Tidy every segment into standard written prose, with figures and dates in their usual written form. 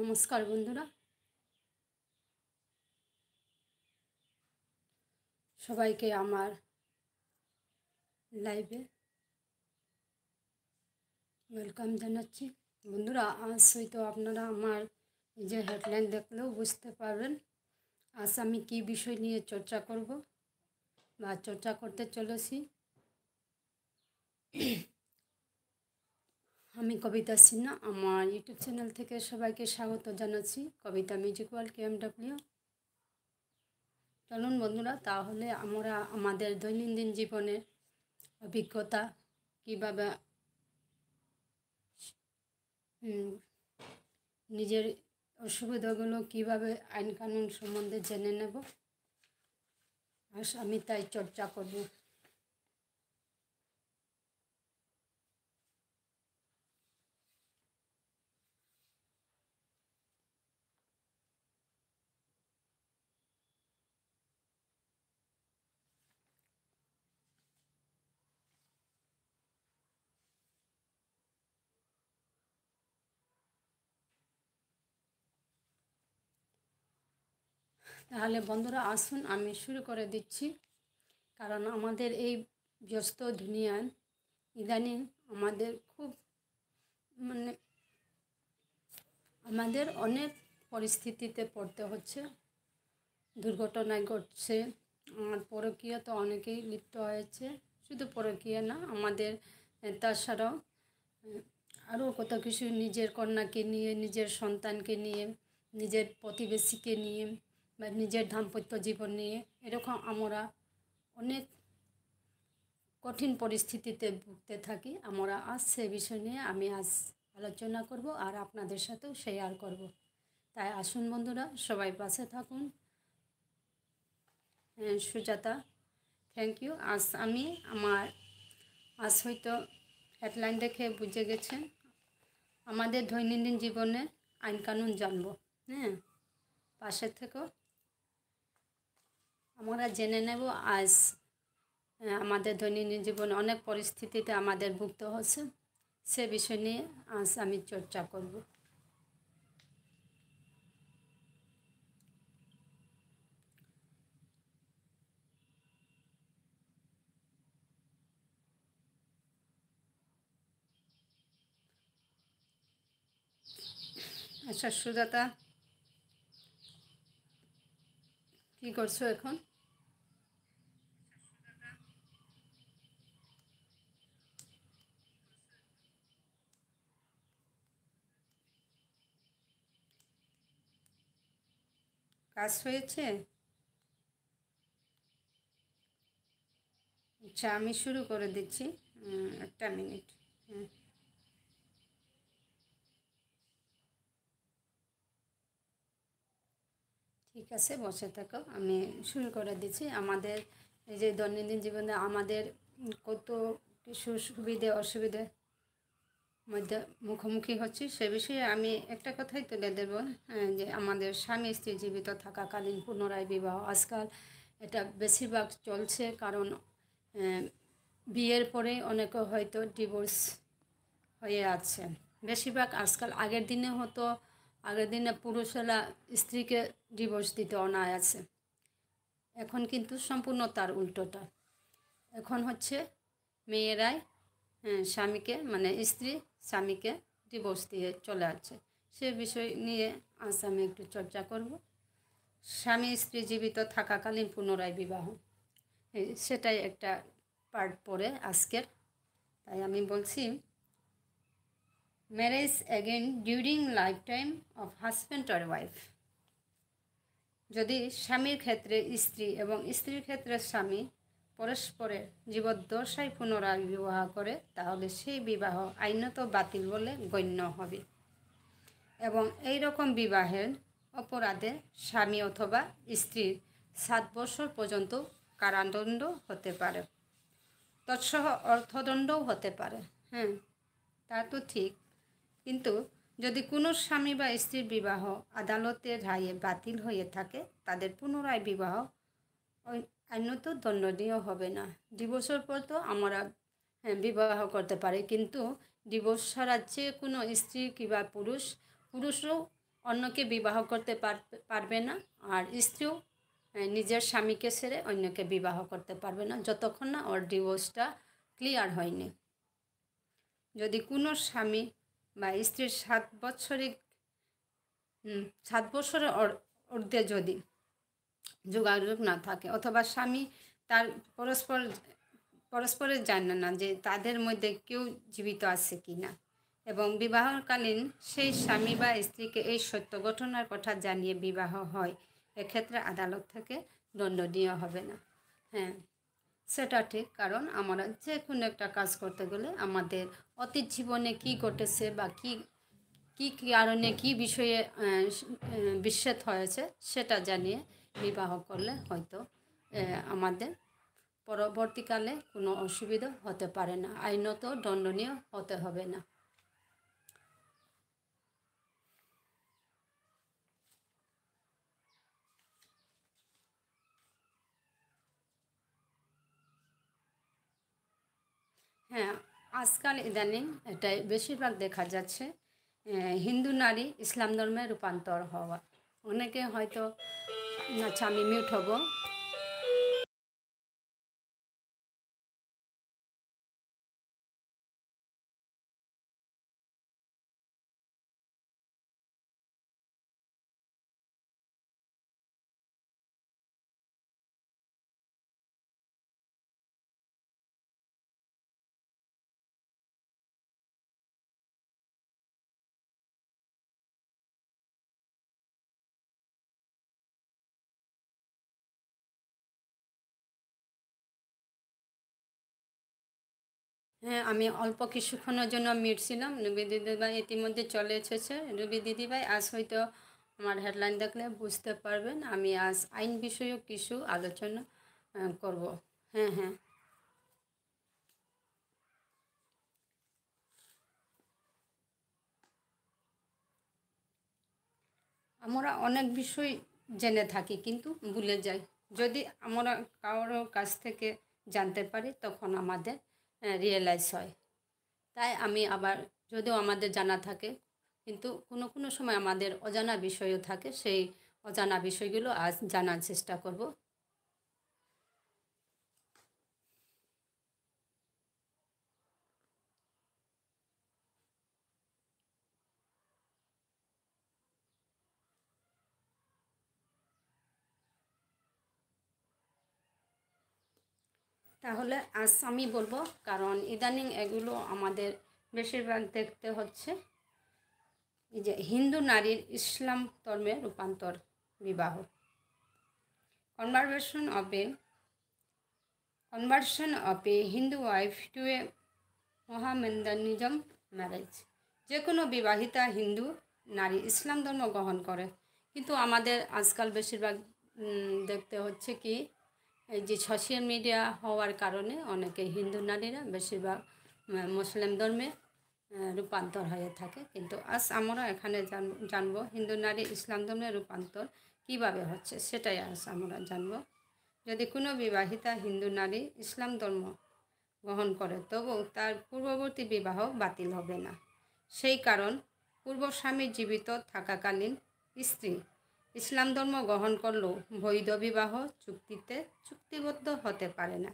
নমস্কার বন্ধুরা, সবাইকে আমার লাইভে ওয়েলকাম জানাচ্ছি। বন্ধুরা, আজ হয়তো আপনারা আমার এই যে হেডলাইন দেখলেও বুঝতে পারবেন আজ আমি কী বিষয় নিয়ে চর্চা করব বা চর্চা করতে চলেছি। আমি কবিতা সিনহা, আমার ইউটিউব চ্যানেল থেকে সবাইকে স্বাগত জানাচ্ছি, কবিতা মিউজিক্যাল KMW। চলুন বন্ধুরা, তাহলে আমরা আমাদের দৈনন্দিন জীবনের অভিজ্ঞতা কীভাবে নিজের অসুবিধাগুলো কীভাবে আইন কানুন সম্বন্ধে জেনে নেব, আজ আমি তাই চর্চা করব। তাহলে বন্ধুরা আসুন, আমি শুরু করে দিচ্ছি। কারণ আমাদের এই ব্যস্ত দুনিয়ায় ইদানিং আমাদের খুব আমাদের অনেক পরিস্থিতিতে পড়তে হচ্ছে, দুর্ঘটনায় ঘটছে। আমার পরকীয়া তো অনেকেই লিপ্ত হয়েছে, শুধু পরকীয়া না, আমাদের তাছাড়াও আরও কত কিছু, নিজের কন্যাকে নিয়ে, নিজের সন্তানকে নিয়ে, নিজের প্রতিবেশীকে নিয়ে বা নিজের দাম্পত্য জীবন নিয়ে, এরকম আমরা অনেক কঠিন পরিস্থিতিতে ভুগতে থাকি। আমরা আজ সে বিষয় নিয়ে আমি আজ আলোচনা করব আর আপনাদের সাথেও শেয়ার করব। তাই আসুন বন্ধুরা, সবাই পাশে থাকুন। Sujata, thank you. আজ হয়তো হেডলাইন দেখে বুঝে গেছেন, আমাদের দৈনন্দিন জীবনে আইন কানুন জানবো। পাশে থেকেও আমরা জেনে নেব আজ আমাদের দৈনন্দিন জীবনে অনেক পরিস্থিতিতে আমাদের ভুগতে হচ্ছে, সে বিষয় নিয়ে আজ আমি চর্চা করব। আচ্ছা সুজাতা, কী করছো এখন? কাজ হয়েছে? আচ্ছা, আমি শুরু করে দিচ্ছি, একটা মিনিট। ঠিক আছে, বসে থাকো, আমি শুরু করে দিচ্ছি। আমাদের এই যে দৈনন্দিন জীবনে আমাদের কত কিছু সুবিধে অসুবিধে মধ্যে মুখোমুখি হচ্ছি, সে বিষয়ে আমি একটা কথাই তুলে দেব, যে আমাদের স্বামী স্ত্রী জীবিত থাকাকালীন পুনরায় বিবাহ, আজকাল এটা বেশিরভাগ চলছে। কারণ বিয়ের পরে অনেকে হয়তো ডিভোর্স হয়ে আছে বেশিরভাগ। আজকাল আগের দিনে পুরুষেরা স্ত্রীকে ডিভোর্স দিতে অনায়াসে, এখন কিন্তু সম্পূর্ণ তার উল্টোটা। এখন হচ্ছে মেয়েরাই স্বামীকে, মানে স্ত্রী স্বামীকে ডিভোর্স দিয়ে চলে আসছে। সে বিষয় নিয়ে আজ আমি একটু চর্চা করব। স্বামী স্ত্রী জীবিত থাকাকালীন পুনরায় বিবাহ, সেটাই একটা পার্ট পড়ে আজকের। তাই আমি বলছি, marriage again during life time of husband or wife. যদি স্বামীর ক্ষেত্রে স্ত্রী এবং স্ত্রীর ক্ষেত্রে স্বামী পরস্পরের জীবদ্দশায় পুনরায় বিবাহ করে, তাহলে সেই বিবাহ আইনত বাতিল বলে গণ্য হবে এবং এই রকম বিবাহের অপরাধে স্বামী অথবা স্ত্রীর 7 বছর পর্যন্ত কারাদণ্ড হতে পারে, তৎসহ অর্থদণ্ডও হতে পারে। তা তো ঠিক, কিন্তু যদি কোনো স্বামী বা স্ত্রীর বিবাহ আদালতের রায়ে বাতিল হয়ে থাকে, তাদের পুনরায় বিবাহ আইনত দণ্ডনীয় হবে না। ডিভোর্সের পর তো আমরা বিবাহ করতে পারি, কিন্তু ডিভোর্স ছাড়া যে কোনো স্ত্রী কিংবা পুরুষও অন্যকে বিবাহ করতে পারবে না, আর স্ত্রীও নিজের স্বামীকে ছেড়ে অন্যকে বিবাহ করতে পারবে না যতক্ষণ না ওর ডিভোর্সটা ক্লিয়ার হয়নি। যদি কোনো স্বামী বা স্ত্রীর 7 বছরের ঊর্ধ্বে যদি যোগাযোগ না থাকে, অথবা স্বামী তার পরস্পরের জানে না যে তাদের মধ্যে কেউ জীবিত আছে কি না, এবং বিবাহকালীন সেই স্বামী বা স্ত্রীকে এই সত্য ঘটনার কথা জানিয়ে বিবাহ হয়, এক্ষেত্রে আদালত থেকে দণ্ডনীয় হবে না। হ্যাঁ, সেটা ঠিক, কারণ আমরা যে কোনো একটা কাজ করতে গেলে আমাদের অতীত জীবনে কি ঘটেছে বা কি কি কারণে কি বিষয়ে বিচ্ছেদ হয়েছে সেটা জানিয়ে বিবাহ করলে হয়তো আমাদের পরবর্তীকালে কোনো অসুবিধা হতে পারে না, আইনত দণ্ডনীয় হতে হবে না। হ্যাঁ, আজকাল ইদানিং এটাই বেশিরভাগ দেখা যাচ্ছে, হিন্দু নারী ইসলাম ধর্মে রূপান্তর হওয়া। অনেকে হয়তো, আচ্ছা আমি মিউট হব। হ্যাঁ, আমি অল্প কিছুক্ষণের জন্য মিউট ছিলাম। রুবি দিদিভাই ইতিমধ্যে চলে এসেছে। রুবি দিদিভাই, আজ হয়তো আমার হেডলাইন দেখলে বুঝতে পারবেন আমি আজ আইন বিষয়ক কিছু আলোচনা করব। হ্যাঁ হ্যাঁ, আমরা অনেক বিষয় জেনে থাকি কিন্তু ভুলে যাই। যদি আমরা কারোর কাছ থেকে জানতে পারি তখন আমাদের রিয়েলাইজ হয়। তাই আমি আবার, যদিও আমাদের জানা থাকে কিন্তু কোনো কোনো সময় আমাদের অজানা বিষয়ও থাকে, সেই অজানা বিষয়গুলো আজ জানার চেষ্টা করব। তাহলে আজ আমি বলবো, কারণ ইদানিং এগুলো আমাদের বেশিরভাগ দেখতে হচ্ছে, এই যে হিন্দু নারীর ইসলাম ধর্মে রূপান্তর, বিবাহ, conversion of a Hindu wife to a Mohammedanism marriage. যে কোনো বিবাহিতা হিন্দু নারী ইসলাম ধর্ম গ্রহণ করে, কিন্তু আমাদের আজকাল বেশিরভাগ দেখতে হচ্ছে কি, এই যে সোশ্যাল মিডিয়া হওয়ার কারণে অনেকে হিন্দু নারীরা বেশিরভাগ মুসলিম ধর্মে রূপান্তর হয়ে থাকে। কিন্তু আজ আমরা এখানে জানবো হিন্দু নারী ইসলাম ধর্মে রূপান্তর কিভাবে হচ্ছে, সেটাই আজ আমরা জানবো। যদি কোনো বিবাহিতা হিন্দু নারী ইসলাম ধর্ম গ্রহণ করে তবু তার পূর্ববর্তী বিবাহ বাতিল হবে না। সেই কারণ, পূর্ব স্বামী জীবিত থাকাকালীন স্ত্রী ইসলাম ধর্ম গ্রহণ করলেও বৈধ বিবাহ চুক্তিবদ্ধ হতে পারে না।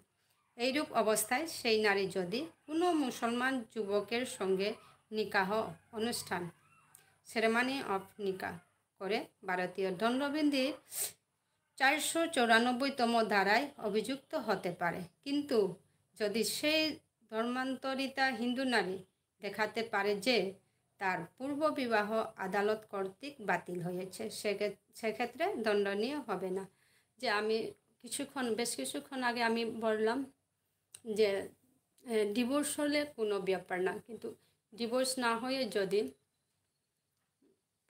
এইরূপ অবস্থায় সেই নারী যদি কোনো মুসলমান যুবকের সঙ্গে নিকাহ অনুষ্ঠান, সেরেমানি অফ নিকাহ করে ভারতীয় দণ্ডবিধির 494তম ধারায় অভিযুক্ত হতে পারে। কিন্তু যদি সেই ধর্মান্তরিতা হিন্দু নারী দেখাতে পারে যে তার পূর্ব বিবাহ আদালত কর্তৃক বাতিল হয়েছে, সেক্ষেত্রে দণ্ডনীয় হবে না। যে আমি বেশ কিছুক্ষণ আগে আমি বললাম যে ডিভোর্স হলে কোনো ব্যাপার না, কিন্তু ডিভোর্স না হয়ে যদি,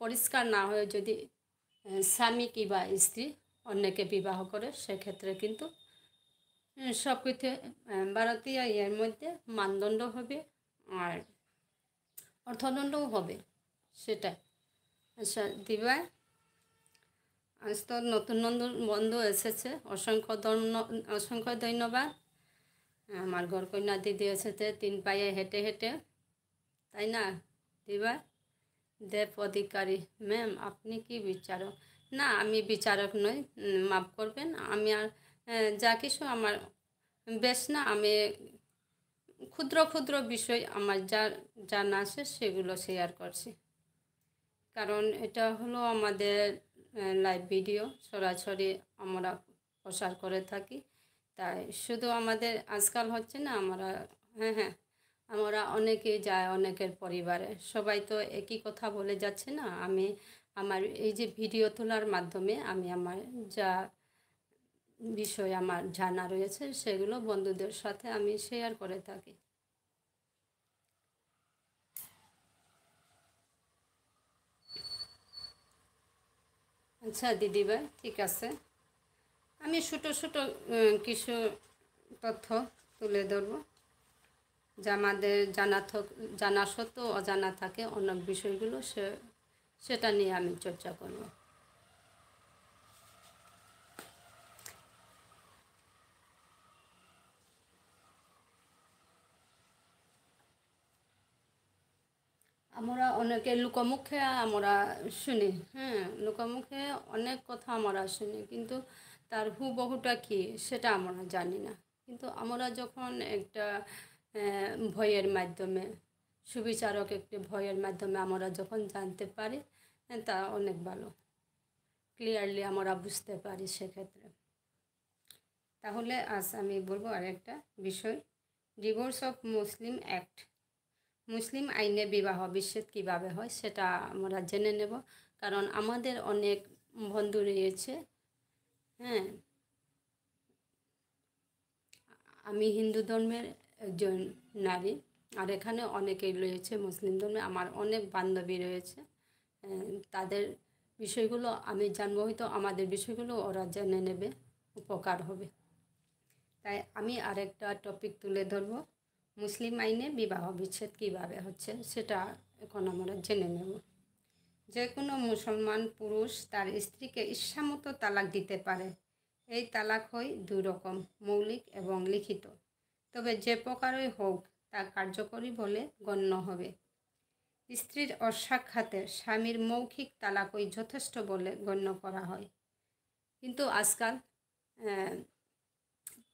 পরিষ্কার না হয়ে যদি স্বামী কিংবা স্ত্রী অন্যকে বিবাহ করে, সেক্ষেত্রে কিন্তু সব কিছু ভারতীয় এর মধ্যে মানদণ্ড হবে আর অর্থদণ্ডও হবে, সেটাই। আচ্ছা দিবাই, আজ তো নতুন বন্ধু এসেছে, অসংখ্য ধন্যবাদ। আমার ঘরকন্যা দিদি এসেছে 3 পায়ে হেঁটে হেঁটে, তাই না দিবা? দেব অধিকারী ম্যাম, আপনি কি বিচারক? না, আমি বিচারক নই, মাফ করবেন। আমি আর যা কিছু আমার বেশ না, আমি ক্ষুদ্র ক্ষুদ্র বিষয় আমার যা জানা আছে সেগুলো শেয়ার করছি। কারণ এটা হলো আমাদের লাইভ ভিডিও, সরাসরি আমরা প্রচার করে থাকি। তাই শুধু আমাদের আজকাল হচ্ছে না, আমরা হ্যাঁ হ্যাঁ আমরা অনেকেই যায়, অনেকের পরিবারে সবাই তো একই কথা বলে যাচ্ছে না। আমি আমার এই যে ভিডিও তোলার মাধ্যমে আমি আমার যা বিষয় আমার জানা রয়েছে সেগুলো বন্ধুদের সাথে আমি শেয়ার করে থাকি। আচ্ছা দিদিভাই, ঠিক আছে, আমি ছোটো ছোটো কিছু তথ্য তুলে ধরবো, যা আমাদের জানা সত্ত্বেও অজানা থাকে অনেক বিষয়গুলো, সেটা নিয়ে আমি চর্চা করব। আমরা অনেকে লোকমুখে আমরা শুনি, হ্যাঁ, লোকমুখে অনেক কথা আমরা শুনি, কিন্তু তার হুবহুটা কী সেটা আমরা জানি না। কিন্তু আমরা যখন একটা ভয়ের মাধ্যমে, সুবিচারক একটি ভয়ের মাধ্যমে আমরা যখন জানতে পারি, তা অনেক ভালো, ক্লিয়ারলি আমরা বুঝতে পারি সেক্ষেত্রে। তাহলে আজ আমি বলবো আরেকটা বিষয়, ডিভোর্স অফ মুসলিম অ্যাক্ট, মুসলিম আইনে বিবাহ বিচ্ছেদ কীভাবে হয় সেটা আমরা জেনে নেব। কারণ আমাদের অনেক বন্ধু রয়েছে, হ্যাঁ, আমি হিন্দু ধর্মের একজন নারী, আর এখানে অনেকেই রয়েছে মুসলিম ধর্মে, আমার অনেক বান্ধবী রয়েছে। তাদের বিষয়গুলো আমি জানবো, হয়তো আমাদের বিষয়গুলো ওরা জেনে নেবে, উপকার হবে। তাই আমি আরেকটা টপিক তুলে ধরবো, মুসলিম আইনে বিবাহ বিচ্ছেদ কীভাবে হচ্ছে সেটা এখন আমরা জেনে নেব। যে কোনো মুসলমান পুরুষ তার স্ত্রীকে ইচ্ছামতো তালাক দিতে পারে। এই তালাক হয় দুই রকম, মৌলিক এবং লিখিত। তবে যে প্রকারই হোক তা কার্যকরী বলে গণ্য হবে। স্ত্রীর অসাক্ষাতে স্বামীর মৌখিক তালাকই যথেষ্ট বলে গণ্য করা হয়। কিন্তু আজকাল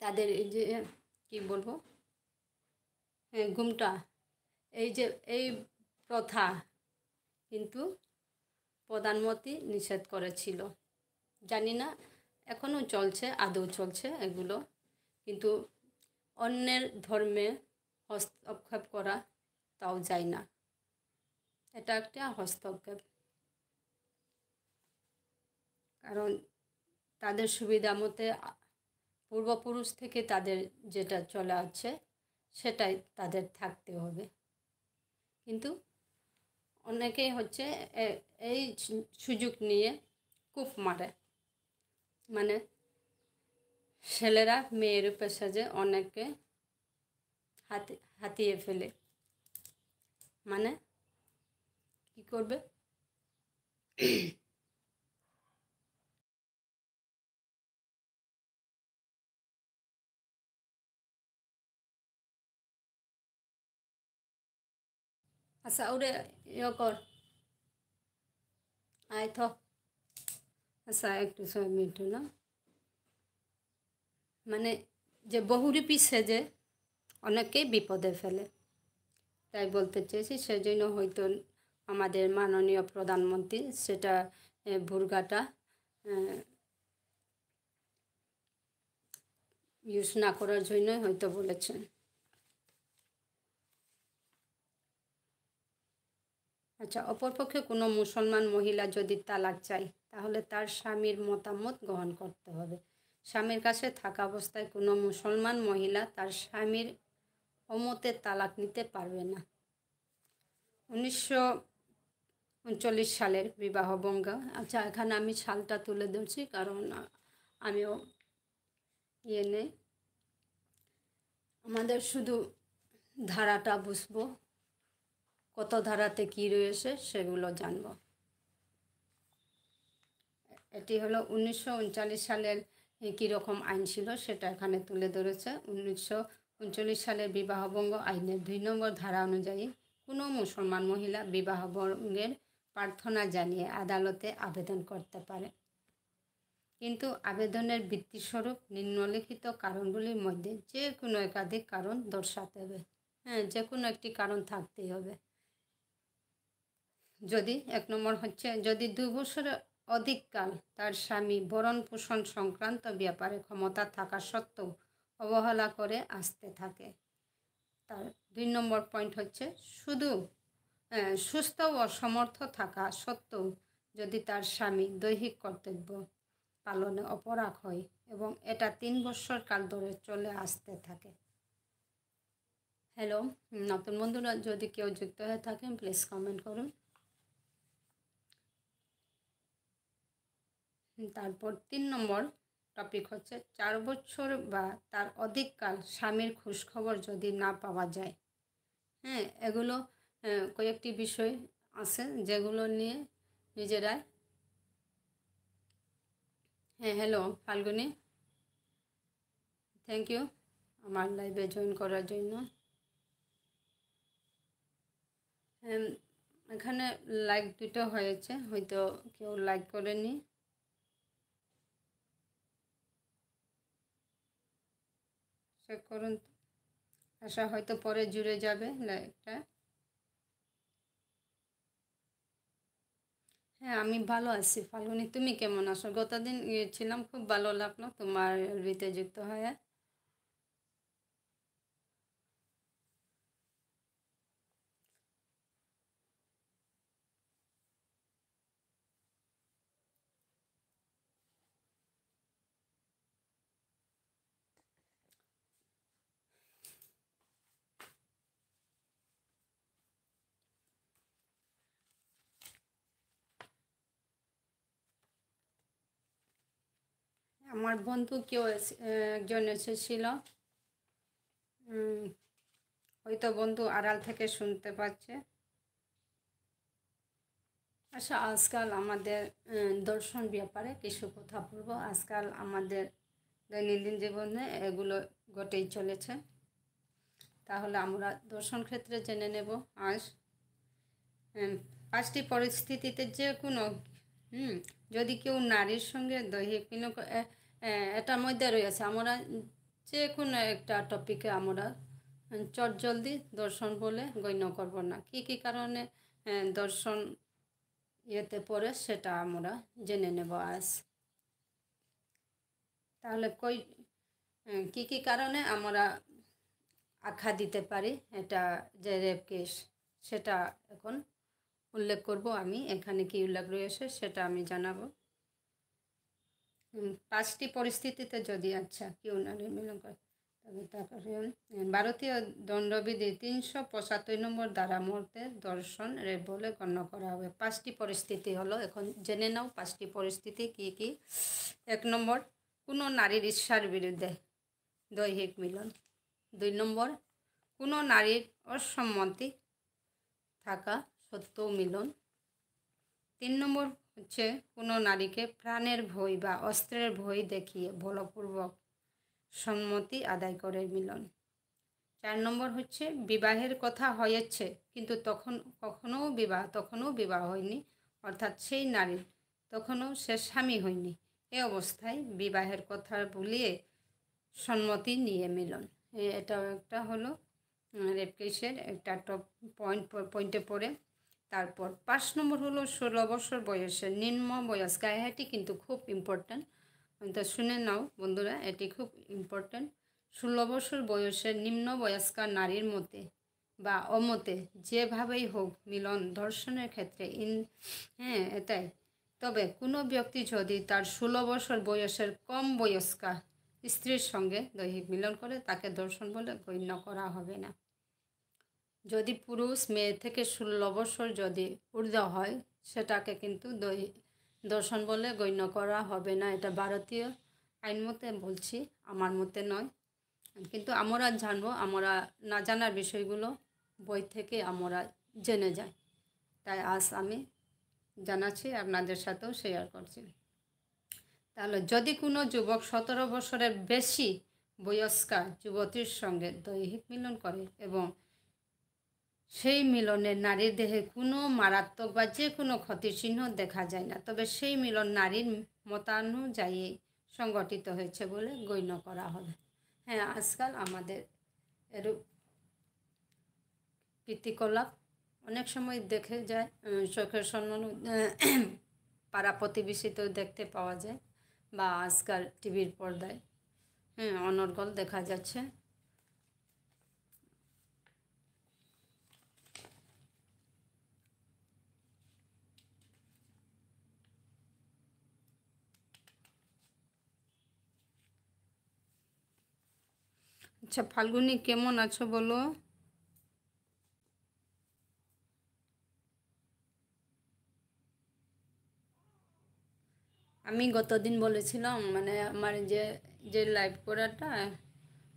তাদের এই যে কী বলবো, ঘুমটা, এই প্রথা কিন্তু প্রধানমন্ত্রী নিষেধ করেছিল। জানি না এখনও চলছে, আদৌ চলছে এগুলো, কিন্তু অন্যের ধর্মে হস্তক্ষেপ করা তাও যায় না, এটা একটা হস্তক্ষেপ। কারণ তাদের সুবিধা মতে পূর্বপুরুষ থেকে তাদের যেটা চলে আসছে সেটাই তাদের থাকতে হবে। কিন্তু অনেকেই হচ্ছে এই সুযোগ নিয়ে কূপ মারে, মানে ছেলেরা মেয়ের উপর সাজে অনেকে হাতিয়ে ফেলে, মানে কি করবে, আচ্ছা ওরে ইয়ে কর, আয় থ, আচ্ছা একটু সময় মিনিট না, মানে যে বহুরূপী সেজে অনেকেই বিপদে ফেলে, তাই বলতে চেয়েছি। সেজন্য হয়তো আমাদের মাননীয় প্রধানমন্ত্রী সেটা বুর্গাটা ইউজ না করার জন্যই হয়তো বলেছেন। আচ্ছা, অপরপক্ষে কোনো মুসলমান মহিলা যদি তালাক চায় তাহলে তার স্বামীর মতামত গ্রহণ করতে হবে। স্বামীর কাছে থাকা অবস্থায় কোনো মুসলমান মহিলা তার স্বামীর অমতে তালাক নিতে পারবে না। 1939 সালের বিবাহ ভঙ্গ, আচ্ছা এখানে আমি সালটা তুলে ধরছি কারণ আমিও নেই, আমাদের শুধু ধারাটা বুঝবো, কত ধারাতে কী রয়েছে সেগুলো জানব। এটি হলো 1939 সালের কীরকম আইন ছিল সেটা এখানে তুলে ধরেছে। 1939 সালের বিবাহভঙ্গ আইনের 2 নম্বর ধারা অনুযায়ী কোনো মুসলমান মহিলা বিবাহভঙ্গের প্রার্থনা জানিয়ে আদালতে আবেদন করতে পারে, কিন্তু আবেদনের ভিত্তিস্বরূপ নিম্নলিখিত কারণগুলির মধ্যে যে কোনো একাধিক কারণ দর্শাতে হবে। হ্যাঁ, যে কোনো একটি কারণ থাকতেই হবে। যদি 1 নম্বর হচ্ছে, যদি 2 বছরের অধিককাল তার স্বামী ভরণ পোষণ সংক্রান্ত ব্যাপারে ক্ষমতা থাকা সত্ত্বেও অবহেলা করে আসতে থাকে। তার 2 নম্বর পয়েন্ট হচ্ছে, শুধু সুস্থ ও অসমর্থ থাকা সত্ত্বেও যদি তার স্বামী দৈহিক কর্তব্য পালনে অপরাগ হয় এবং এটা 3 বছর কাল ধরে চলে আসতে থাকে। হ্যালো, নতুন বন্ধুরা যদি কেউ যুক্ত হয়ে থাকেন প্লিজ কমেন্ট করুন। তারপর 3 নম্বর টপিক হচ্ছে, 4 বছর বা তার অধিককাল স্বামীর খোঁজখবর যদি না পাওয়া যায়। হ্যাঁ, এগুলো কয়েকটি বিষয় আছে যেগুলো নিয়ে নিজেরাই। হ্যাঁ, হ্যালো ফাল্গুনি, থ্যাংক ইউ আমার লাইভে জয়েন করার জন্য। এখানে লাইক 2টা হয়েছে, হয়তো কেউ লাইক করেনি। চেক করুন, আশা হয়তো পরে জুড়ে যাবে লাইকটা। হ্যাঁ, আমি ভালো আছি ফাল্গুনি, তুমি কেমন আছো? গতদিন ছিলাম, খুব ভালো লাগলো তোমার ভিতে যুক্ত হয়ে। আমার বন্ধু কেউ একজন এসেছিল, হয়তো বন্ধু আড়াল থেকে শুনতে পাচ্ছে। আচ্ছা, আজকাল আমাদের দর্শন ব্যাপারে কিছু কথা বলবো। আজকাল আমাদের দৈনন্দিন জীবনে এগুলো ঘটেই চলেছে। তাহলে আমরা দর্শন ক্ষেত্রে জেনে নেব আজ 5টি পরিস্থিতিতে যে কোনো যদি কেউ নারীর সঙ্গে দৈহিক মিলন এটার মধ্যে রয়েছে, আমরা যে কোনো একটা টপিকে আমরা চটজলদি দর্শন বলে গণ্য করব না। কী কী কারণে দর্শন ইয়েতে পড়ে সেটা আমরা জেনে নেব আজ। তাহলে কী কী কারণে আমরা আখ্যা দিতে পারি এটা যে রেপ কেস, সেটা এখন উল্লেখ করব আমি। এখানে কি উল্লেখ রয়েছে সেটা আমি জানাবো। 5টি পরিস্থিতিতে যদি কেউ নারী মিলন করে, তবে তারপরে ভারতীয় দণ্ডবিধি 375 নম্বর দ্বারা মর্তে দর্শন রেপ বলে গণ্য করা হবে। 5টি পরিস্থিতি হলো, এখন জেনে নাও 5টি পরিস্থিতি কী কী। 1 নম্বর, কোনো নারীর ইচ্ছার বিরুদ্ধে দৈহিক মিলন। 2 নম্বর, কোনো নারীর অসম্মতি থাকা সত্ত্বেও মিলন। 3 নম্বর হচ্ছে, কোনো নারীকে প্রাণের ভয় বা অস্ত্রের ভয় দেখিয়ে বলপূর্বক সম্মতি আদায় করে মিলন। 4 নম্বর হচ্ছে, বিবাহের কথা হয়েছে কিন্তু তখনও বিবাহ হয়নি, অর্থাৎ সেই নারীর তখনও সে স্বামী হয়নি। এ অবস্থায় বিবাহের কথা বলিয়ে সম্মতি নিয়ে মিলন। এটাও একটা হলো রেপ কেসের একটা পয়েন্টে পড়ে। তারপর 5 নম্বর হলো 16 বছর বয়সের নিম্ন বয়স্কা। এটি কিন্তু খুব ইম্পর্ট্যান্ট, তো শুনে নাও বন্ধুরা, এটি খুব ইম্পর্ট্যান্ট। 16 বছর বয়সের নিম্ন বয়স্কা নারীর মতে বা অমতে যেভাবেই হোক মিলন ধর্ষণের ক্ষেত্রে এটাই। তবে কোনো ব্যক্তি যদি তার 16 বছর বয়সের কম বয়স্কা স্ত্রীর সঙ্গে দৈহিক মিলন করে তাকে ধর্ষণ বলে গণ্য করা হবে না। যদি পুরুষ মেয়ে থেকে 16 বছর যদি ঊর্ধ্ব হয় সেটাকে কিন্তু ধর্ষণ বলে গণ্য করা হবে না। এটা ভারতীয় আইন মতে বলছি, আমার মতে নয়। কিন্তু আমরা জানবো, আমরা না জানার বিষয়গুলো বই থেকে আমরা জেনে যাই, তাই আজ আমি জানাচ্ছি, আপনাদের সাথেও শেয়ার করছি। তাহলে যদি কোনো যুবক 17 বছরের বেশি বয়স্কা যুবতীর সঙ্গে দৈহিক মিলন করে এবং সেই মিলনে নারীর দেহে কোনো মারাত্মক বা যে কোনো ক্ষতির চিহ্ন দেখা যায় না, তবে সেই মিলন নারীর মতানুযায়ী সংগঠিত হয়েছে বলে গণ্য করা হবে। হ্যাঁ, আজকাল আমাদের এরূপ কীর্তিকলাপ অনেক সময় দেখে যায়, চোখের সম্মান পাড়া প্রতিবেশীতেও দেখতে পাওয়া যায়, বা আজকাল টিভির পর্দায় অনর্গল দেখা যাচ্ছে। আচ্ছা ফাল্গুনি, কেমন আছো বলো? আমি গতদিন বলেছিলাম মানে আমার যে যে লাইভ করাটা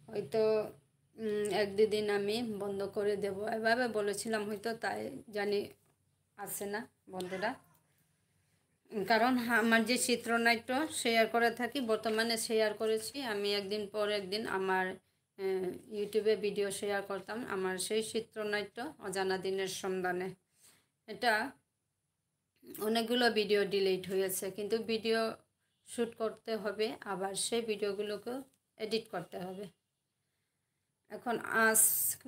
হয়তো এক দুদিন আমি বন্ধ করে দেব এভাবে বলেছিলাম, হয়তো তাই জানি আসে না বন্ধুরা। কারণ আমার যে চিত্রনাট্য শেয়ার করে থাকি, বর্তমানে শেয়ার করেছি আমি একদিন পর একদিন আমার ইউটিউবে ভিডিও শেয়ার করতাম আমার সেই চিত্রনাট্য অজানা দিনের সন্ধানে। এটা অনেকগুলো ভিডিও ডিলিট হয়েছে, কিন্তু ভিডিও শ্যুট করতে হবে, আবার সেই ভিডিওগুলোকে এডিট করতে হবে। এখন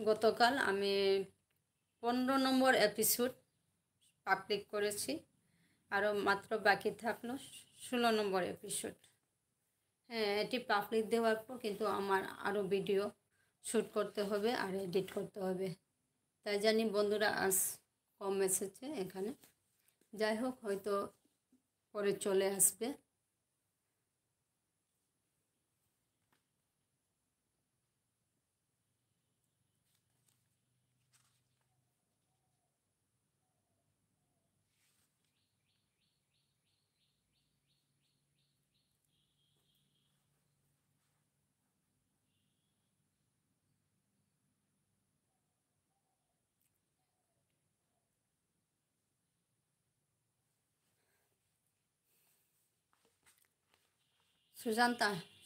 গতকাল আমি 15 নম্বর এপিসোড পাবলিক করেছি, আরও মাত্র বাকি থাকলো 16 নম্বর এপিসোড। হ্যাঁ, এটি পাবলিক দেওয়ার পর কিন্তু আমার আরও ভিডিও শ্যুট করতে হবে আর এডিট করতে হবে, তাই জানি বন্ধুরা আজ কম এসেছে এখানে। যাই হোক, হয়তো পরে চলে আসবে।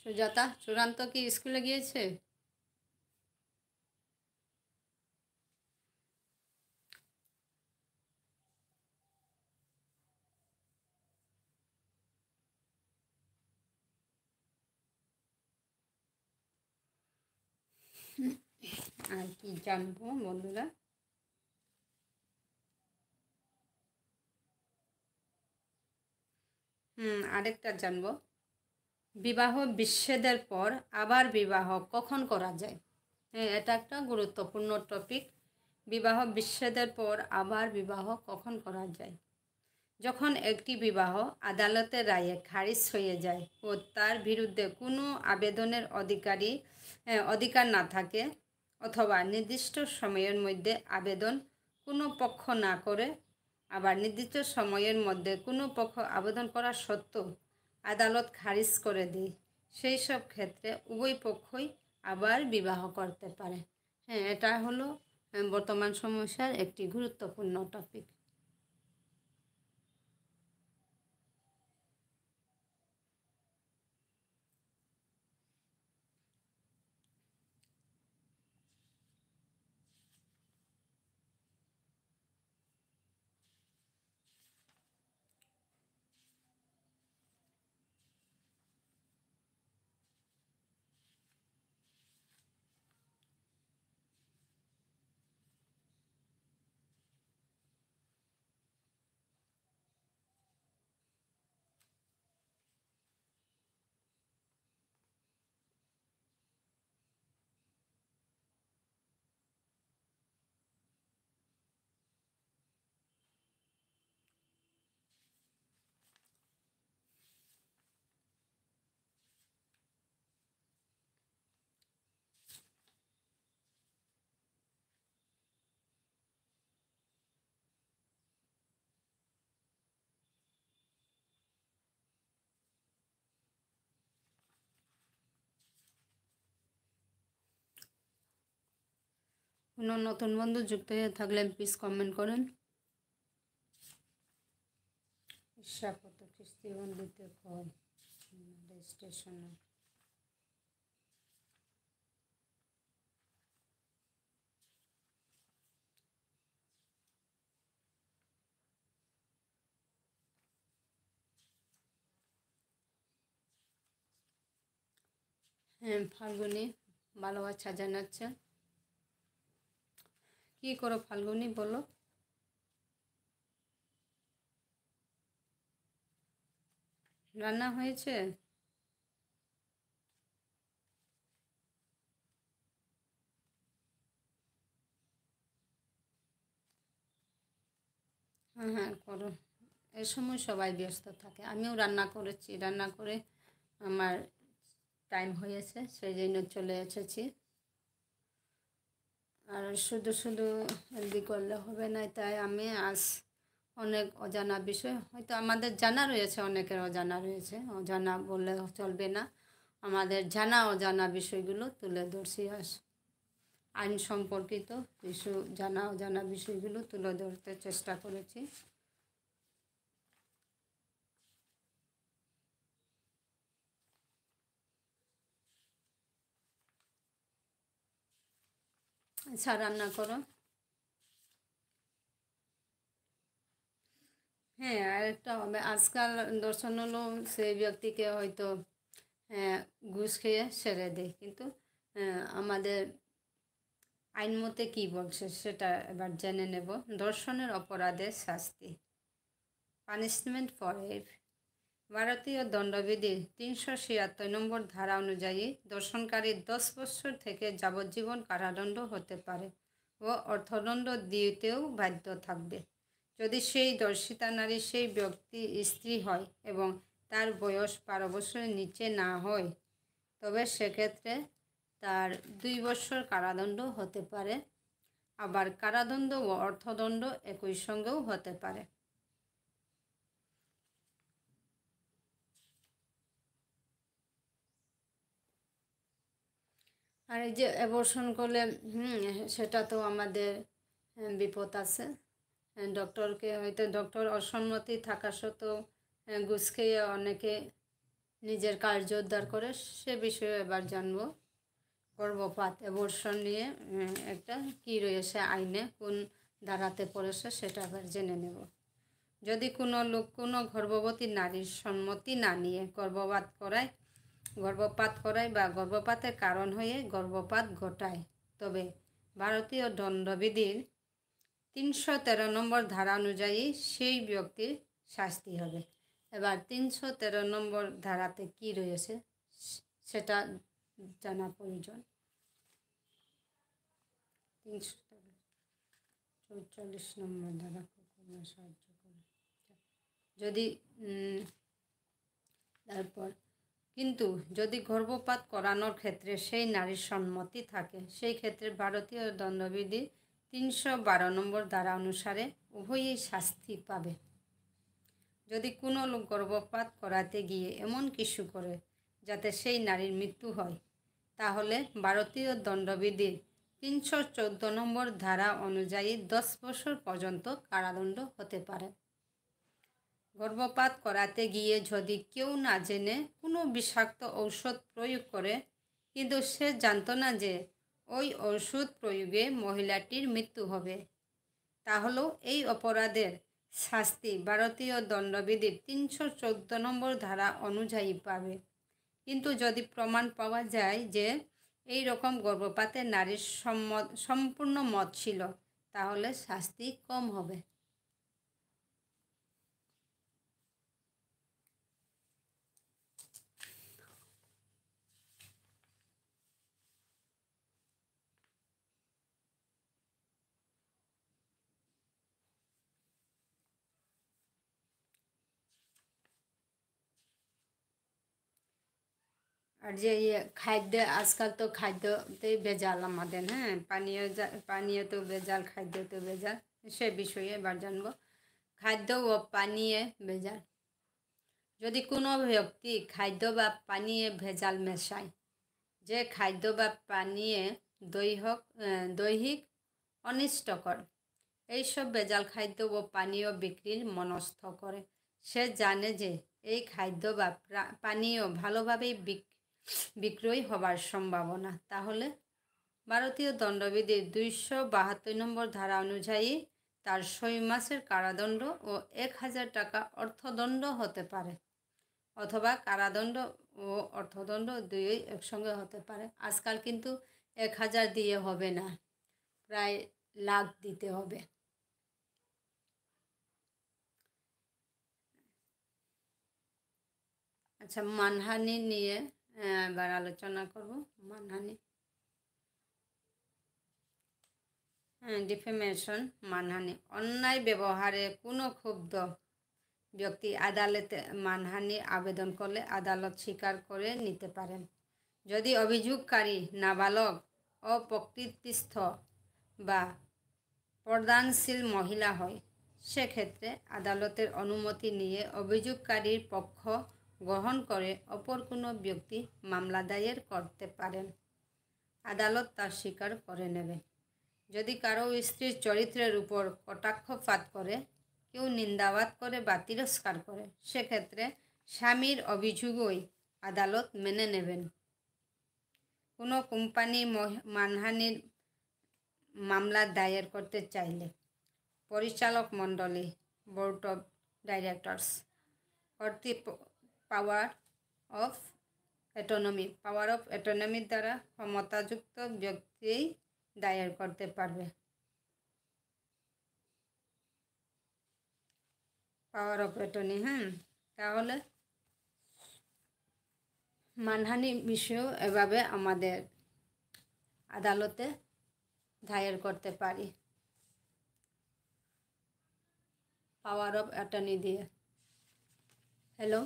সুজাতা চূড়ান্ত কি স্কুলে গিয়েছে? আর কি জানবো বন্ধুরা? আরেকটা জানবো, বিবাহ বিচ্ছেদের পর আবার বিবাহ কখন করা যায়? হ্যাঁ, এটা একটা গুরুত্বপূর্ণ টপিক। বিবাহ বিচ্ছেদের পর আবার বিবাহ কখন করা যায়? যখন একটি বিবাহ আদালতের রায়ে খারিজ হয়ে যায় ও তার বিরুদ্ধে কোনো আবেদনের অধিকার না থাকে, অথবা নির্দিষ্ট সময়ের মধ্যে আবেদন কোনো পক্ষ না করে, আবার নির্দিষ্ট সময়ের মধ্যে কোনো পক্ষ আবেদন করা সত্ত্বেও আদালত খারিজ করে দেয়, সেই সব ক্ষেত্রে উভয় পক্ষই আবার বিবাহ করতে পারে। হ্যাঁ, এটা হলো বর্তমান সমস্যার একটি গুরুত্বপূর্ণ টপিক। কোনো নতুন বন্ধু যুক্ত হয়ে থাকলে প্লিজ কমেন্ট করেন। ঈর্ষাপত কিস্তিবন্দিতে কল রেজিস্ট্রেশনে হ্যাঁ, ফাল্গুনি ভালোবাসা জানাচ্ছে। কি করো ফাল্গুনি, বলো। রান্না হয়েছে? হ্যাঁ হ্যাঁ, করো। এ সময় সবাই ব্যস্ত থাকে, আমিও রান্না করেছি, রান্না করে আমার টাইম হয়েছে, সেই জন্য চলে এসেছি। আর শুধু শুধু হেলদি করলে হবে না, তাই আমি আজ অনেক অজানা বিষয়, হয়তো আমাদের জানা রয়েছে, অনেকের অজানা রয়েছে, অজানা বললে চলবে না, আমাদের জানা অজানা বিষয়গুলো তুলে ধরছি। আজ আইন সম্পর্কিত কিছু জানা অজানা বিষয়গুলো তুলে ধরতে চেষ্টা করেছি। আচ্ছা, রান্না করো। হ্যাঁ, আরেকটা হবে, আজকাল দর্শন হলো সেই ব্যক্তিকে হয়তো ঘুষ খেয়ে ছেড়ে দেয়, কিন্তু আমাদের আইন মতে কী বলছে সেটা এবার জেনে নেব। ধর্ষণের অপরাধের শাস্তি, পানিশমেন্ট ফর রেপ। ভারতীয় দণ্ডবিধির 376 নম্বর ধারা অনুযায়ী ধর্ষণকারী 10 বছর থেকে যাবজ্জীবন কারাদণ্ড হতে পারে ও অর্থদণ্ড দিতেও বাধ্য থাকবে যদি সেই ধর্ষিতা নারী সেই ব্যক্তি স্ত্রী হয় এবং তার বয়স 12 বছরের নিচে না হয়, তবে সেক্ষেত্রে তার 2 বছর কারাদণ্ড হতে পারে। আবার কারাদণ্ড ও অর্থদণ্ড একই সঙ্গেও হতে পারে। আর এই যে অ্যাবর্শন করলে সেটা তো আমাদের বিপদ আছে। ডক্টরকে হয়তো ডক্টর অসম্মতি থাকা সত্ত্বেও ঘুষ খেয়ে অনেকে নিজের কার্য উদ্ধার করে, সে বিষয়ে এবার জানবো। গর্ভপাত অ্যাবর্শন নিয়ে একটা কী রয়েছে আইনে, কোন ধারাতে পড়েছে সেটা আবার জেনে নেব। যদি কোনো লোক কোনো গর্ভবতী নারীর সম্মতি না নিয়ে গর্ভপাত করায় বা গর্ভপাতের কারণ হয়ে গর্ভপাত ঘটায়, তবে ভারতীয় দণ্ডবিধির 313 নম্বর ধারা অনুযায়ী সেই ব্যক্তির শাস্তি হবে। এবার 313 নম্বর ধারাতে কি রয়েছে সেটা জানা প্রয়োজন। 344 নম্বর ধারা সাহায্য করে যদি তারপর কিন্তু যদি গর্ভপাত করানোর ক্ষেত্রে সেই নারীর সম্মতি থাকে, সেই ক্ষেত্রে ভারতীয় দণ্ডবিধি 312 নম্বর ধারা অনুসারে উভয়ই শাস্তি পাবে। যদি কোনো লোক গর্ভপাত করাতে গিয়ে এমন কিছু করে যাতে সেই নারীর মৃত্যু হয়, তাহলে ভারতীয় দণ্ডবিধির 314 নম্বর ধারা অনুযায়ী 10 বছর পর্যন্ত কারাদণ্ড হতে পারে। গর্ভপাত করাতে গিয়ে যদি কেউ না জেনে কোনো বিষাক্ত ঔষধ প্রয়োগ করে, কিন্তু সে জানত না যে ওই ওষুধ প্রয়োগে মহিলাটির মৃত্যু হবে, তাহলেও এই অপরাধের শাস্তি ভারতীয় দণ্ডবিধির 314 নম্বর ধারা অনুযায়ী পাবে। কিন্তু যদি প্রমাণ পাওয়া যায় যে এই রকম গর্ভপাতে নারীর সম্পূর্ণ মত ছিল, তাহলে শাস্তি কম হবে। আর যে খাদ্য, আজকাল তো খাদ্যতেই ভেজাল আমাদের, হ্যাঁ, পানীয়তেও ভেজাল, খাদ্যতেও ভেজাল, সে বিষয়ে এবার জানবো। খাদ্য ও পানীয়ে ভেজাল। যদি কোনো ব্যক্তি খাদ্য বা পানীয়ে ভেজাল মেশায়, যে খাদ্য বা পানীয়ে দৈহিক অনিষ্টকর, এইসব ভেজাল খাদ্য ও পানীয় বিক্রির মনস্থ করে, সে জানে যে এই খাদ্য বা পানীয় ভালোভাবেই বিক্রয় হবার সম্ভাবনা, তাহলে ভারতীয় দণ্ডবিধির 272 নম্বর ধারা অনুযায়ী তার 6 মাসের কারাদণ্ড ও 1000 টাকা অর্থদণ্ড হতে পারে, অথবা কারাদণ্ড ও অর্থদণ্ড দুইই একসঙ্গে হতে পারে। আজকাল কিন্তু 1000 দিয়ে হবে না, প্রায় লাখ দিতে হবে। আচ্ছা, মানহানি নিয়ে এবার আলোচনা করব। মানহানি, ডিফেমেশন, মানহানি, অন্যায় ব্যবহারে কোনো ক্ষুব্ধ ব্যক্তি আদালতে মানহানির আবেদন করলে আদালত স্বীকার করে নিতে পারেন। যদি অভিযোগকারী নাবালক, অপ্রকৃতিস্থ বা পর্দানশীল মহিলা হয়, সেক্ষেত্রে আদালতের অনুমতি নিয়ে অভিযোগকারীর পক্ষ গ্রহণ করে অপর কোনো ব্যক্তি মামলা দায়ের করতে পারেন। আদালত তা স্বীকার করে নেবে। যদি কারো স্ত্রীর চরিত্রের উপর কটাক্ষপাত করে, কেউ নিন্দাবাদ করে বা তিরস্কার করে, সেক্ষেত্রে স্বামীর অভিযোগই আদালত মেনে নেবেন। কোনো কোম্পানি মানহানির মামলা দায়ের করতে চাইলে পরিচালক মণ্ডলী, বোর্ড অফ ডাইরেক্টরস কর্তৃক পাওয়ার অফ অ্যাটর্নির দ্বারা ক্ষমতাযুক্ত ব্যক্তিই দায়ের করতে পারবে। পাওয়ার অফ অ্যাটর্নি, তাহলে মানহানি বিষয়েও এভাবে আমাদের আদালতে দায়ের করতে পারি, পাওয়ার অফ অ্যাটর্নি দিয়ে। হ্যালো,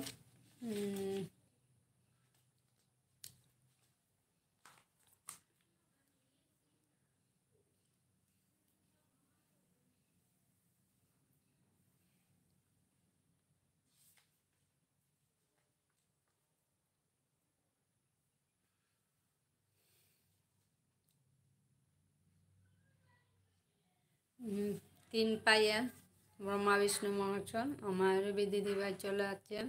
3 পাইয়ে ব্রহ্মা বিষ্ণু মহাজন, আমার রবি দিদিভাই চলে আছেন,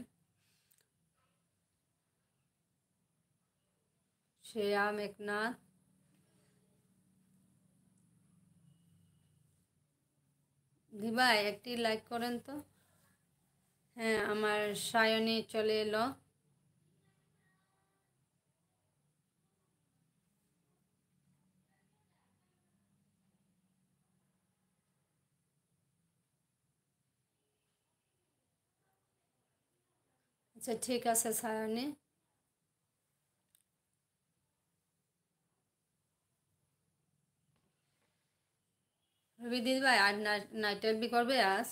শ্রেয়া, মেঘনাথ, দিভাই একটি লাইক করেন তো। হ্যাঁ, আমার সায়নী চলে এলো। আচ্ছা, ঠিক আছে সায়নী। রবি দিদিভাই আজ নাইট বি করবে আজ?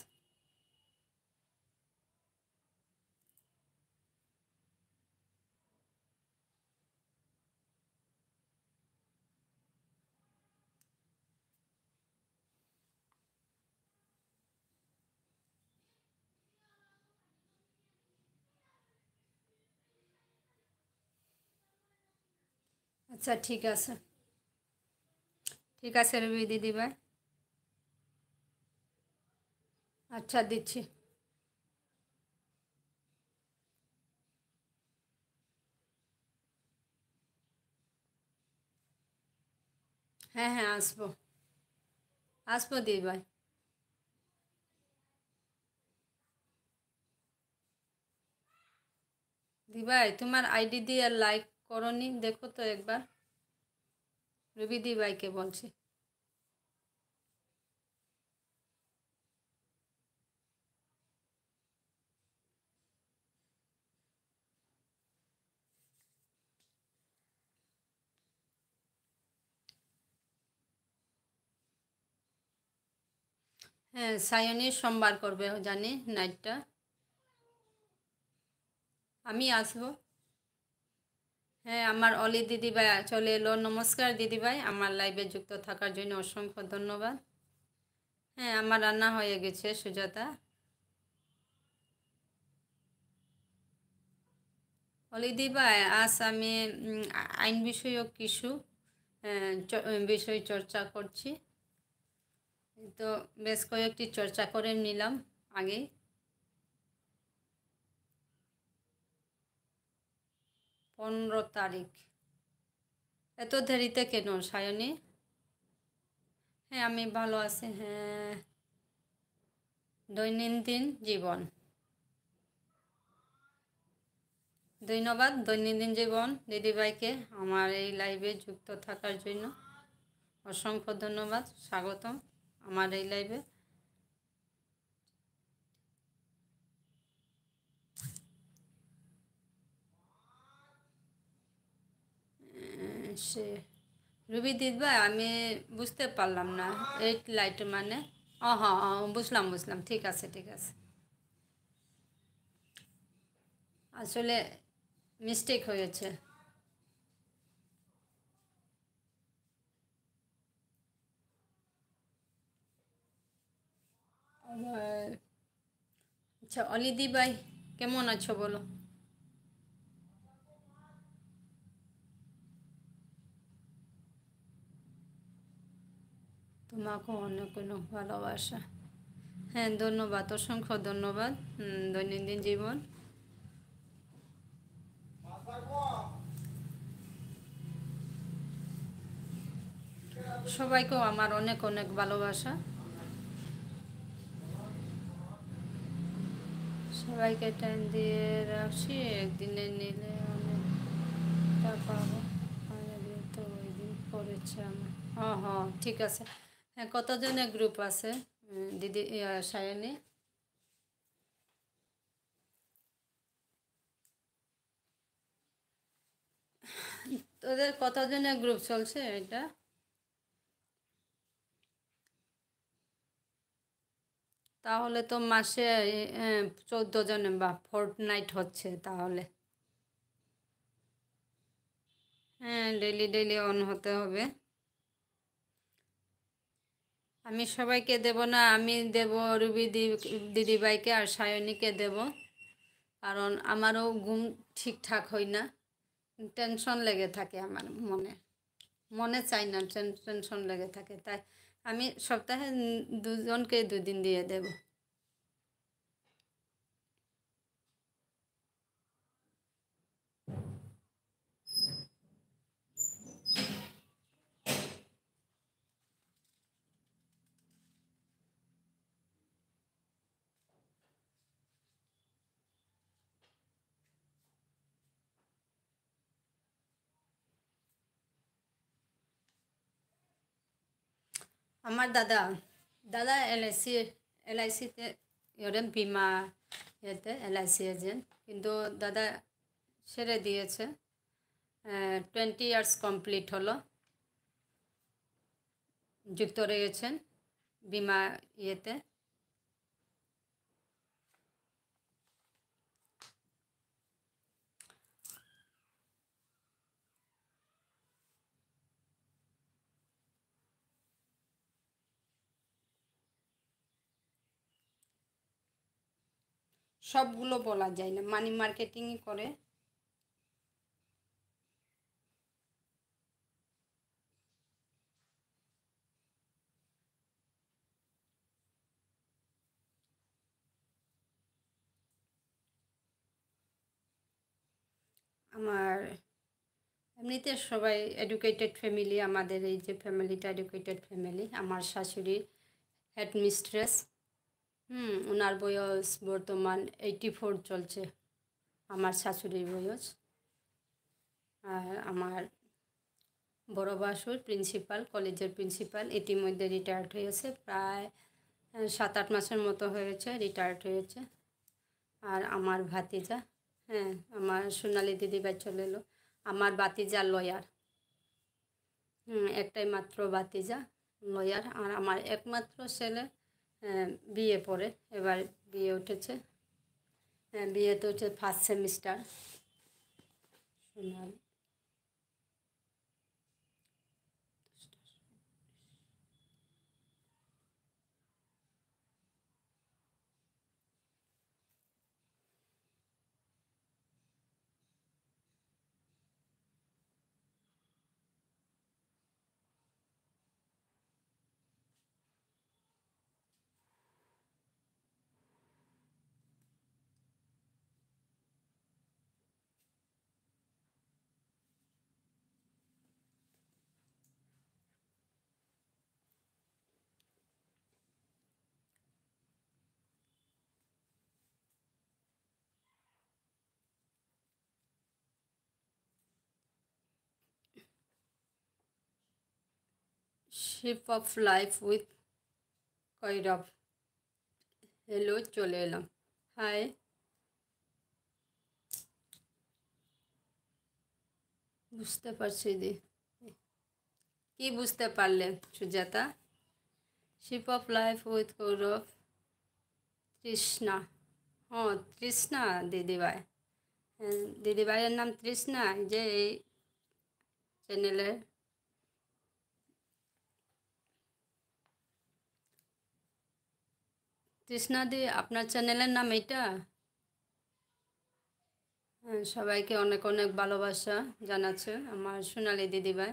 আচ্ছা, ঠিক আছে, ঠিক আছে রবি দিদিভাই, আচ্ছা দিচ্ছি। হ্যাঁ হ্যাঁ, আসবো আসবো দিদিভাই। দিভাই তোমার আইডি দিয়ে লাইক করনি, দেখো তো একবার। রবি দিভাইকে বলছি। হ্যাঁ, সায়নী সোমবার করবে জানি নাইটটা, আমি আসবো। হ্যাঁ, আমার অলি দিদিভাই চলে এলো। নমস্কার দিদিভাই, আমার লাইভে যুক্ত থাকার জন্য অসংখ্য ধন্যবাদ। হ্যাঁ, আমার রান্না হয়ে গেছে সুজাতা। অলি দিদিভাই, আজ আমি আইন বিষয়ক কিছু বিষয় চর্চা করছি। তো বেশ কয়েকটি চর্চা করে নিলাম আগে। 15 তারিখ, এত দেরিতে কেন সায়নী? হ্যাঁ, আমি ভালো আছি। হ্যাঁ, দৈনন্দিন জীবন, ধন্যবাদ দৈনন্দিন জীবন দিদিভাইকে আমার এই লাইভে যুক্ত থাকার জন্য। অসংখ্য ধন্যবাদ, স্বাগতম আমার এই লাইভে। সে রুবি দিদিভাই, আমি বুঝতে পারলাম না এই লাইট মানে। হ্যাঁ বুঝলাম বুঝলাম, ঠিক আছে ঠিক আছে। আসলে মিস্টেক হয়েছে। আবার আচ্ছা, অলিদি ভাই কেমন আছো বলো? তোমাকেও অনেক অনেক ভালোবাসা। হ্যাঁ ধন্যবাদ, অসংখ্য ধন্যবাদ। দৈনন্দিন জীবন। সবাইকেও আমার অনেক অনেক ভালোবাসা। সবাইকে টাইম দিয়ে রাখছি, একদিনে নিলে অনেকটা পাবো। আমাদের তো ওই দিন করেছে আমার। হ্যাঁ ঠিক আছে। হ্যাঁ, কতজনের গ্রুপ আছে দিদি সায়নী? তোদের কতজনের গ্রুপ চলছে এটা? তাহলে তো মাসে 14 জনে বা ফোর্ট নাইট হচ্ছে তাহলে। হ্যাঁ, ডেলি ডেলি অন হতে হবে। আমি সবাইকে দেব না, আমি দেব রুবি দিদিভাইকে আর সায়নীকে দেব। কারণ আমারও ঘুম ঠিকঠাক হয় না, টেনশন লেগে থাকে আমার মনে। মনে চাই না, টেনশন লেগে থাকে, তাই আমি সপ্তাহে দুজনকে 2 দিন দিয়ে দেব। আমার দাদা দাদা এলআইসিতে বিমা ইয়েতে এলআইসি এজেন্ট, কিন্তু দাদা ছেড়ে দিয়েছে। 20 ইয়ার্স কমপ্লিট হলো, যুক্ত রয়েছেন বিমা ইয়েতে। সবগুলো বলা যায় না, মানি মার্কেটিংই করে। আমার এমনিতে সবাই এডুকেটেড ফ্যামিলি, আমাদের এই যে ফ্যামিলিটা এডুকেটেড ফ্যামিলি। আমার শাশুড়ি হেড মিস্ট্রেস, ওনার বয়স বর্তমান 84 চলছে, আমার শাশুড়ির বয়স। আর আমার বড় বাসুর প্রিন্সিপাল, কলেজের প্রিন্সিপাল, ইতিমধ্যে রিটায়ার্ড হয়েছে, প্রায় 7-8 মাসের মতো হয়েছে রিটায়ার্ড হয়েছে। আর আমার ভাতিজা, হ্যাঁ আমার সোনালি দিদিভাই চলে এলো। আমার ভাতিজা লয়ার, একটাই মাত্র ভাতিজা লয়ার। আর আমার একমাত্র ছেলে বিয়ে পড়ে, এবার বিয়ে উঠেছে, বিয়েতে উঠে first semester. Sonali ship of life with Kairab. Hello, চলে এলাম। হাই। বুঝতে পারছি দি। কি বুঝতে পারলেন Sujata? Ship of life with Kaurab, Trishna. ও, তৃষ্ণা দিদিভাই। দিদিভাইয়ের নাম তৃষ্ণা, যে এই চ্যানেলের। তৃষ্ণা দি, আপনার চ্যানেলের নাম এইটা? সবাইকে অনেক অনেক ভালোবাসা জানাচ্ছে আমার সোনালি দিদিভাই।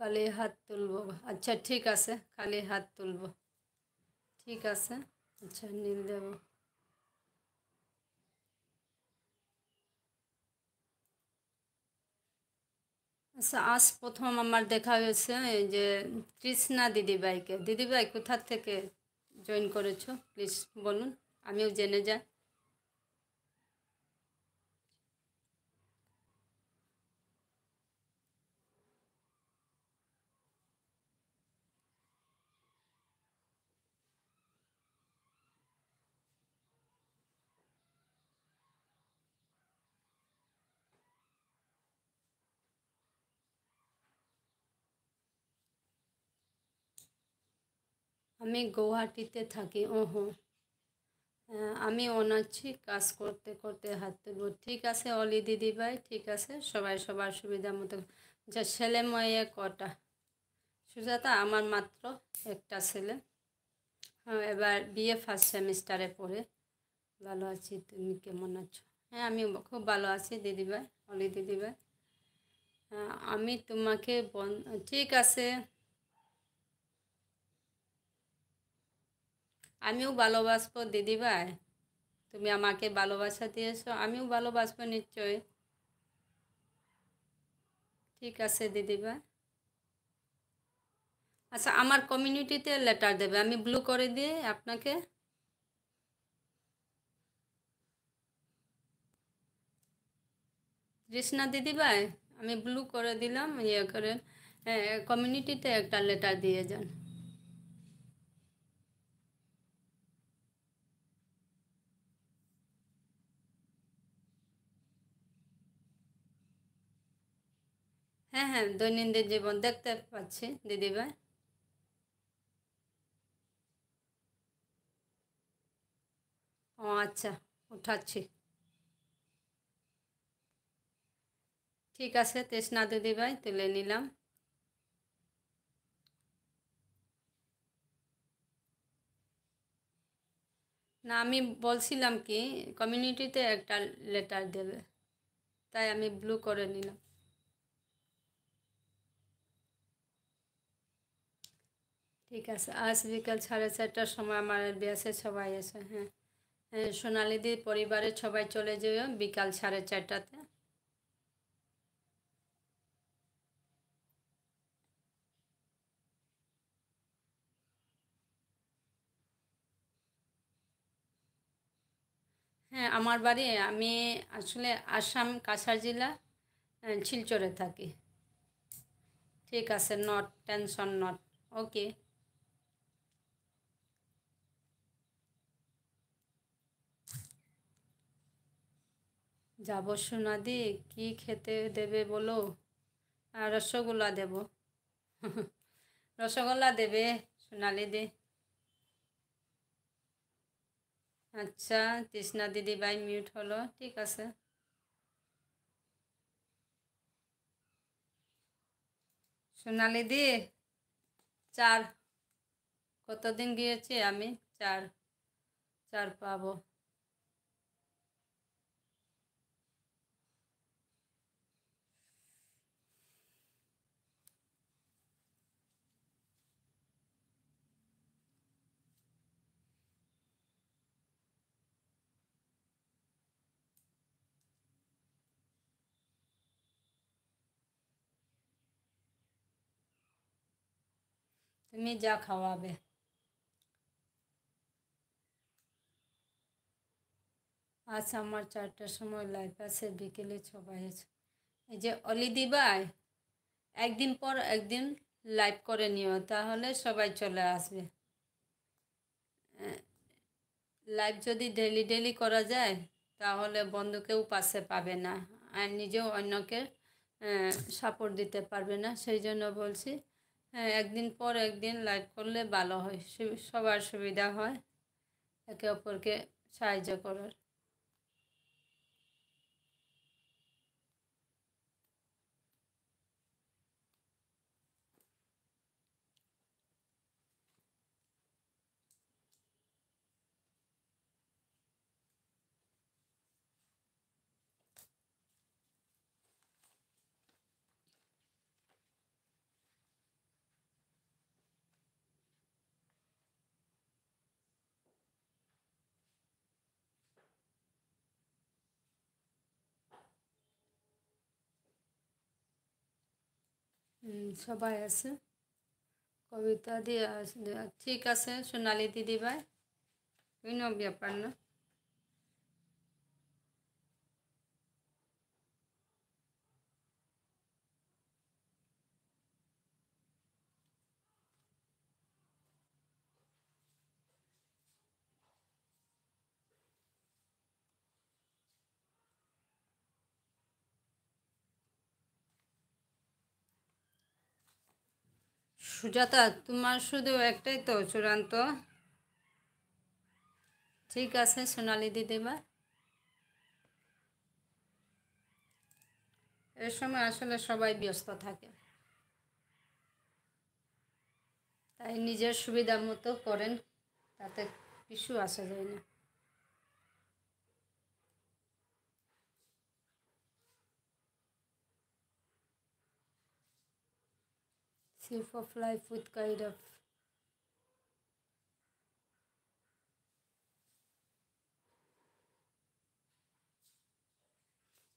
খালি হাত তুলবো? আচ্ছা ঠিক আছে, খালি হাত তুলবো। ঠিক আছে, আচ্ছা নীল দেব। আচ্ছা, আজ প্রথম আমার দেখা হয়েছে এই যে তৃষ্ণা দিদিভাইকে। দিদিভাই কোথা থেকে জয়েন করেছো প্লিজ বলুন, আমিও জেনে যাই। আমি গুয়াহাটিতে থাকি। ওহো, আমি অনাচ্ছি কাজ করতে করতে হাত তুলব। ঠিক আছে অলি দিদিভাই, ঠিক আছে, সবাই সবার সুবিধা মতো। আচ্ছা, ছেলে মেয়ে কটা? সুজাতা, আমার মাত্র একটা ছেলে। হ্যাঁ, এবার বিএ ফার্স্ট সেমিস্টারে পড়ে। ভালো আছি, তুমি কেমন আছো? হ্যাঁ, আমি খুব ভালো আছি দিদিভাই, অলি দিদিভাই। আমি তোমাকে ঠিক আছে, আমিও ভালোবাসবো দিদিভাই। তুমি আমাকে ভালোবাসা দিয়েছো, আমিও ভালোবাসবো নিশ্চয়ই। ঠিক আছে দিদিভাই। আচ্ছা, আমার কমিউনিটিতে লেটার দেবে, আমি ব্লু করে দিয়ে আপনাকে। কৃষ্ণা দিদিভাই, আমি ব্লু করে দিলাম, ইয়ে করে কমিউনিটিতে একটা লেটার দিয়ে যান। হ্যাঁ হ্যাঁ, দৈনন্দিন জীবন দেখতে পাচ্ছি দিদিভাই। ও আচ্ছা, উঠাচ্ছি। ঠিক আছে তৃষ্ণা দিদিভাই, তুলে নিলাম। না, আমি বলছিলাম কি কমিউনিটিতে একটা লেটার দেবে, তাই আমি ব্লু করে নিলাম। ঠিক আছে, আজ বিকাল 4:30টার সময় আমার ব্যাসে সবাই এসে। হ্যাঁ হ্যাঁ, সোনালিদি পরিবারের সবাই চলে যেও বিকাল 4:30টাতে। হ্যাঁ, আমার বাড়ি, আমি আসলে আসাম কাছাড় জেলা, শিলচরে থাকি। ঠিক আছে, নট টেনশন নট। ওকে। যাবো সোনাদি, কি খেতে দেবে বলো? রসগোল্লা দেব। রসগোল্লা দেবে সোনালি দি। আচ্ছা, তৃষ্ণা দিদি ভাই মিউট হলো, ঠিক আছে। সোনালি দি, 4। কতদিন গিয়েছি আমি? 4। 4 পাবো। তুমি যা খাওয়াবে। আচ্ছা, আমার 4টার সময় লাইভ আছে, বিকেলে সবাই আছে। এই যে অলি দিবাই, একদিন পর একদিন লাইভ করে নিও, তাহলে সবাই চলে আসবে। লাইভ যদি ডেলি ডেলি করা যায় তাহলে বন্ধুকেও পাশে পাবে না, আর নিজেও অন্যকে সাপোর্ট দিতে পারবে না। সেই জন্য বলছি একদিন পর একদিন লাইভ করলে ভালো হয়, সবার সুবিধা হয় একে অপরকে সাহায্য করার। সবাই আছে, কবিতা দিয়ে ঠিক আছে সোনালি দিদি ভাই, কোনো ব্যাপার না। সুজাতা, তোমার শুধু একটাই তো চূড়ান্ত? ঠিক আছে সোনালি দিদিমা, এর সময় আসলে সবাই ব্যস্ত থাকে, তাই নিজের সুবিধা মতো করেন, তাতে কিছু আসা যায় না। Shift of life with kind of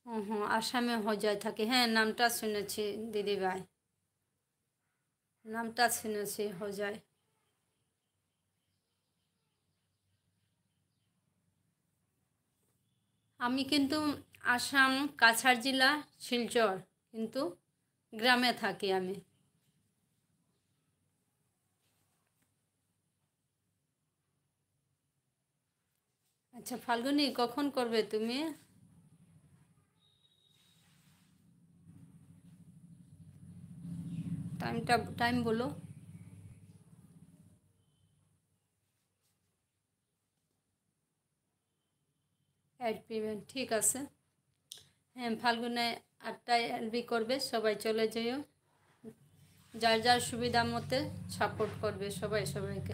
হুম, আসামে হজায় থাকে, হ্যাঁ নামটা শুনেছি দিদিভাই, নামটা শুনেছি হজায়। আমি কিন্তু আসাম কাছাড় জেলা শিলচর, কিন্তু গ্রামে থাকি আমি। আচ্ছা ফাল্গুনি, কখন করবে তুমি? টাইম বলো। 8 PM, ঠিক আছে। হ্যাঁ ফাল্গুনে 8টায় এলবি করবে, সবাই চলে যেও, যার যার সুবিধা মতে সাপোর্ট করবে সবাই সবাইকে।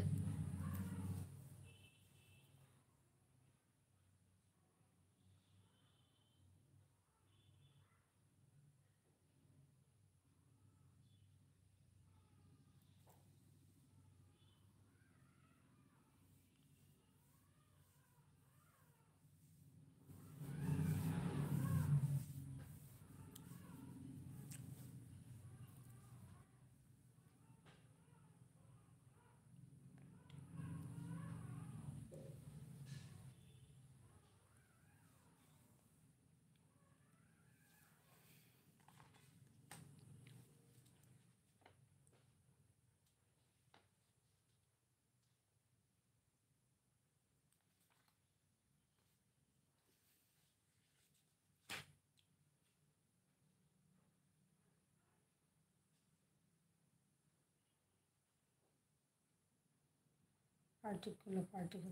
Particular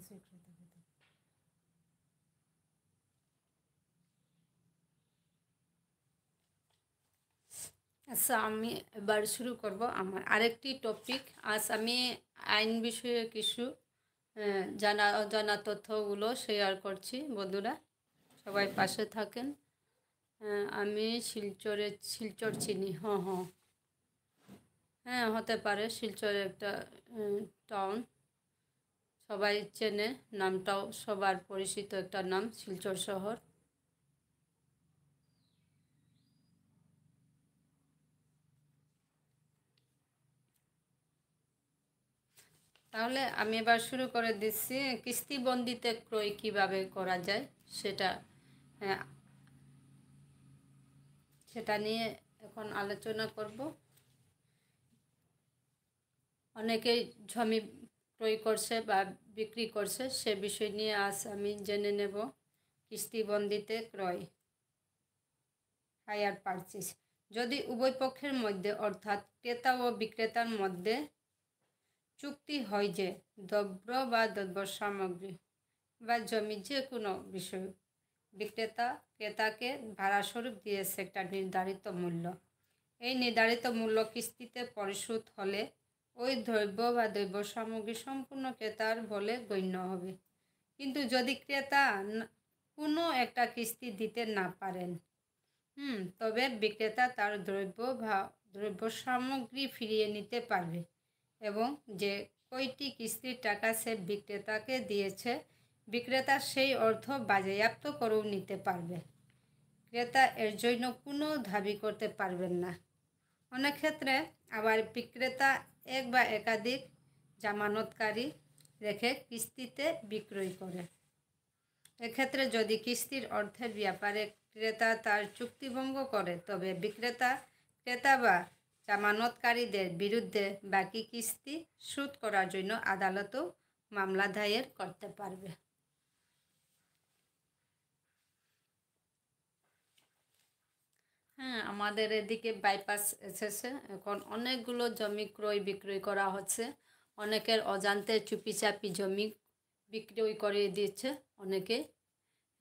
sector. আচ্ছা আমি এবার শুরু করব আমার আরেকটি টপিক। আজ আমি আইন বিষয়ে কিছু জানা অজানা তথ্যগুলো শেয়ার করছি, বন্ধুরা সবাই পাশে থাকেন। আমি শিলচর চিনি, হ্যাঁ হ্যাঁ হ্যাঁ হতে পারে, শিলচরে একটা টাউন, সবাই চেনে, নামটাও সবার পরিচিত একটা নাম শিলচর শহর। তাহলে আমি এবার শুরু করে দিচ্ছি, কিস্তিবন্দিতে ক্রয় কীভাবে করা যায় সেটা সেটা নিয়ে এখন আলোচনা করব। অনেকেই জমি ক্রয় করছে বা বিক্রি করছে, সে বিষয় নিয়ে আজ আমি জেনে নেব। কিস্তিবন্দিতে ক্রয়, হায়ার পারচেজ। যদি উভয় পক্ষের মধ্যে অর্থাৎ ক্রেতা ও বিক্রেতার মধ্যে চুক্তি হয় যে দ্রব্য বা দ্রব্য সামগ্রী বা জমি যে কোনো বিষয় বিক্রেতা ক্রেতাকে ভাড়াস্বরূপ দিয়েছে একটা নির্ধারিত মূল্য, এই নির্ধারিত মূল্য কিস্তিতে পরিশোধ হলে ওই দ্রব্য বা দ্রব্য সামগ্রী সম্পূর্ণ ক্রেতার বলে গণ্য হবে। কিন্তু যদি ক্রেতা কোনো একটা কিস্তি দিতে না পারেন, তবে বিক্রেতা তার দ্রব্য বা দ্রব্য সামগ্রী ফিরিয়ে নিতে পারবে এবং যে কয়টি কিস্তির টাকা সে বিক্রেতাকে দিয়েছে, বিক্রেতা সেই অর্থ বাজেয়াপ্ত করেও নিতে পারবে। ক্রেতা এর জন্য কোনো দাবি করতে পারবেন না। অনেক ক্ষেত্রে আবার বিক্রেতা এক বা একাধিক জামানতকারী রেখে কিস্তিতে বিক্রয় করে। এক্ষেত্রে যদি কিস্তির অর্থের ব্যাপারে ক্রেতা তার চুক্তিভঙ্গ করে, তবে বিক্রেতা ক্রেতা বা জামানতকারীদের বিরুদ্ধে বাকি কিস্তি শোধ করার জন্য আদালতেও মামলা দায়ের করতে পারবে। হ্যাঁ, আমাদের এদিকে বাইপাস এসেছে, এখন অনেকগুলো জমি ক্রয় বিক্রয় করা হচ্ছে। অনেকের অজান্তে চুপিচাপি জমি বিক্রয় করে দিচ্ছে অনেকে।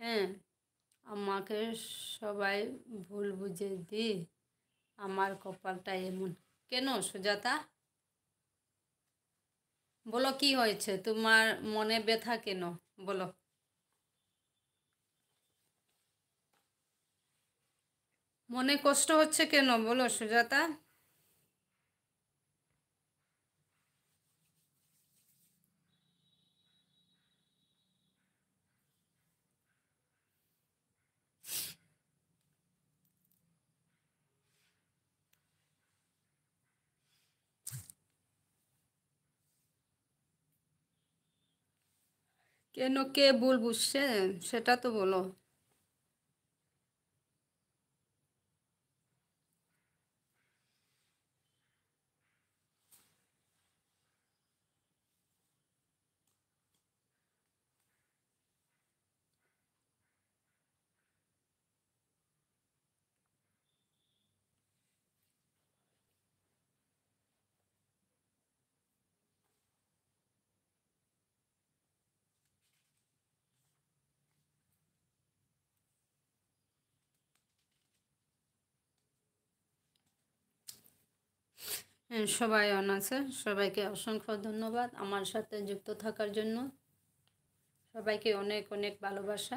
হ্যাঁ, আমাকে সবাই ভুল বুঝে দি, আমার কপালটা এমন। কেন সুজাতা, বলো কি হয়েছে, তোমার মনে ব্যথা কেন, বলো। মনে কষ্ট হচ্ছে কেন, বলো সুজাতা। কেন, কে ভুল বুঝছে সেটা তো বলো। হ্যাঁ, সবাই অন আছে, সবাইকে অসংখ্য ধন্যবাদ আমার সাথে যুক্ত থাকার জন্য। সবাইকে অনেক অনেক ভালোবাসা।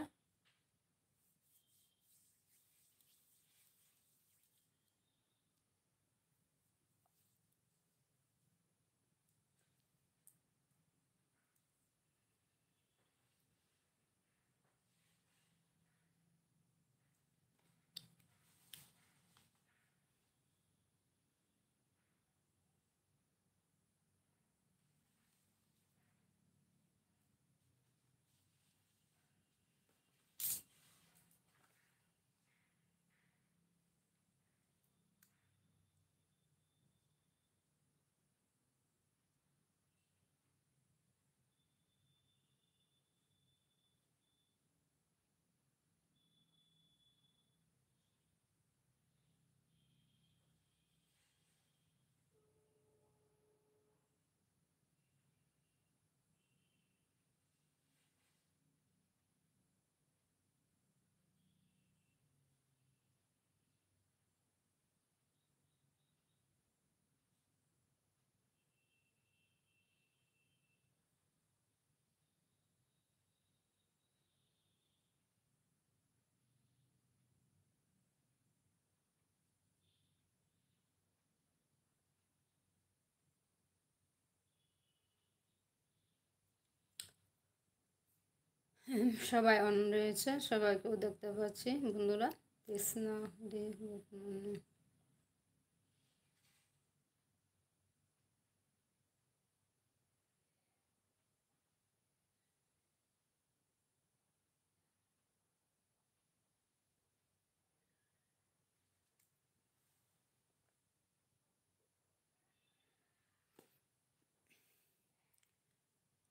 সবাই অন রয়েছে, সবাইকেও দেখতে পাচ্ছি বন্ধুরা। কৃষ্ণ হরে গোপনে।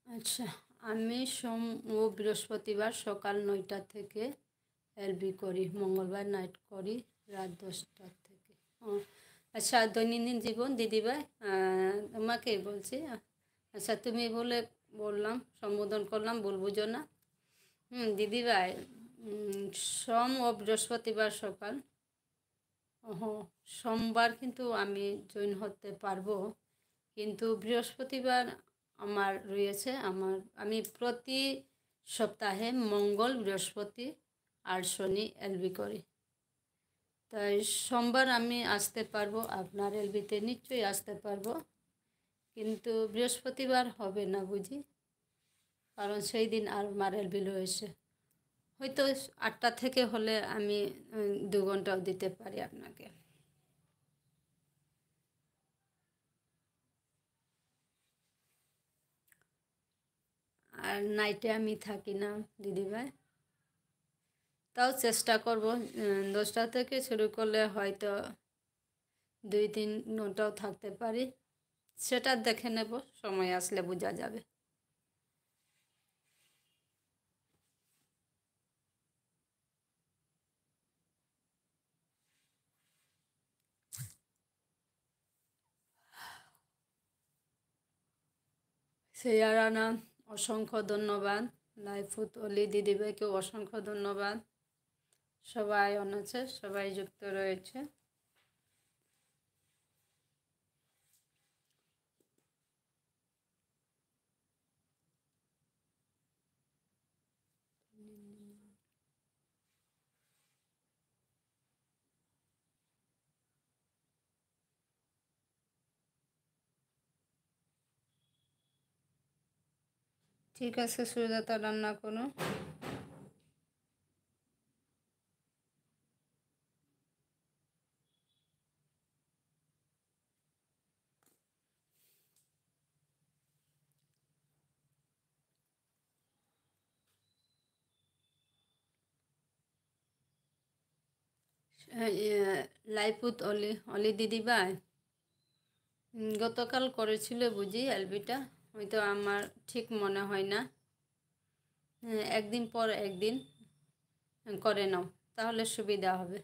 আচ্ছা, আমি সোম ও বৃহস্পতিবার সকাল 9টা থেকে এলবি করি, মঙ্গলবার নাইট করি রাত 10টা থেকে। ও আচ্ছা, দৈনন্দিন জীবন দিদিভাই, তোমাকেই বলছি। আচ্ছা, তুমি বলে বললাম, সম্বোধন করলাম, ভুল বুঝো না। দিদিভাই, সোম ও বৃহস্পতিবার সকাল। ওহো, সোমবার কিন্তু আমি জয়েন হতে পারবো, কিন্তু বৃহস্পতিবার আমার রয়েছে। আমি প্রতি সপ্তাহে মঙ্গল, বৃহস্পতি আর শনি এলবি করি। তাই সোমবার আমি আসতে পারবো, আপনার এলবিতে নিশ্চয়ই আসতে পারবো, কিন্তু বৃহস্পতিবার হবে না বুঝি, কারণ সেই দিন আর আমার এলবি রয়েছে। হয়তো 8টা থেকে হলে আমি 2 ঘন্টাও দিতে পারি আপনাকে। আর নাইটে আমি থাকি না দিদিভাই, তাও চেষ্টা করব। 10টা থেকে শুরু করলে হয়তো 2-3 ঘন্টাও থাকতে পারি, সেটা দেখে নেব, সময় আসলে বোঝা যাবে। সেয়ারানা, অসংখ্য ধন্যবাদ। লাইফুত অলি দিদিভাইকেও অসংখ্য ধন্যবাদ। সবাই অন আছে, সবাই যুক্ত রয়েছে। ঠিক আছে সুজাতা, রান্না করো। লাইফুত অলি অলি দিদিভাই, গতকাল করেছিল বুঝি এলবিটা, হয়তো আমার ঠিক মনে হয় না। একদিন পর একদিন করে নাও, তাহলে সুবিধা হবে।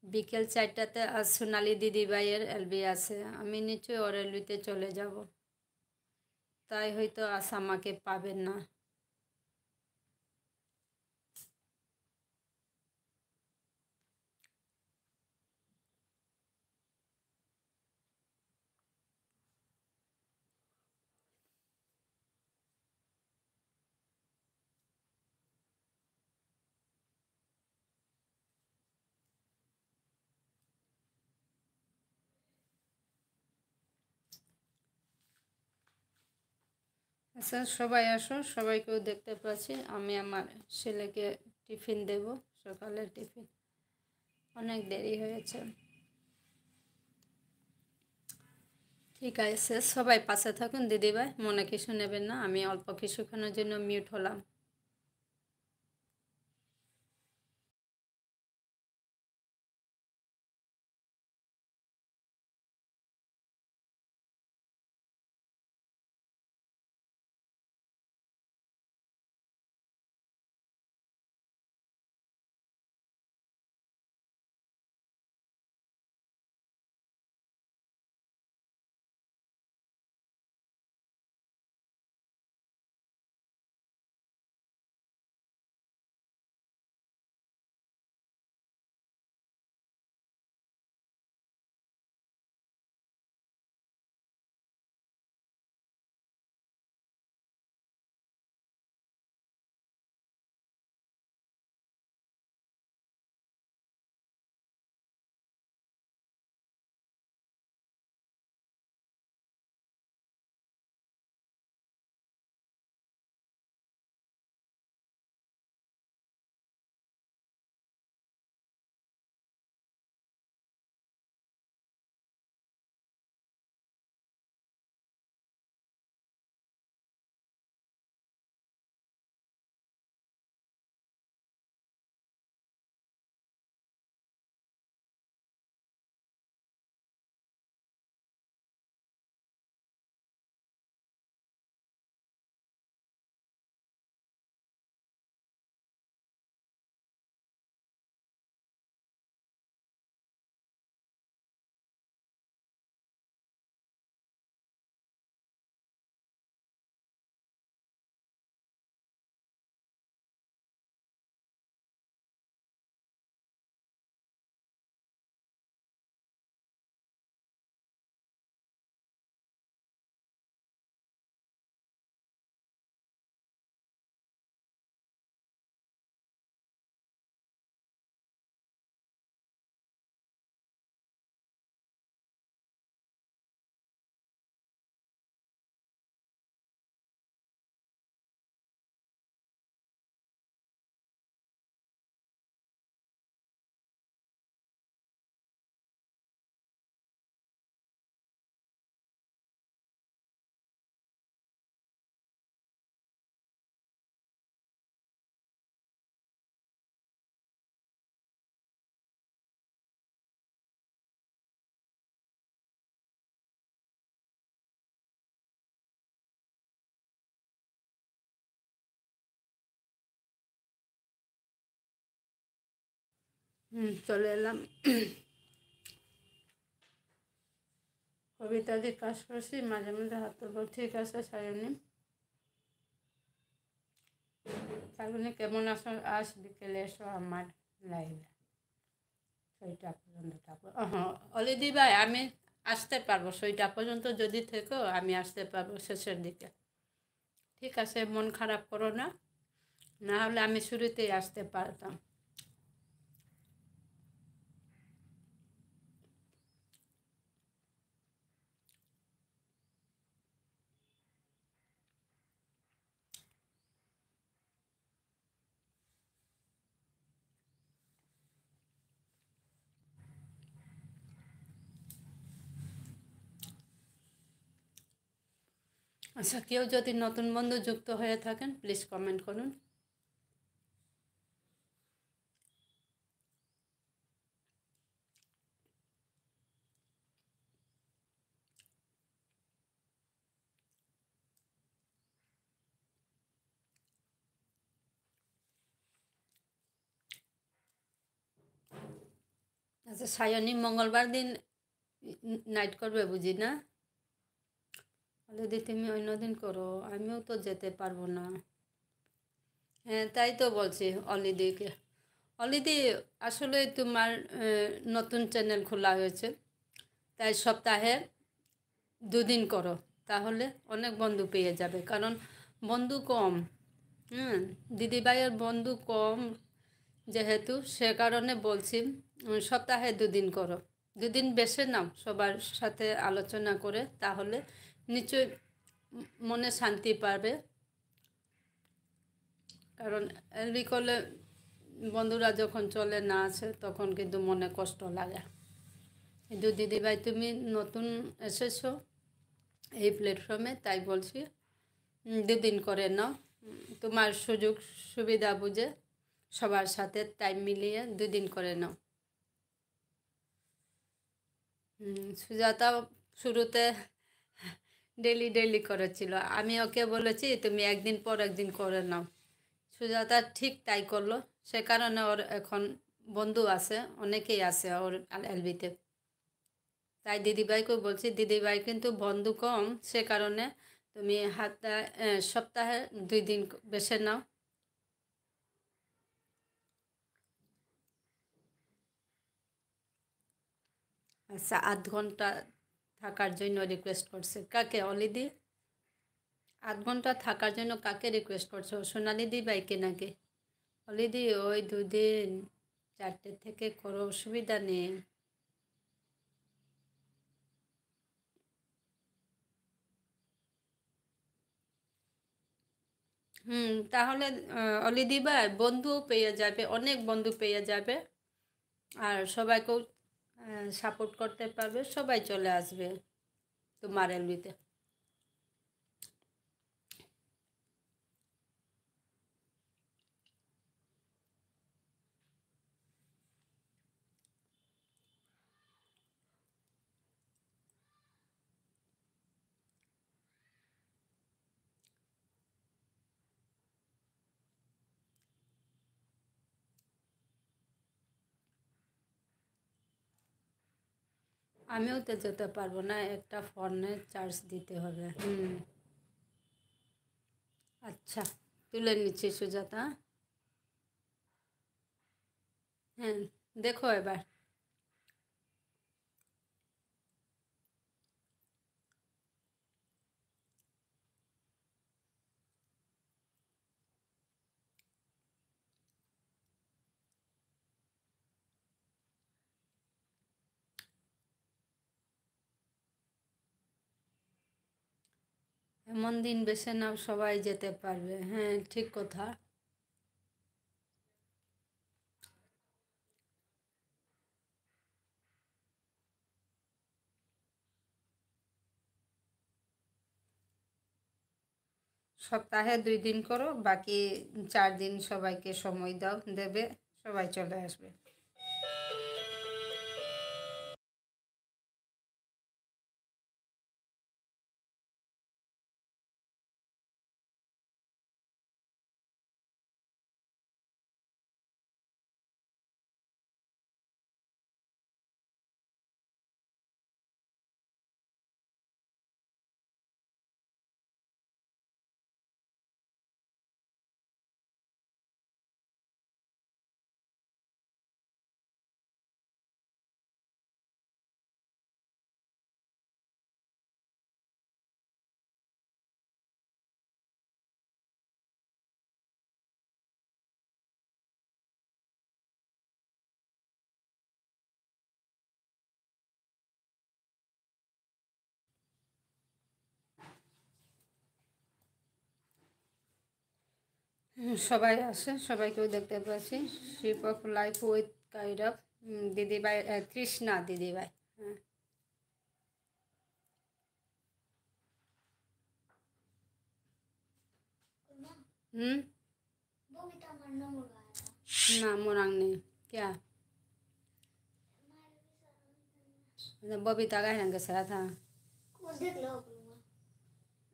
বিকেল 4টাতে আজ সোনালি দিদিভাইয়ের এলবি আছে, আমি নিশ্চয়ই ওর এলবিতে চলে যাব, তাই হয়তো আজ আমাকে পাবেন না। আচ্ছা, সবাই আসো, সবাইকেও দেখতে পাচ্ছি। আমি আমার ছেলেকে টিফিন দেব, সকালের টিফিন, অনেক দেরি হয়েছে। ঠিক আছে, সবাই পাশে থাকুন দিদিভাই, মনে কিছু নেবেন না, আমি অল্প কিছুক্ষণের জন্য মিউট হলাম। চলে এলাম। কবিতা দিয়ে কাজ করছি, মাঝে মাঝে হাত তুলব। ঠিক আছে সায়নী, সায়নী কেমন আছো? আজ বিকেলে এসো আমার লাইভে, 6টা পর্যন্ত থাকবো। হ্যাঁ অলিদি ভাই, আমি আসতে পারবো 6টা পর্যন্ত, যদি থেকো আমি আসতে পারবো শেষের দিকে। ঠিক আছে, মন খারাপ করো না, না হলে আমি শুরুতেই আসতে পারতাম। আচ্ছা, কেউ যদি নতুন বন্ধু যুক্ত হয়ে থাকেন প্লিজ কমেন্ট করুন। আচ্ছা সায়নী, মঙ্গলবার দিন নাইট করবে বুঝি না? যদি তুমি অন্যদিন করো, আমিও তো যেতে পারবো না। হ্যাঁ তাই তো বলছি অলিদিকে। অলিদি, আসলে তোমার নতুন চ্যানেল খোলা হয়েছে, তাই সপ্তাহে 2 দিন করো, তাহলে অনেক বন্ধু পেয়ে যাবে। কারণ বন্ধু কম, হুম, দিদিভাইয়ের বন্ধু কম, যেহেতু সে কারণে বলছি সপ্তাহে 2 দিন করো। 2 দিন বেছে নাও সবার সাথে আলোচনা করে, তাহলে নিশ্চয়ই মনে শান্তি পাবে। কারণ এলবি করলে বন্ধুরা যখন চলে না আসে তখন কিন্তু মনে কষ্ট লাগে। কিন্তু দিদিভাই তুমি নতুন এসেছো এই প্ল্যাটফর্মে, তাই বলছি 2 দিন করে নাও। তোমার সুযোগ সুবিধা বুঝে সবার সাথে টাইম মিলিয়ে 2 দিন করে নাও। সুজাতা শুরুতে ডেলি ডেলি করেছিল, আমি ওকে বলেছি তুমি একদিন পর একদিন করে নাও। সুজাতা ঠিক তাই করলো, সে কারণে ওর এখন বন্ধু আছে, অনেকেই আছে ওর এলবিতে। তাই দিদিভাইকে বলছি, দিদিভাই কিন্তু বন্ধু কম, সে কারণে তুমি সপ্তাহে 2 দিন বেছে নাও। আচ্ছা, 8 ঘন্টা থাকার জন্য রিকোয়েস্ট করছে কাকে? অলিদি? 8 ঘন্টা থাকার জন্য কাকে রিকোয়েস্ট করছো? সোনালি দিদিভাইকে নাকি? অলিদি ওই 2 দিন 4টে থেকে করো, অসুবিধা নেই। তাহলে অলিদি ভাই বন্ধুও পেয়ে যাবে, অনেক বন্ধু পেয়ে যাবে, আর সবাইকেও সাপোর্ট করতে পারবে, সবাই চলে আসবে তোমার এলবিতে। আমিও তো যেতে পারবো না, একটা ফোনে চার্জ দিতে হবে। আচ্ছা, তুলে নিচ্ছি সুজাতা। হ্যাঁ, দেখো এবার। এমন দিন বেছে নাও সবাই যেতে পারবে, হ্যাঁ ঠিক কথা। সপ্তাহে 2 দিন করো, বাকি 4 দিন সবাইকে সময় দাও, দেবে, সবাই চলে আসবে। সবাই আসে, সবাইকেও দেখতে পাচ্ছি। শিপ অফ লাইফ উইথ কাইরব দিদিভাই, কৃষ্ণা দিদিভাই। হ্যাঁ। হুম। ना मोरंग नहीं क्या? बबीता गायन के साथ था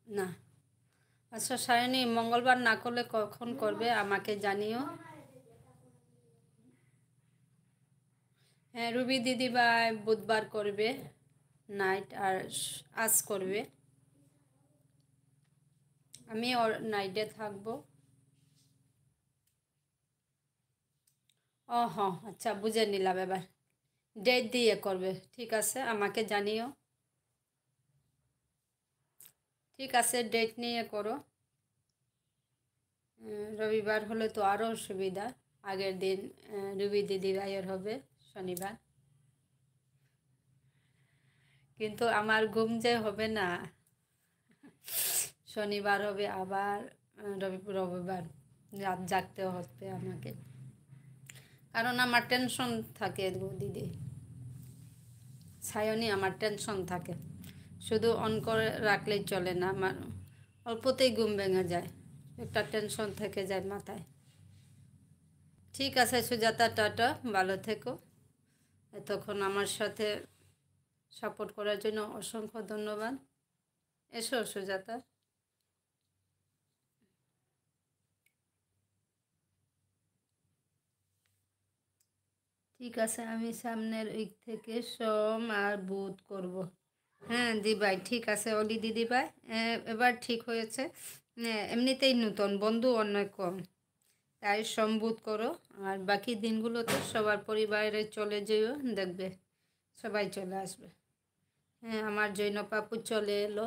না। আচ্ছা সায়নী, মঙ্গলবার না করলে কখন করবে আমাকে জানিও। হ্যাঁ, রুবি দিদিভাই বুধবার করবে নাইট, আর আজ করবে। আমি ওর নাইটে থাকবো। ও হ্যাঁ, আচ্ছা বুঝে নিলাম এবার। ডেট দিয়ে করবে, ঠিক আছে, আমাকে জানিও। ঠিক আছে, ডেট নিয়ে করো। রবিবার হলে তো আরও সুবিধা। আগের দিন রুবি দিদিভাইয়ের হবে শনিবার। কিন্তু আমার ঘুম যে হবে না, শনিবার হবে আবার রবিবার রাত জাগতেও হবে আমাকে, কারণ আমার টেনশন থাকে গো দিদি। সায়নী, আমার টেনশন থাকে, শুধু অন করে রাখলেই চলে না, আমার অল্পতেই ঘুম ভেঙে যায়, একটা টেনশন থেকে যায় মাথায়। ঠিক আছে সুজাতা, টাটা, ভালো থেকো। এতক্ষণ আমার সাথে সাপোর্ট করার জন্য অসংখ্য ধন্যবাদ। এসো সুজাতা। ঠিক আছে, আমি সামনের উইক থেকে সোম আর বুধ করব। হ্যাঁ দিদিভাই, ঠিক আছে অলি দিদিভাই, এবার ঠিক হয়েছে। এমনিতেই নতুন বন্ধু অনেক কম, তাই সোম বুধ করো। আর বাকি দিনগুলোতে সবার পরিবারে চলে যেও, দেখবে সবাই চলে আসবে। হ্যাঁ, আমার জৈনব পাপু চলে এলো,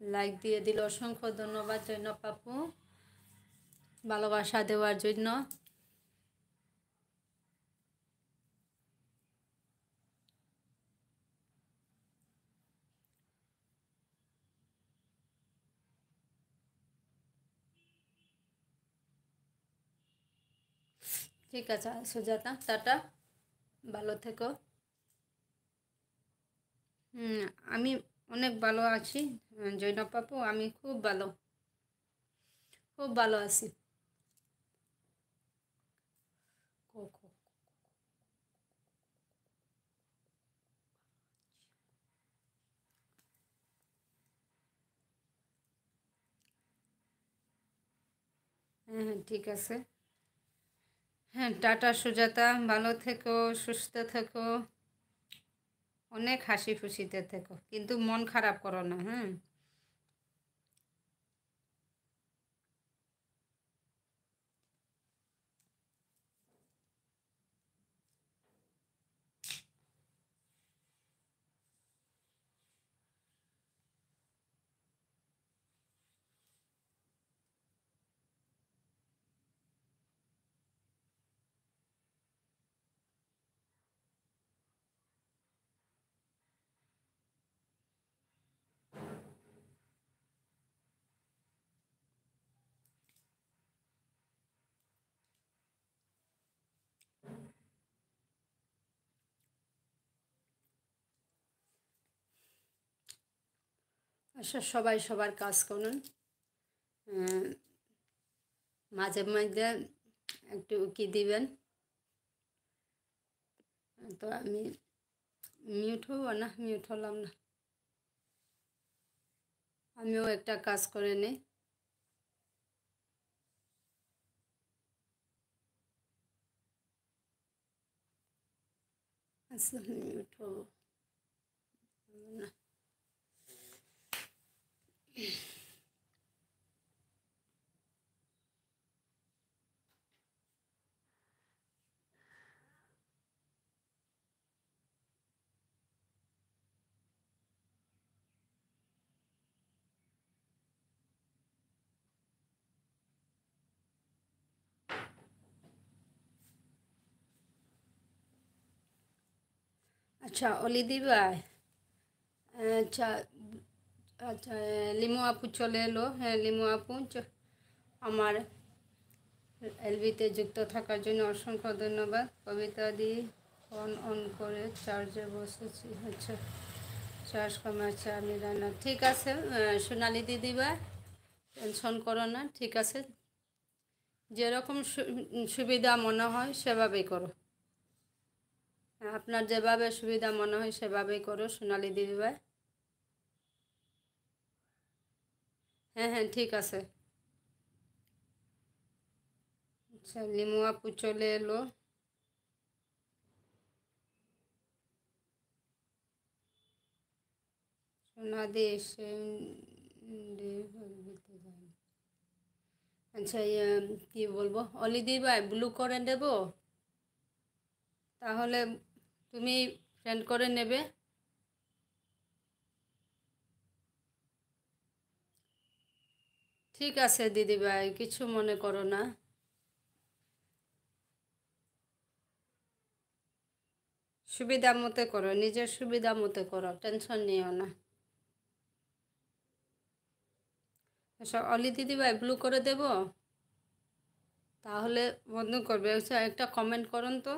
লাইক দিয়ে দিল, অসংখ্য ধন্যবাদ জৈনব পাপু, ভালোবাসা দেওয়ার জন্য। ঠিক আছে সুজাতা, টাটা, ভালো থেকো। আমি অনেক ভালো আছি জৈনব পাপু, আমি খুব ভালো, খুব ভালো আছি। হ্যাঁ হ্যাঁ, ঠিক আছে। হ্যাঁ, টাটা সুজাতা, ভালো থেকো, সুস্থ থেকো, অনেক হাসি খুশিতে থেকো, কিন্তু মন খারাপ করো না। হ্যাঁ। আচ্ছা, সবাই সবার কাজ করুন, মাঝে মাঝে একটু কি দিবেন। তো আমি মিউট হব না, মিউট হলাম না, আমিও একটা কাজ করে নিই। আচ্ছা, মিউট হব না। আচ্ছা অলি দিদিভাই, আচ্ছা আচ্ছা, লিমু আপু চলে এলো। হ্যাঁ লিমু আপু, আমার এলবিতে যুক্ত থাকার জন্য অসংখ্য ধন্যবাদ। কবিতা দি ফোন অন করে চার্জে বসেছি। আচ্ছা, চার্জ কমাচ্ছে আমি রান্না। ঠিক আছে সোনালি দিদিভাই, টেনশন করো না, ঠিক আছে, যেরকম সুবিধা মনে হয় সেভাবেই করো। আপনার যেভাবে সুবিধা মনে হয় সেভাবেই করো সোনালি দিদিভাই। হ্যাঁ হ্যাঁ ঠিক আছে। আচ্ছা, লিমু আপু চলে এলো। সোনাদি এসে আচ্ছা কী বলবো, অলি দিদিভাই ব্লু করে দেব, তাহলে তুমি ফ্রেন্ড করে নেবে। ঠিক আছে দিদিভাই, কিছু মনে করো না। সুবিধা মতো করো, নিজের সুবিধা মতো করো, টেনশন নিও না। আচ্ছা অলি দিদিভাই ব্লু করে দেব, তাহলে বন্ধ করবে। আচ্ছা একটা কমেন্ট করুন তো।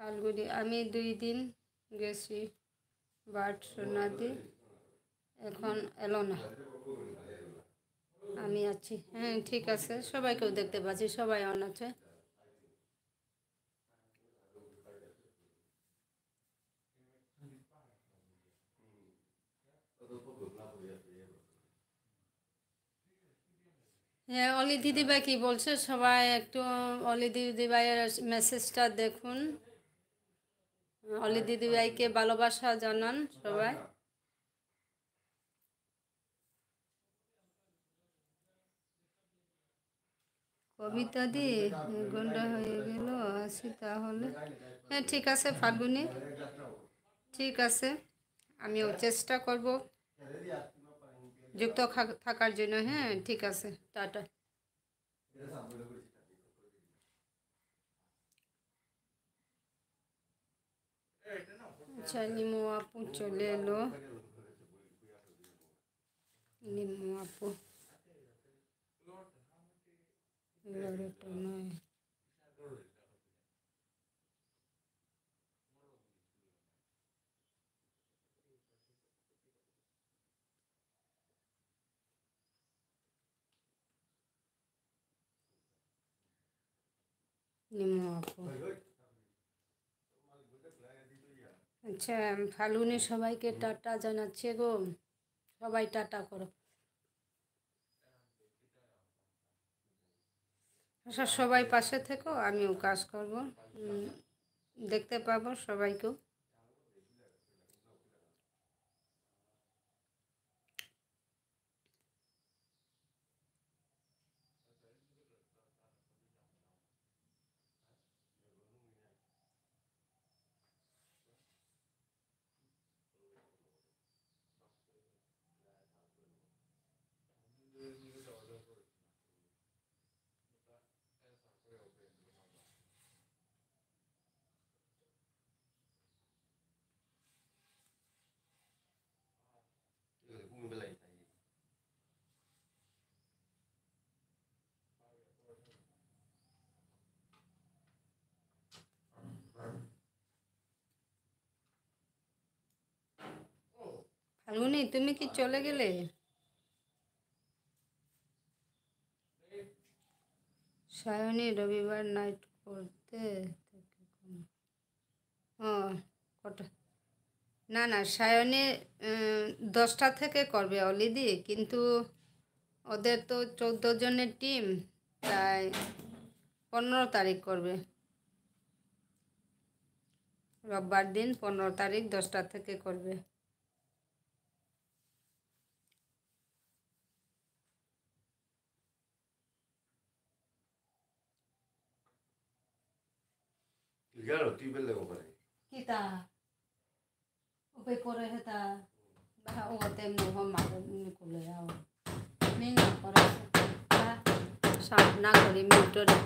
ফাল্গুনি, আমি 2 দিন গেছি বাট সোনাদি এখন এলো না। আমি আছি, হ্যাঁ ঠিক আছে, সবাইকেও দেখতে পাচ্ছি, সবাই অন আছে। হ্যাঁ অলি দিদিভাই কী বলছে সবাই একটু অলি দিদিভাইয়ের মেসেজটা দেখুন। অলি দিদিভাইকে ভালোবাসা জানান সবাই। কবিতা দি 1 ঘন্টা হয়ে গেল, আসি তাহলে। হ্যাঁ ঠিক আছে ফাল্গুনি, ঠিক আছে, আমিও চেষ্টা করব যুক্ত থাকার জন্য। হ্যাঁ ঠিক আছে, টাটা। আচ্ছা নিমু আপু চলে এলো। নিমু আপু 11টা নয়। নিমু আপু, আচ্ছা ফাল্গুনি সবাইকে টাটা জানাচ্ছে গো, সবাই টাটা করো। আচ্ছা সবাই পাশে থেকো, আমিও কাজ করব, দেখতে পাবো সবাইকেও। ফাল্গুনি তুমি কি চলে গেলে? সায়নী রবিবার নাইট করতে ও কটা? না না সায়নী 10টা থেকে করবে অলিদি, কিন্তু ওদের তো 14 জনের টিম, তাই 15 তারিখ করবে, রোববার দিন 15 তারিখ 10টা থেকে করবে। কিতা উপে পরে হেতা ও তেমনি হম মারে নিকুলে আও মিন করে সাপ না করি মিউটরে।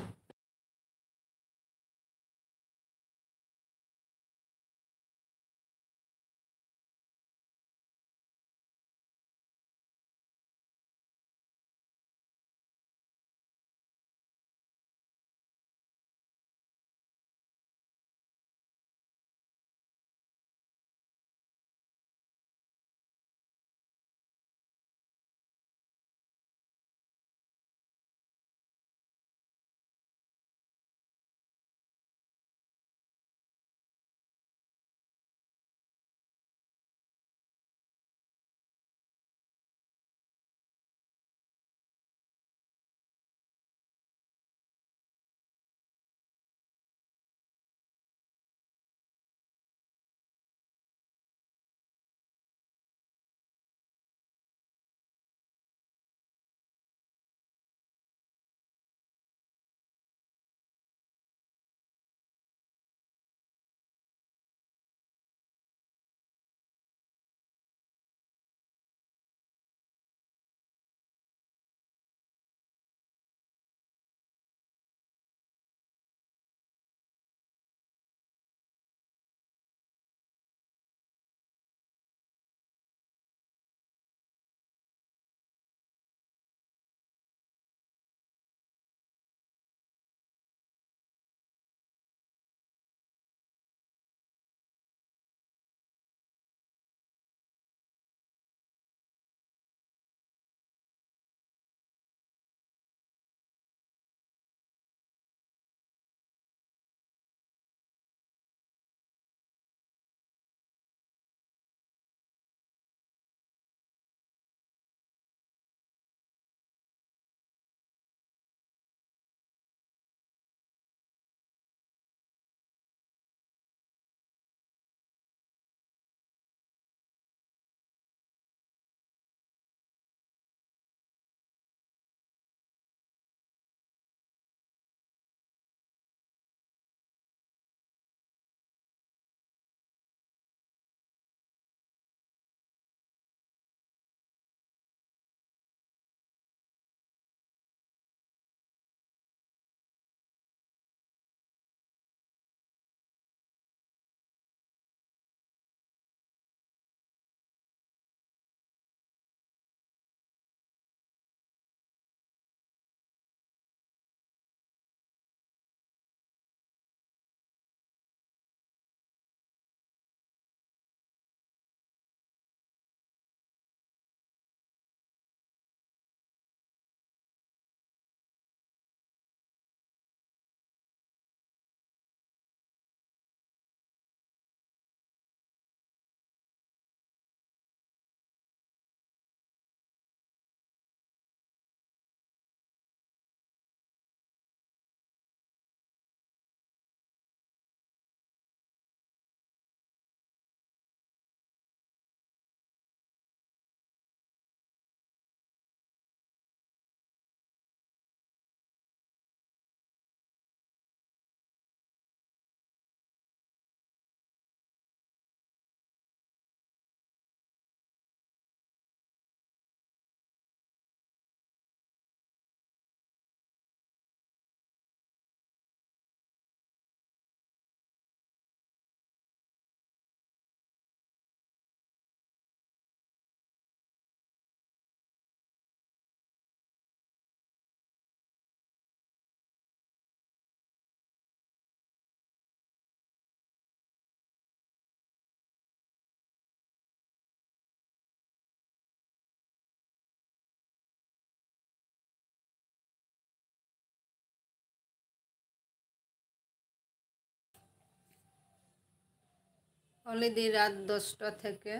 অলরেডি রাত 10টা থেকে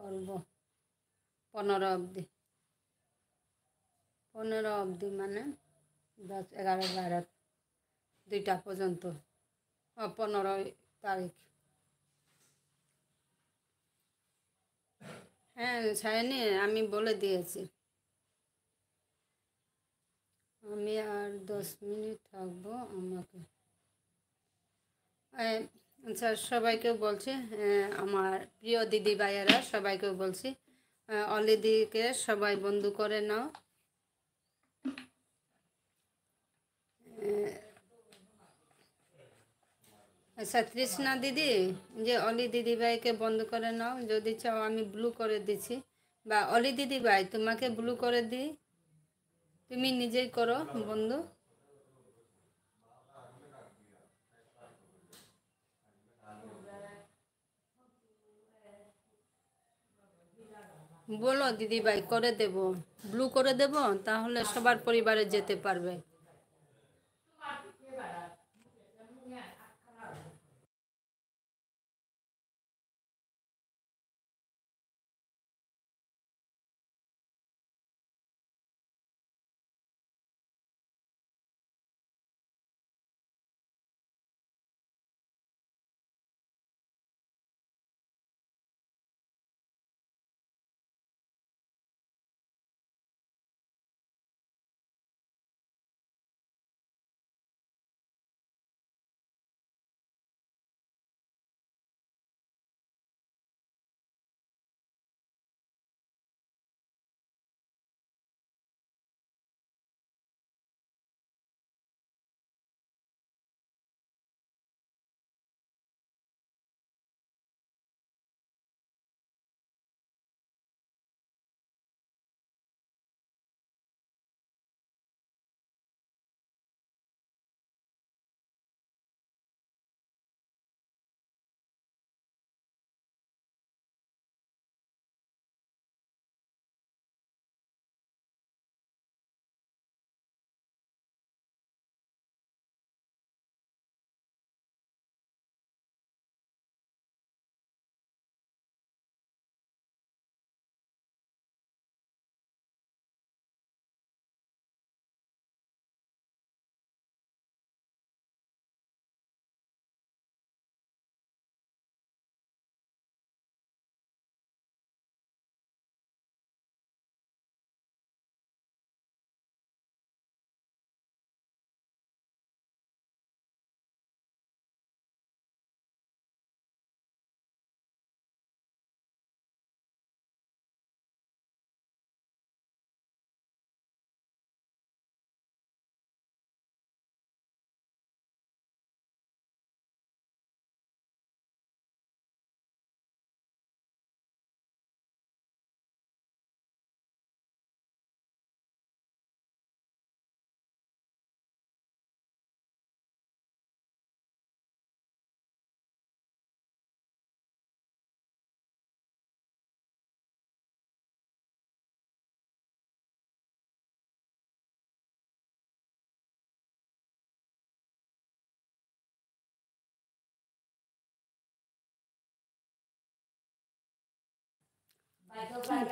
করব 15 অবধি। 15 অবধি মানে 10, 11, 12, 2টা পর্যন্ত। 15 তারিখ। হ্যাঁ ছাড়েনি, আমি বলে দিয়েছি। আমি আর 10 মিনিট থাকবো। আমাকে আচ্ছা, সবাইকে বলছি, আমার প্রিয় দিদি ভাইয়েরা সবাইকে বলছি, অলিদিকে সবাই বন্ধু করে নাও। আচ্ছা তৃষ্ণা দিদি, যে অলি দিদি ভাইকে বন্ধ করে নাও, যদি চাও আমি ব্লু করে দিচ্ছি, বা অলি দিদি ভাই তোমাকে ব্লু করে দিই, তুমি নিজেই করো বন্ধু। বলো দিদি ভাই করে দেব, ব্লু করে দেব, তাহলে সবার পরিবারে যেতে পারবে।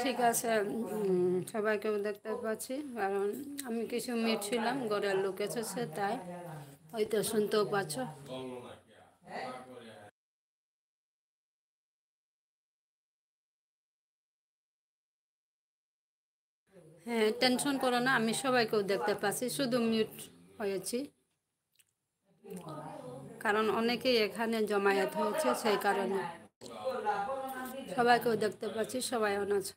ঠিক আছে, সবাইকেও দেখতে পাচ্ছি, কারণ আমি কিছু মিট ছিলাম, ঘরের লোক এসেছে, তাই হয়তো শুনতেও পাচ্ছ। হ্যাঁ টেনশন করো না, আমি সবাইকেও দেখতে পাচ্ছি, শুধু মিউট হয়েছি, কারণ অনেকেই এখানে জমায়েত হয়েছে, সেই কারণে। সবাইকেও দেখতে পাচ্ছি, সবাই অন আছে।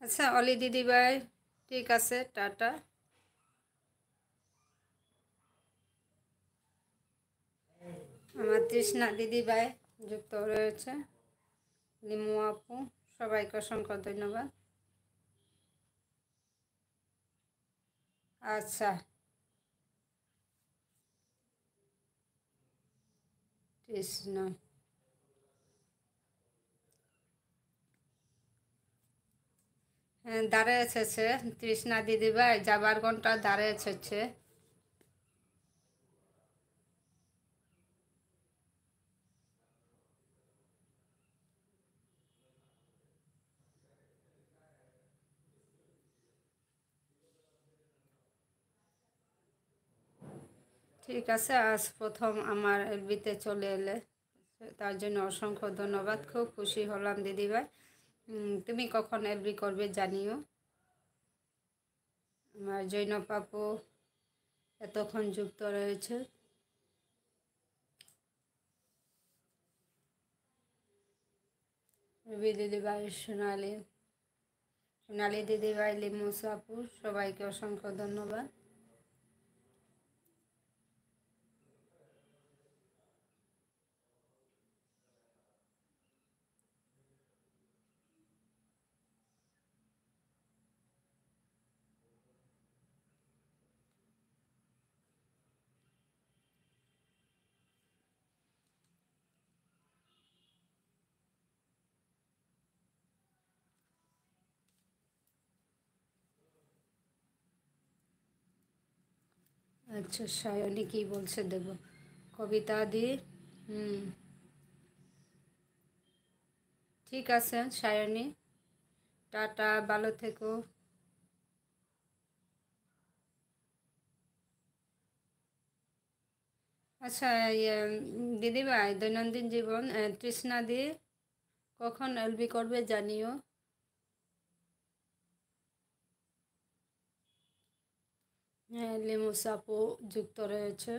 আচ্ছা অলি দিদিভাই, ঠিক আছে, টাটা। আমার তৃষ্ণা দিদিভাই যুক্ত রয়েছে, লিমু আপু, সবাইকে অসংখ্য ধন্যবাদ। আচ্ছা, তৃষ্ণা, হ্যাঁ দাঁড়ায় এসেছে তৃষ্ণা দিদিভাই, যাবার ঘন্টা দাঁড়ায় এসেছে। ঠিক আছে, আজ প্রথম আমার এলবিতে চলে এলে, তার জন্য অসংখ্য ধন্যবাদ, খুব খুশি হলাম দিদিভাই। তুমি কখন এলবি করবে জানিও। আমার জৈনব আপু এতক্ষণ যুক্ত রয়েছে। রবি দিদিভাই, সোনালি, সোনালি দিদিভাই, লিমুস আপু, সবাইকে অসংখ্য ধন্যবাদ। আচ্ছা, সায়নী কি বলছে দেব। কবিতা দি, হুম, ঠিক আছে সায়নী, টাটা, ভালো থেকো। আচ্ছা, দিদিভাই, দৈনন্দিন জীবন, তৃষ্ণা দি কখন এলবি করবে জানিও। হ্যাঁ, লিমুস আপু যুক্ত রয়েছে।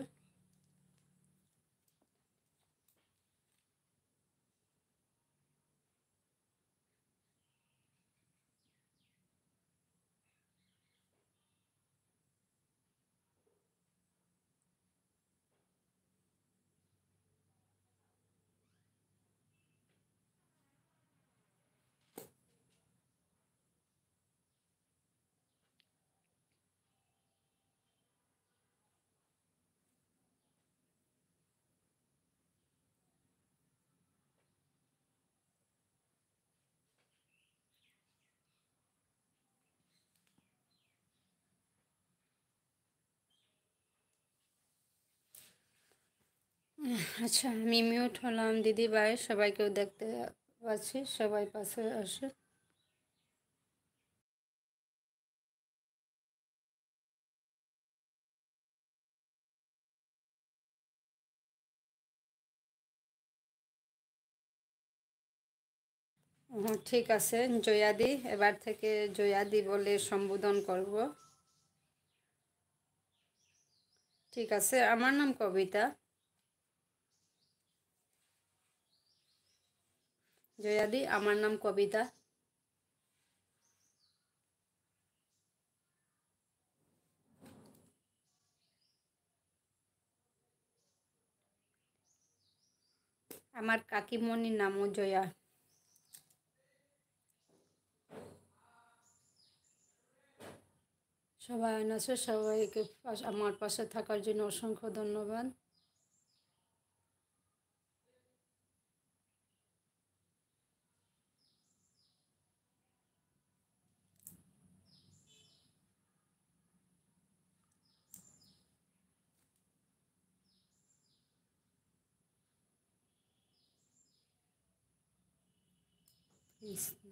আচ্ছা, আমি মিউট হলাম দিদিভাই, সবাইকেও দেখতে পাচ্ছি, সবাই পাশে আসে। হ্যাঁ ঠিক আছে, জয়াদি, এবার থেকে জয়াদি বলে সম্বোধন করব। ঠিক আছে, আমার নাম কবিতা। জয়াদি, আমার নাম কবিতা। আমার কাকিমণির নামও জয়া। সবাই আছে, সবাইকে আমার পাশে থাকার জন্য অসংখ্য ধন্যবাদ। কৃষ্ণ।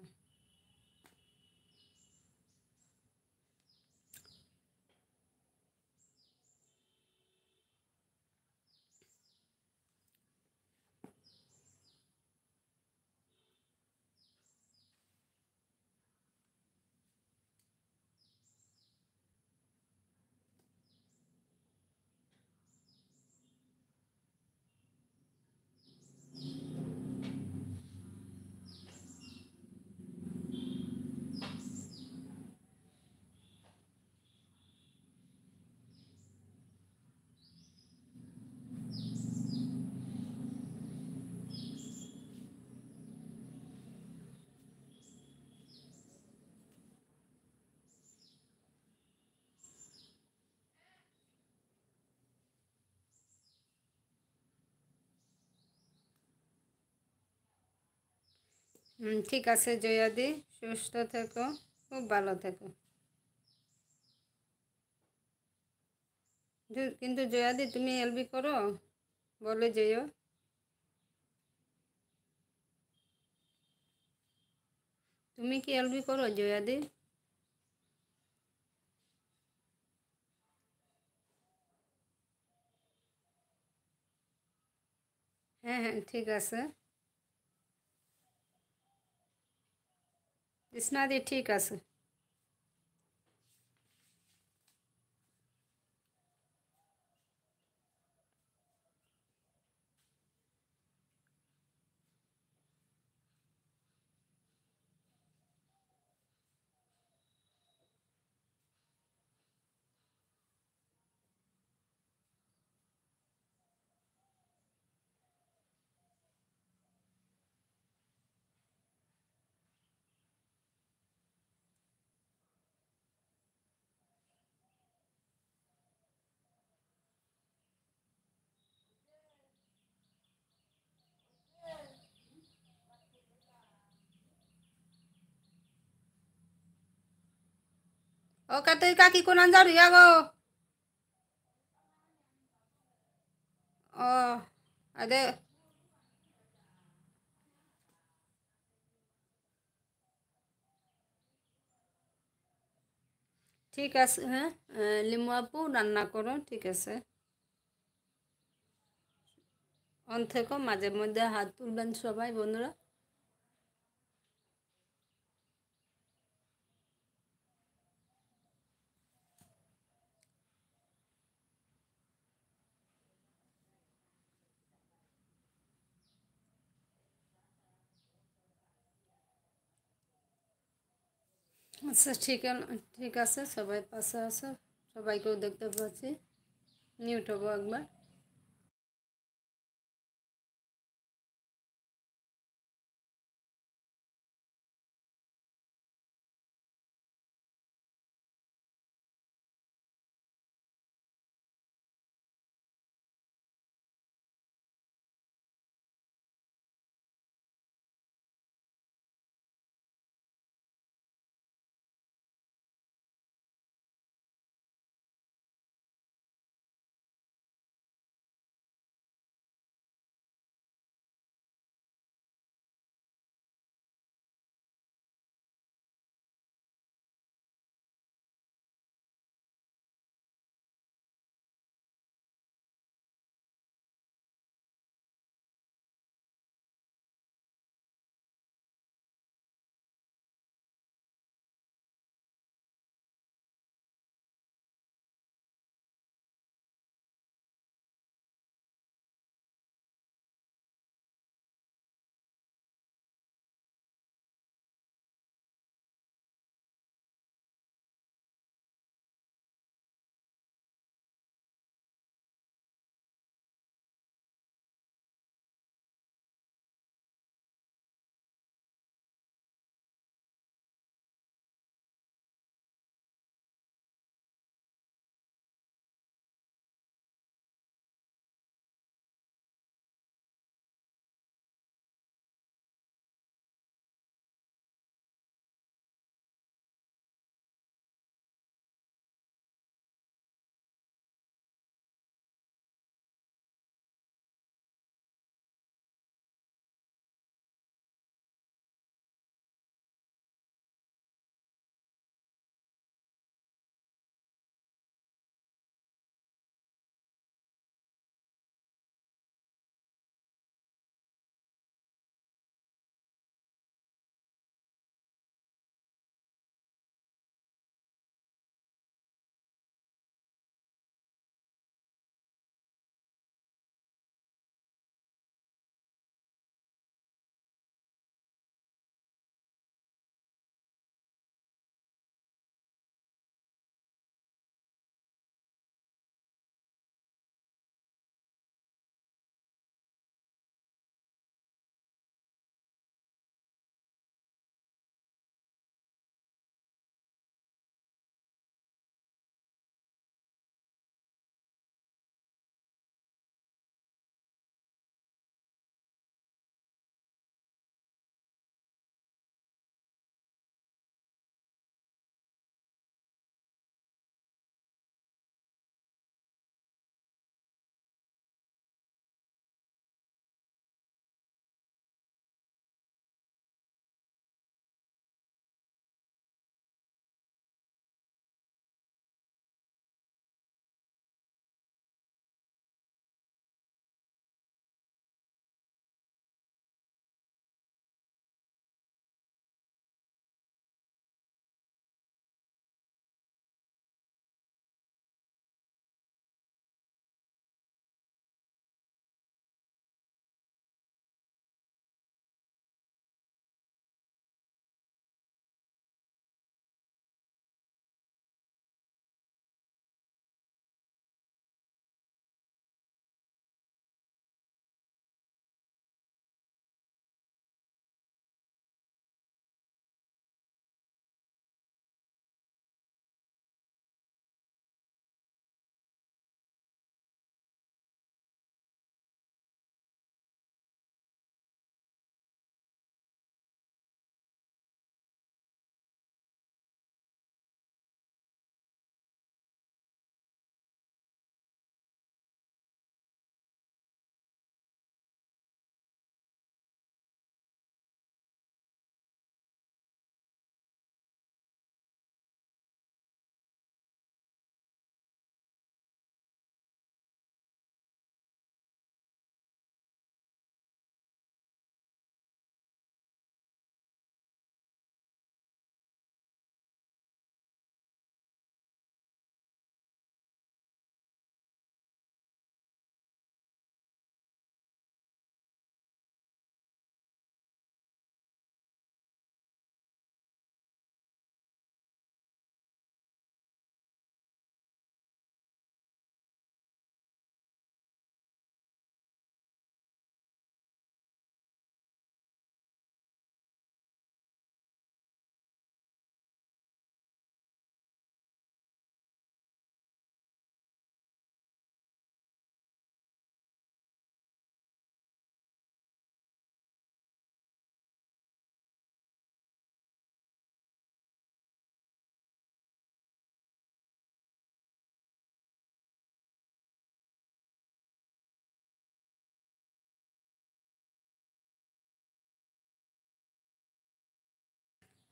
ঠিক আছে জয়াদি, সুস্থ থেকো, খুব ভালো থেকো। কিন্তু জয়াদি তুমি এলবি করো, বলে যেও। তুমি কি এলবি করো জয়াদি? হ্যাঁ হ্যাঁ ঠিক আছে। কৃষ্ণাদি ঠিক আছে। ওকে তুই কাকি কোনান যাবি গো? ও আরে ঠিক আছে। হ্যাঁ লিমু আপু রান্না করো, ঠিক আছে। অন থেকো, মাঝে মধ্যে হাত তুলবেন সবাই বন্ধুরা। আচ্ছা ঠিক আছে, সবাই পাশে আসো, সবাইকেও দেখতে পাচ্ছি। মিউট হবো একবার।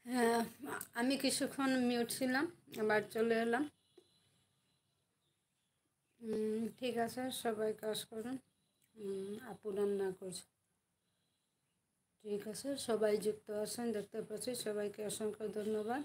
হ্যাঁ, আমি কিছুক্ষণ মিউট ছিলাম, আবার চলে এলাম। ঠিক আছে, সবাই কাজ করুন। আপু রান্না করছে। ঠিক আছে, সবাই যুক্ত আছেন দেখতে পাচ্ছি, সবাইকে অসংখ্য ধন্যবাদ।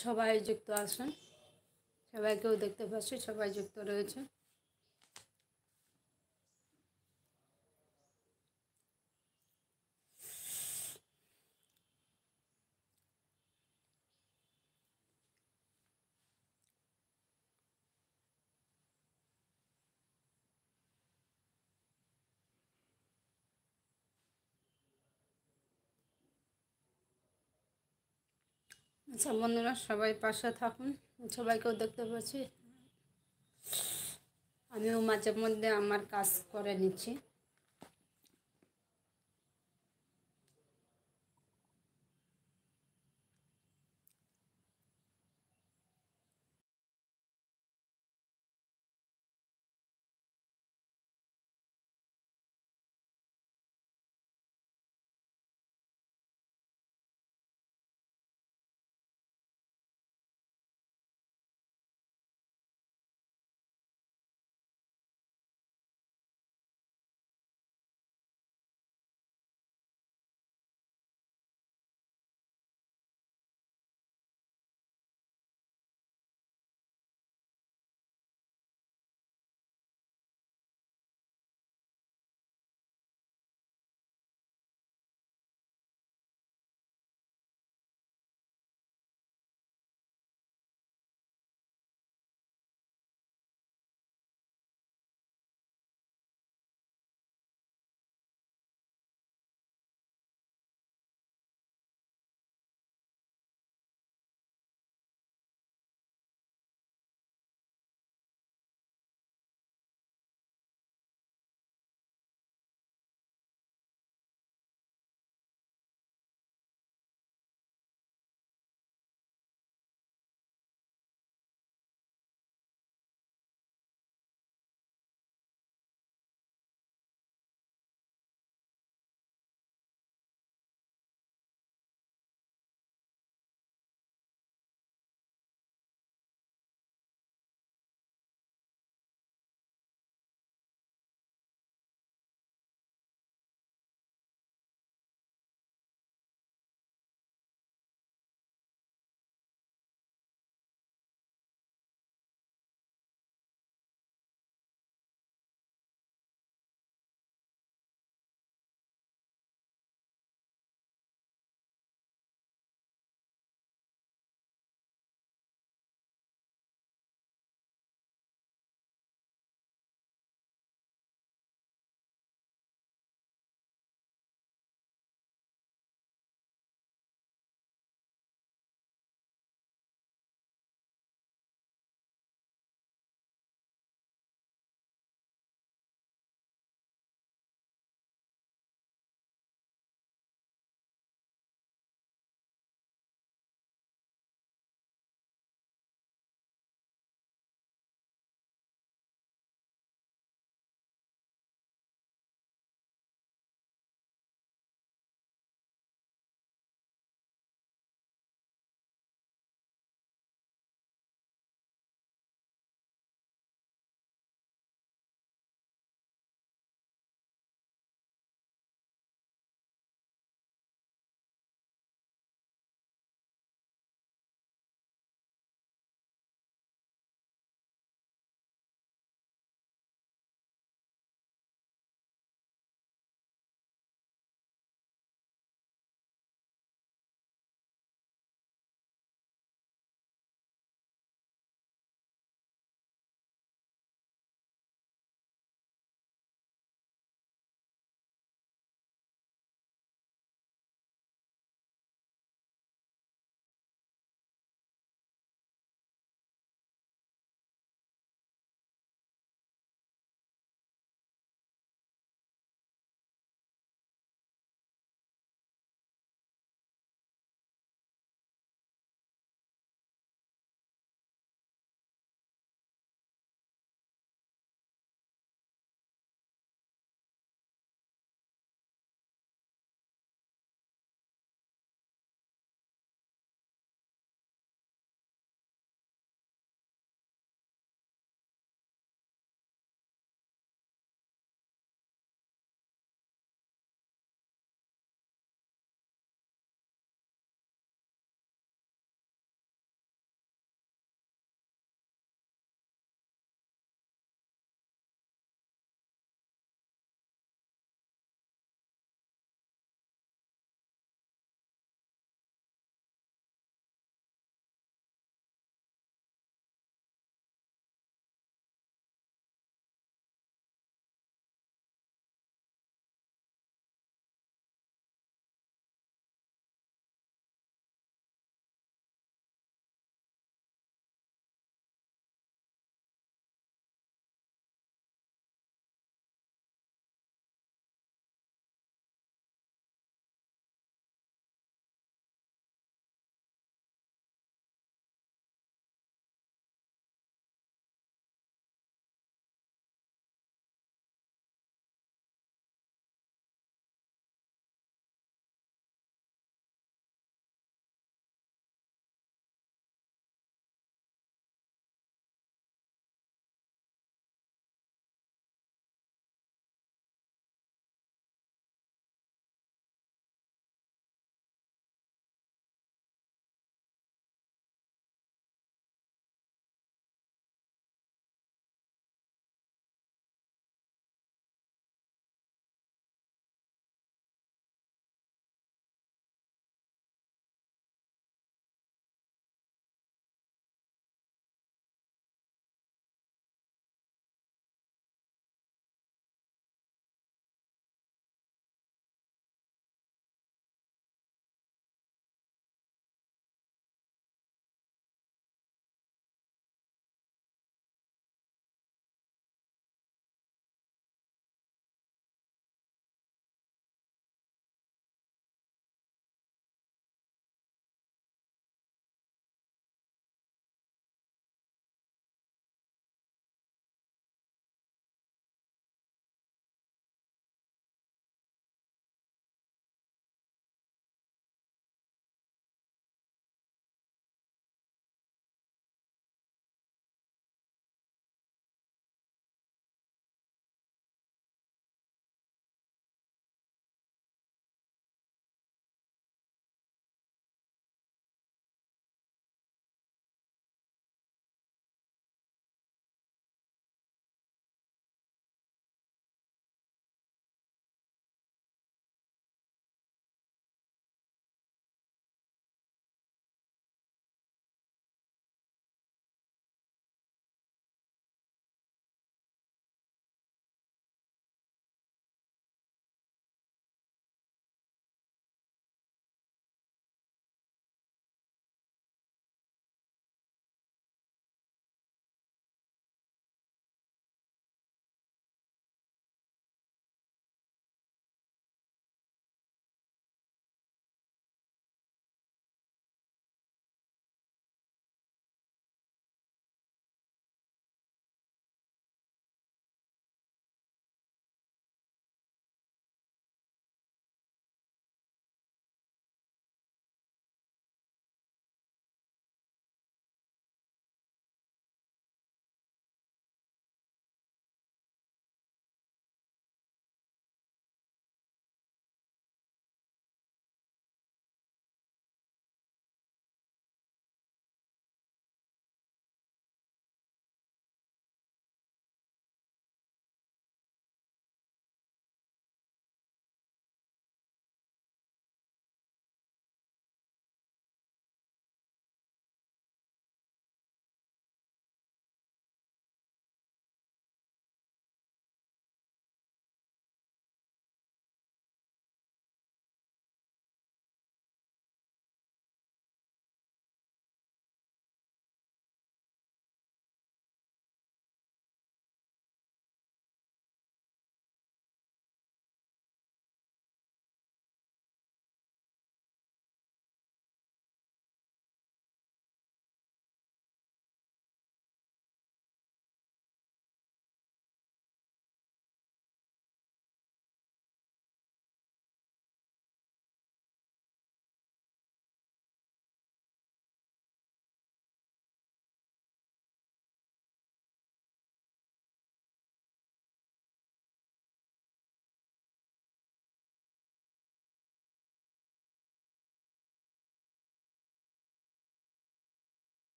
সবাই যুক্ত আছেন, সবাইকেও দেখতে পাচ্ছি, সবাই যুক্ত রয়েছে। আচ্ছা বন্ধুরা, সবাই পাশে থাকুন, সবাইকেও দেখতে পাচ্ছি। আমিও মাঝে মধ্যে আমার কাজ করে নিচ্ছি।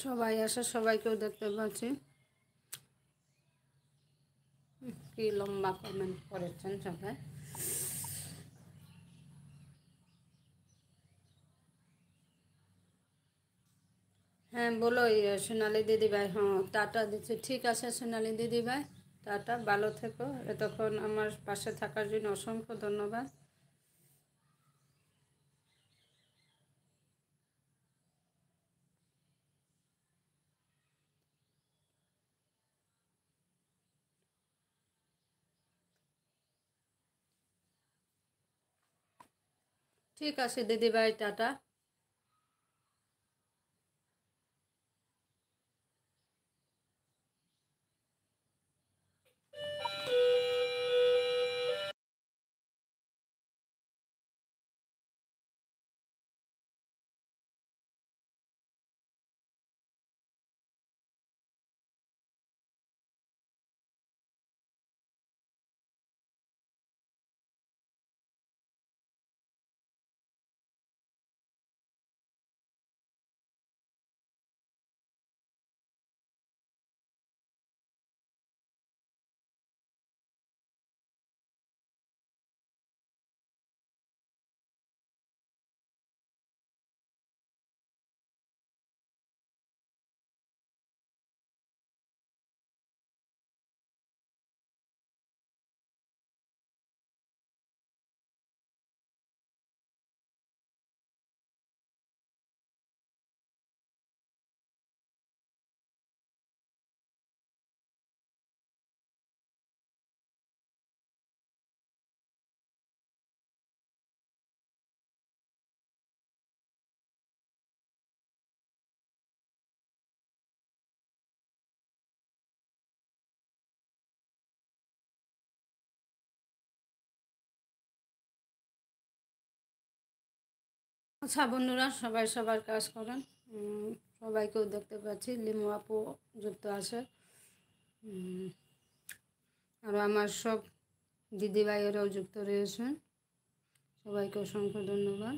সবাই আসে, সবাইকেও দেখতে পাচ্ছি। কি লম্বা কমেন্ট করেছেন সবাই। হ্যাঁ বলো সোনালি দিদিভাই, হ্যাঁ টাটা দিচ্ছি। ঠিক আছে সোনালি দিদিভাই, টাটা, ভালো থেকো। এতক্ষণ আমার পাশে থাকার জন্য অসংখ্য ধন্যবাদ। ঠিক আছে দিদিভাই, টাটা। আচ্ছা বন্ধুরা, সবাই সবার কাজ করেন। সবাইকেও দেখতে পাচ্ছি, লিমু আপু যুক্ত আছে। আর আমার সব দিদিভাইয়েরাও যুক্ত রয়েছেন। সবাইকে অসংখ্য ধন্যবাদ।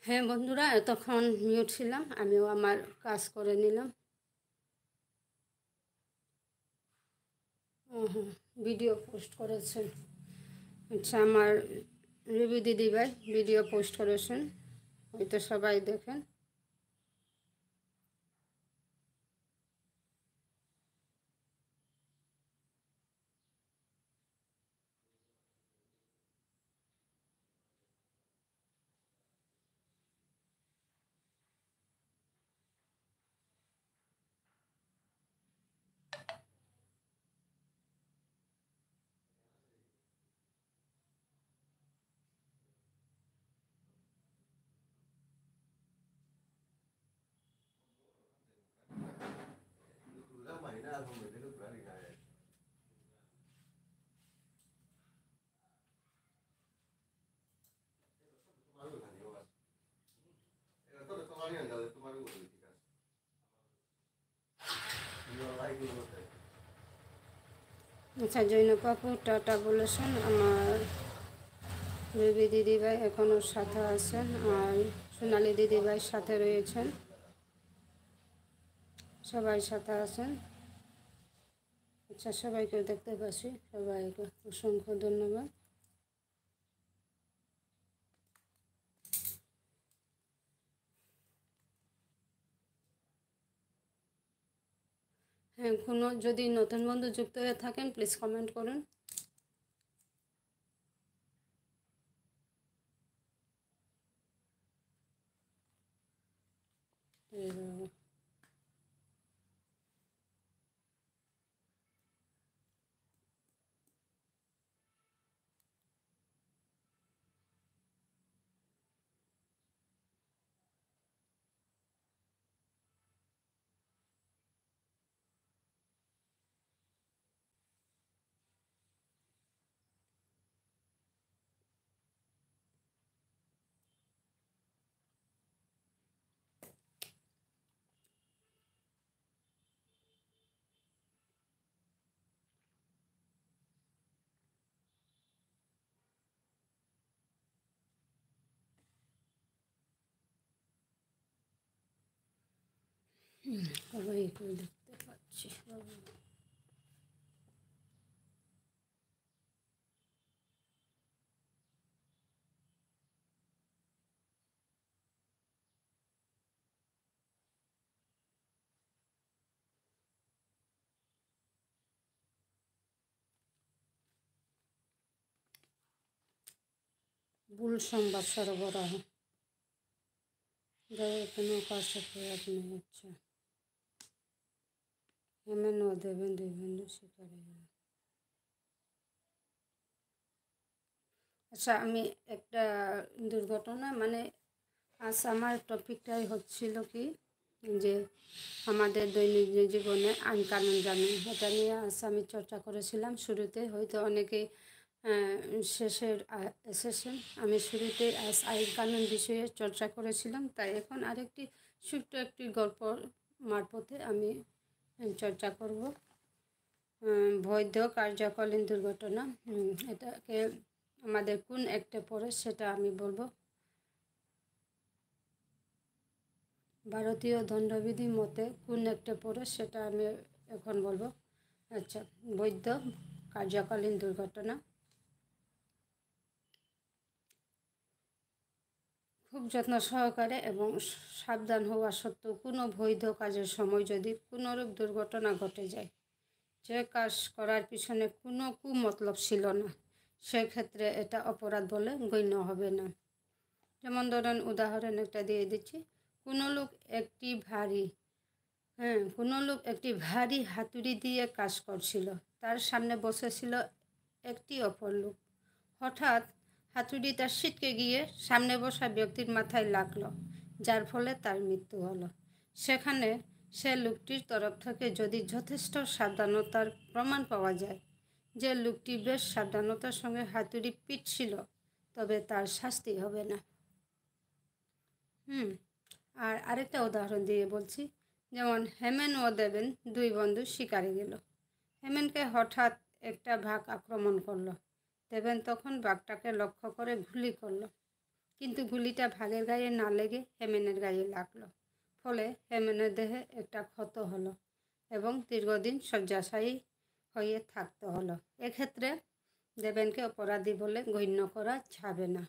হ্যাঁ বন্ধুরা, এতক্ষণ মিউট ছিলাম, আমিও আমার কাজ করে নিলাম। হ্যাঁ, ভিডিও পোস্ট করেছেন। আচ্ছা, আমার রিভি দিদিভাই ভিডিও পোস্ট করেছেন, হয়তো সবাই দেখেন। আচ্ছা, জৈনব আপু টাটা বলেছেন। আমার রবি দিদিভাই এখনও সাথে আছেন, আর সোনালি দিদিভাই সাথে রয়েছেন, সবাই সাথে আছেন। আচ্ছা, সবাইকে দেখতে পাচ্ছি, সবাইকে অসংখ্য ধন্যবাদ। হ্যাঁ, কোনো যদি নতুন বন্ধু যুক্ত হয়ে থাকেন প্লিজ কমেন্ট করুন। সবাইকে দেখতে পাচ্ছি। ভুল সংবাদ সরবরাহ, কোনো কাজ আপনি হচ্ছে হেমেন ও দেবেন দুই বন্ধু শিকার হয়ে গেল। আচ্ছা, আমি একটা দুর্ঘটনা আজ আমার টপিকটাই হচ্ছিল কি, যে আমাদের দৈনন্দিন জীবনে আইন কানুন জানুন, এটা নিয়ে আজ আমি চর্চা করেছিলাম শুরুতে, হয়তো অনেকে শেষের এসেছেন। আমি শুরুতে আজ আইন কানুন বিষয়ে চর্চা করেছিলাম, তাই এখন আরেকটি ছোট্ট একটি গল্প মারফতে আমি চর্চা করব। বৈধ কার্যকালীন দুর্ঘটনা, এটাকে আমাদের কোন একটা পড়ে সেটা আমি বলবো। ভারতীয় দণ্ডবিধি মতে কোন একটা পড়ে সেটা আমি এখন বলবো। আচ্ছা, বৈধ কার্যকালীন দুর্ঘটনা। খুব যত্ন সহকারে এবং সাবধান হওয়া সত্ত্বেও কোনো বৈধ কাজের সময় যদি কোনোরূপ দুর্ঘটনা ঘটে যায়, যে কাজ করার পিছনে কোনো কুমতলব ছিল না, সেক্ষেত্রে এটা অপরাধ বলে গণ্য হবে না। যেমন ধরেন, উদাহরণ একটা দিয়ে দিচ্ছি। কোনো লোক একটি ভারী হাতুড়ি দিয়ে কাজ করছিল, তার সামনে বসেছিল একটি অপর লোক। হঠাৎ হাতুড়িটা ছিটকে গিয়ে সামনে বসা ব্যক্তির মাথায় লাগলো, যার ফলে তার মৃত্যু হলো। সেখানে সে লোকটির তরফ থেকে যদি যথেষ্ট সাবধানতার প্রমাণ পাওয়া যায় যে লোকটি বেশ সাবধানতার সঙ্গে হাতুড়ি পিটছিল, তবে তার শাস্তি হবে না। আর আরেকটা উদাহরণ দিয়ে বলছি। যেমন হেমেন ও দেবেন দুই বন্ধু শিকারে গেল। হেমেনকে হঠাৎ একটা বাঘ আক্রমণ করলো। দেবেন তখন বাঘটাকে লক্ষ্য করে গুলি করলো, কিন্তু গুলিটা ভাগের গায়ে না লেগে হেমেনের গায়ে লাগলো। ফলে হেমেনের দেহে একটা ক্ষত হলো এবং দীর্ঘদিন শয্যাশায়ী হয়ে থাকতে হলো। এক্ষেত্রে দেবেনকে অপরাধী বলে গণ্য করা যাবে না,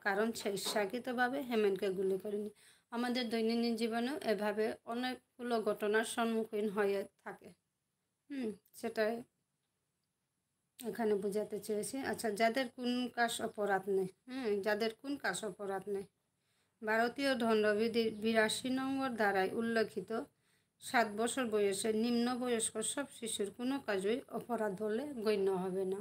কারণ সে ইচ্ছাকৃতভাবে হেমেনকে গুলি করেনি। আমাদের দৈনন্দিন জীবনেও এভাবে অনেকগুলো ঘটনার সম্মুখীন হয়ে থাকে। সেটাই এখানে বোঝাতে চেয়েছি। আচ্ছা, যাদের কোন কাজ অপরাধ নেই, যাদের কোন কাজ অপরাধ নেই, ভারতীয় দণ্ডবিধির ৮২ নম্বর ধারায় উল্লেখিত ৭ বছর বয়সের নিম্ন বয়স্ক সব শিশুর কোনো কাজই অপরাধ বলে গণ্য হবে না।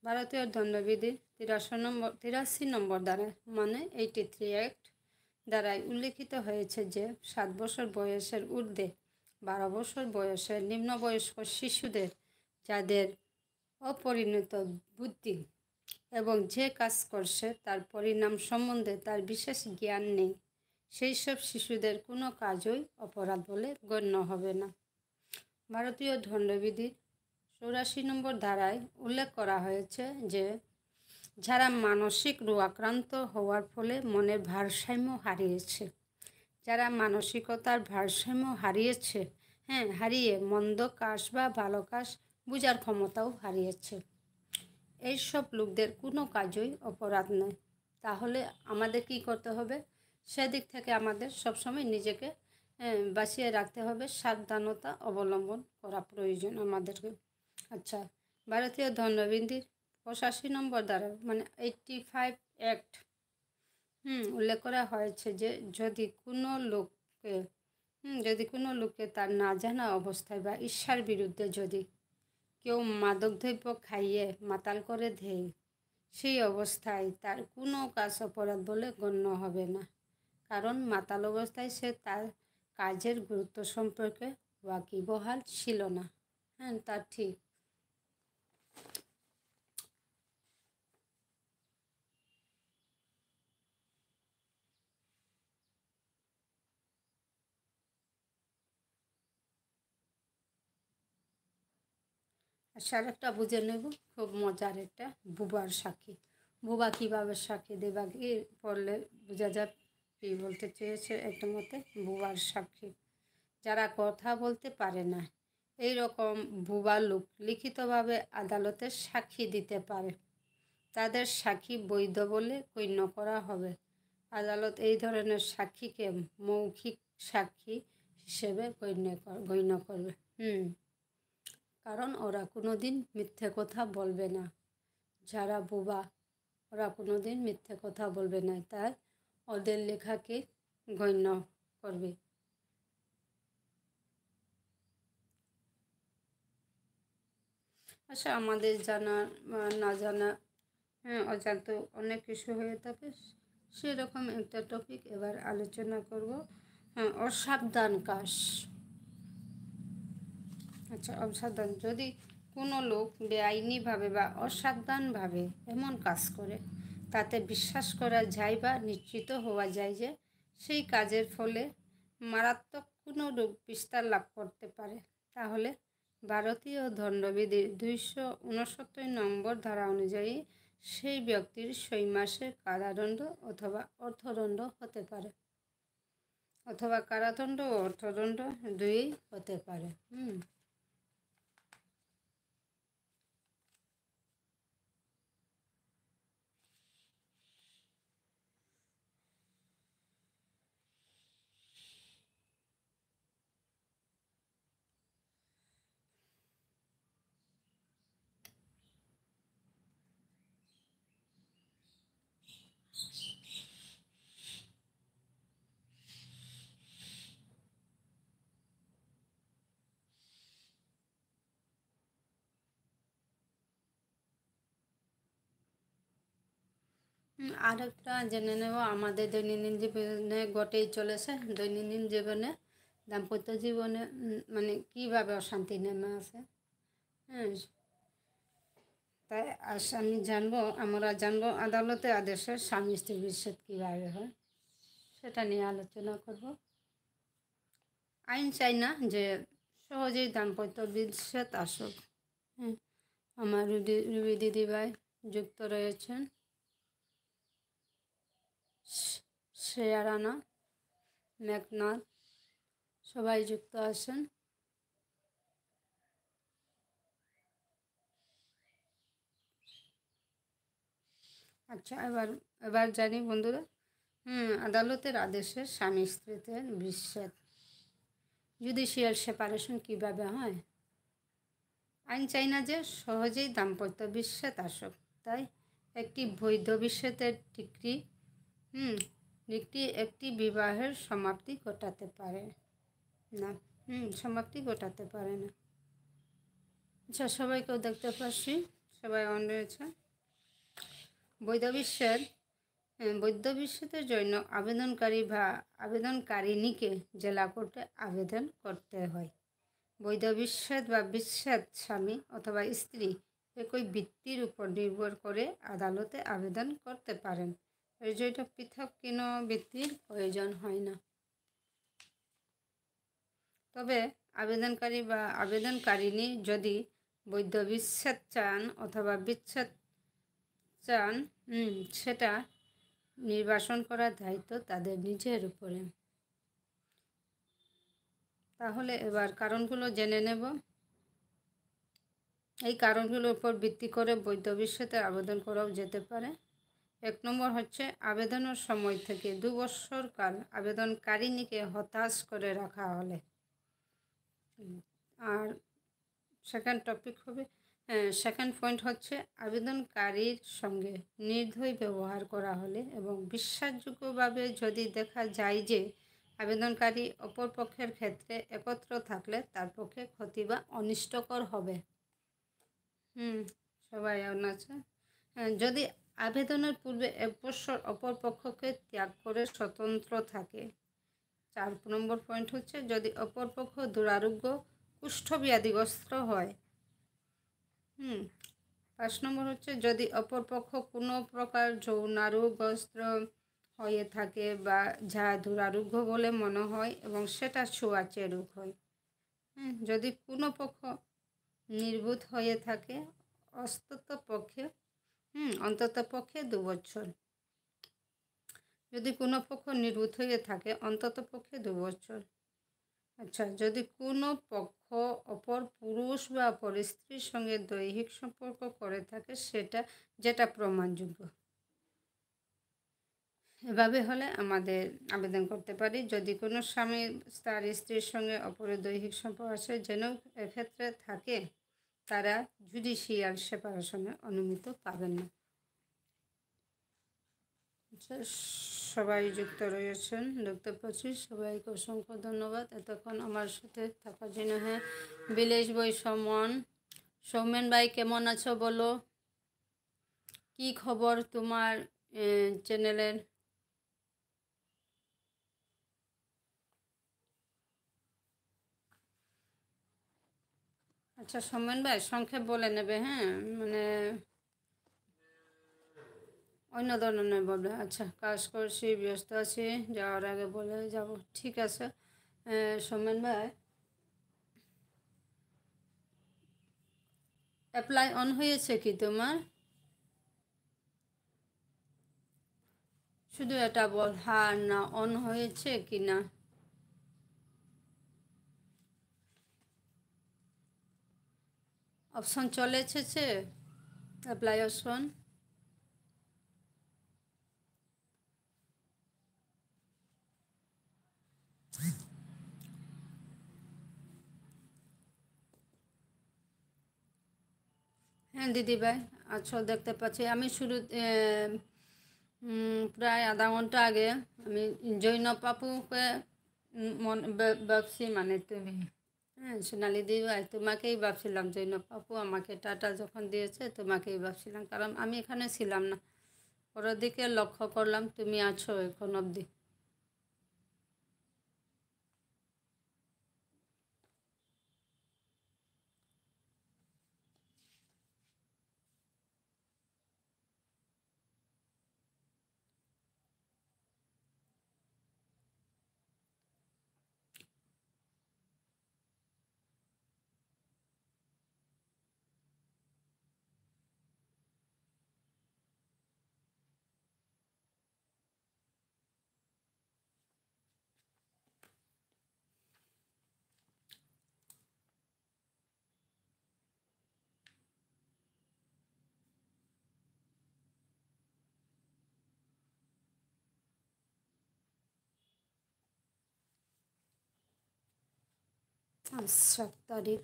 ভারতীয় দণ্ডবিধির ৮৩ নম্বর ধারায় মানে 83 অ্যাক্ট দ্বারায় উল্লেখিত হয়েছে যে ৭ বছর বয়সের ঊর্ধ্বে ১২ বছর বয়সের নিম্নবয়স্ক শিশুদের যাদের অপরিণত বুদ্ধি এবং যে কাজ করছে তার পরিণাম সম্বন্ধে তার বিশেষ জ্ঞান নেই, সেই সব শিশুদের কোনো কাজই অপরাধ বলে গণ্য হবে না। ভারতীয় দণ্ডবিধির ৮৪ নম্বর ধারায় উল্লেখ করা হয়েছে যে যারা মানসিক রোগাক্রান্ত হওয়ার ফলে মনের ভারসাম্য হারিয়েছে, যারা মানসিকতার ভারসাম্য হারিয়ে মন্দ কাজ বা ভালো কাজ বোঝার ক্ষমতাও হারিয়েছে, এইসব লোকদের কোনো কাজই অপরাধ নয়। তাহলে আমাদের কি করতে হবে? সেদিক থেকে আমাদের সবসময় নিজেকে বাঁচিয়ে রাখতে হবে, সাবধানতা অবলম্বন করা প্রয়োজন আমাদেরকে। আচ্ছা, ভারতীয় দণ্ডবিধির ৮৫ নম্বর ধারা মানে 85 অ্যাক্ট উল্লেখ করা হয়েছে যে যদি কোনো লোককে তার না জানা অবস্থায় বা ঈর্ষার বিরুদ্ধে যদি কেউ মাদকদ্রব্য খাইয়ে মাতাল করে দেয়, সেই অবস্থায় তার কোনো কাজ অপরাধ বলে গণ্য হবে না, কারণ মাতাল অবস্থায় সে তার কাজের গুরুত্ব সম্পর্কে ওয়াকিবহাল ছিল না। তা ঠিক। আর একটা বুঝে নেব, খুব মজার একটা বুবার সাক্ষী। বুবা কীভাবে সাক্ষী দেবা কি পড়লে বোঝা যাবে কী বলতে চেয়েছে। একটা মতে বুবার সাক্ষী যারা কথা বলতে পারে না, এই রকম বুবা লোক লিখিতভাবে আদালতে সাক্ষী দিতে পারে, তাদের সাক্ষী বৈধ বলে গণ্য করা হবে। আদালত এই ধরনের সাক্ষীকে মৌখিক সাক্ষী হিসেবে গণ্য করবে। কারণ ওরা কোনো দিন মিথ্যে কথা বলবে না। যারা বোবা ওরা কোনো দিন মিথ্যে কথা বলবে না, তাই ওদের লেখাকে গণ্য করবে। আচ্ছা, আমাদের জানা না জানা অজান্ত অনেক কিছু হয়ে থাকে, সেরকম একটা টপিক এবার আলোচনা করব। অসাবধান কাজ। আচ্ছা, অসাবধান যদি কোনো লোক বেআইনিভাবে বা অসাবধানভাবে এমন কাজ করে তাতে বিশ্বাস করা যায় বা নিশ্চিত হওয়া যায় যে সেই কাজের ফলে মারাত্মক কোনো রোগ বিস্তার লাভ করতে পারে, তাহলে ভারতীয় দণ্ডবিধির 269 নম্বর ধারা অনুযায়ী সেই ব্যক্তির 6 মাসের কারাদণ্ড অথবা অর্থদণ্ড হতে পারে, অথবা কারাদণ্ড ও অর্থদণ্ড দুইই হতে পারে। আরেকটা জেনে নেব, আমাদের দৈনন্দিন জীবনে ঘটেই চলেছে। দৈনন্দিন জীবনে দাম্পত্য জীবনে মানে কীভাবে অশান্তি নেমে আসে। তাই আমরা জানবো আদালতে আদেশে স্বামী স্ত্রী বিচ্ছেদ কীভাবে হয়, সেটা নিয়ে আলোচনা করব। আইন চাই না যে সহজেই দাম্পত্য বিচ্ছেদ আসুক। আমার রুবি দিদিভাই যুক্ত রয়েছেন। শেয়ারানা, মেঘনাথ সবাই যুক্ত আছেন। আচ্ছা, এবার জানি বন্ধুরা, আদালতের আদেশে স্বামী স্ত্রীতে বিচ্ছেদ, জুডিশিয়াল সেপারেশন কীভাবে হয়? আইন চাই না যে সহজেই দাম্পত্য বিচ্ছেদ আসুক, তাই একটি বৈধ বিচ্ছেদের ডিগ্রি একটি বিবাহের সমাপ্তি ঘটাতে পারে না। সমাপ্তি ঘটাতে পারে না। আচ্ছা, সবাইকেও দেখতে পাচ্ছি, সবাই অন রয়েছে। বৈধ বিচ্ছেদের জন্য আবেদনকারী বা আবেদনকারিণীকে জেলা কোর্টে আবেদন করতে হয়। বৈধ বিচ্ছেদ বা বিচ্ছেদ স্বামী অথবা স্ত্রী একই ভিত্তির উপর নির্ভর করে আদালতে আবেদন করতে পারেন। এর জন্য পৃথক কোনো ভিত্তির প্রয়োজন হয় না। তবে আবেদনকারী বা আবেদনকারিণী যদি বৈধ বিচ্ছেদ চান অথবা বিচ্ছেদ চান, সেটা নির্বাসন করার দায়িত্ব তাদের নিজের উপরে। তাহলে এবার কারণগুলো জেনে নেব। এই কারণগুলোর উপর ভিত্তি করে বৈধ বিচ্ছেদের আবেদন করাও যেতে পারে। 1 নম্বর হচ্ছে আবেদনের সময় থেকে 2 বছর কাল আবেদনকারিণীকে হতাশ করে রাখা হলে। আর সেকেন্ড পয়েন্ট হচ্ছে আবেদনকারীর সঙ্গে নির্দয় ব্যবহার করা হলে এবং বিশ্বাসযোগ্যভাবে যদি দেখা যায় যে আবেদনকারী অপর পক্ষের ক্ষেত্রে একত্র থাকলে তার পক্ষে ক্ষতি বা অনিষ্টকর হবে। সবাই আছে। যদি আবেদনের পূর্বে 1 বছর অপর পক্ষকে ত্যাগ করে স্বতন্ত্র থাকে। 4 নম্বর পয়েন্ট হচ্ছে যদি অপর পক্ষ দুরারোগ্য কুষ্ঠব্যাধিগ্রস্ত হয়। 5 নম্বর হচ্ছে যদি অপর পক্ষ কোনো প্রকার যৌনারোগগ্রস্ত হয়ে থাকে বা যা দুরারোগ্য বলে মনে হয় এবং সেটা ছোঁয়াচে রোগ হয়। যদি কোনো পক্ষ নির্বোধ হয়ে থাকে অন্ততপক্ষে 2 বছর। যদি কোনো পক্ষ নির্বোধ হয়ে থাকে অন্ততপক্ষে 2 বছর। আচ্ছা, যদি কোনো পক্ষ অপর পুরুষ বা অপর স্ত্রীর সঙ্গে দৈহিক সম্পর্ক করে থাকে যেটা প্রমাণযোগ্য, এভাবে হলে আমাদের আবেদন করতে পারি। যদি কোনো স্বামী তার স্ত্রীর সঙ্গে অপরের দৈহিক সম্পর্ক আছে যেন এক্ষেত্রে থাকে, তারা জুডিশিয়াল সেপারেশনে অনুমতি পাবেন না। সবাই যুক্ত রয়েছেন, দেখতে পাচ্ছি। সবাইকে অসংখ্য ধন্যবাদ এতক্ষণ আমার সাথে থাকার জন্য। হ্যাঁ, বিলেশ বই সৌমেন ভাই কেমন আছো বলো, কি খবর তোমার চ্যানেলের? আচ্ছা সৌমেন ভাই সংক্ষেপ বলে নেবে, হ্যাঁ, মানে অন্য ধরনের বলবে। আচ্ছা, কাজ করছি, ব্যস্ত আছি, যাওয়ার আগে বলে যাব, ঠিক আছে। সৌমেন ভাই, অ্যাপ্লাই অন হয়েছে কি তোমার? শুধু এটা বল, হ্যাঁ না অন হয়েছে কি না। অপশন চলে এসেছে অ্যাপ্লাই অপশন। হ্যাঁ দিদিভাই, আচ্ছা দেখতে পাচ্ছি। আমি শুরু প্রায় আধা ঘন্টা আগে আমি জৈনব পাপুকে ভাবছি, মানে তুমি, হ্যাঁ সোনালি দিদিভাই, তোমাকেই ভাবছিলাম। জৈনব পাপু আমাকে টাটা যখন দিয়েছে তোমাকেই ভাবছিলাম, কারণ আমি এখানে ছিলাম না। পরের দিকে লক্ষ্য করলাম তুমি আছো এখন অবধি। আজ 7 তারিখ।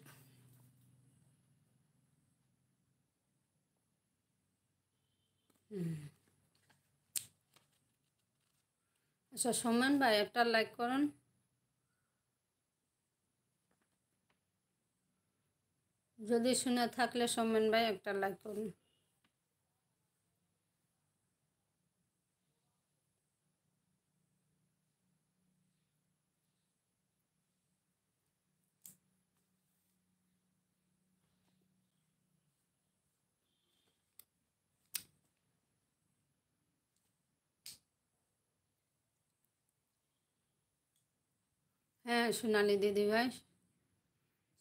আচ্ছা সোমেন ভাই একটা লাইক করুন। যদি শুনে থাকলে সোমেন ভাই একটা লাইক করুন। হ্যাঁ সোনালি দিদি ভাই,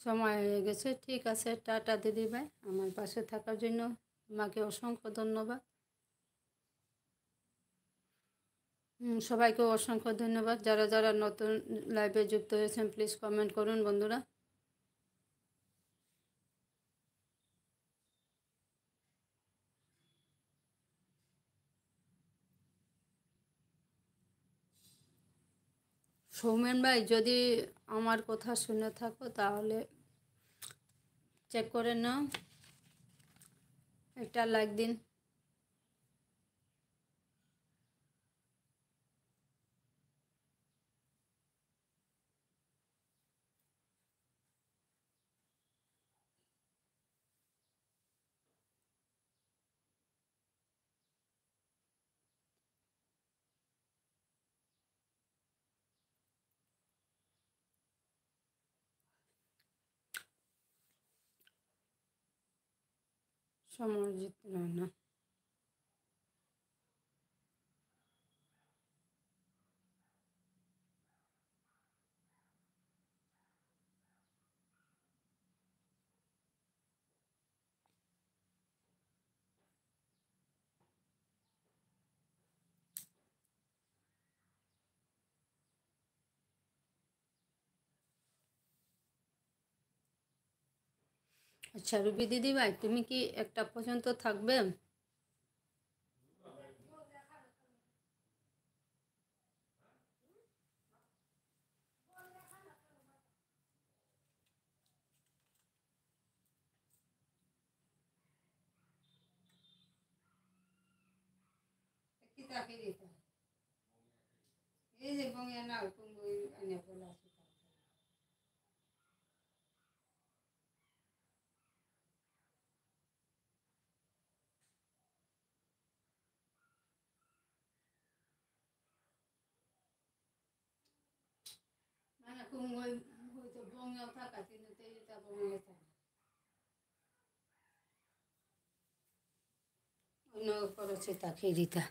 সময় হয়ে গেছে, ঠিক আছে, টাটা দিদি ভাই, আমার পাশে থাকার জন্য তোমাকে অসংখ্য ধন্যবাদ। সবাইকে অসংখ্য ধন্যবাদ। যারা যারা নতুন লাইভে যুক্ত হয়েছেন প্লিজ কমেন্ট করুন বন্ধুরা। সৌমেন ভাই যদি আমার কথা শুনে থাকো তাহলে চেক করে নাও, একটা লাইক দিন। সমরজিৎ রানা, আচ্ছা রুবি দিদি ভাই তুমি কি একটা পর্যন্ত থাকবে? এই যে বঙ্গে না মানে কুঙ্গই হয়তো বঙ্গেও থাকা কিন্তু এটা বঙ্গে থাকে অন্য করেছে তাকে দিতা।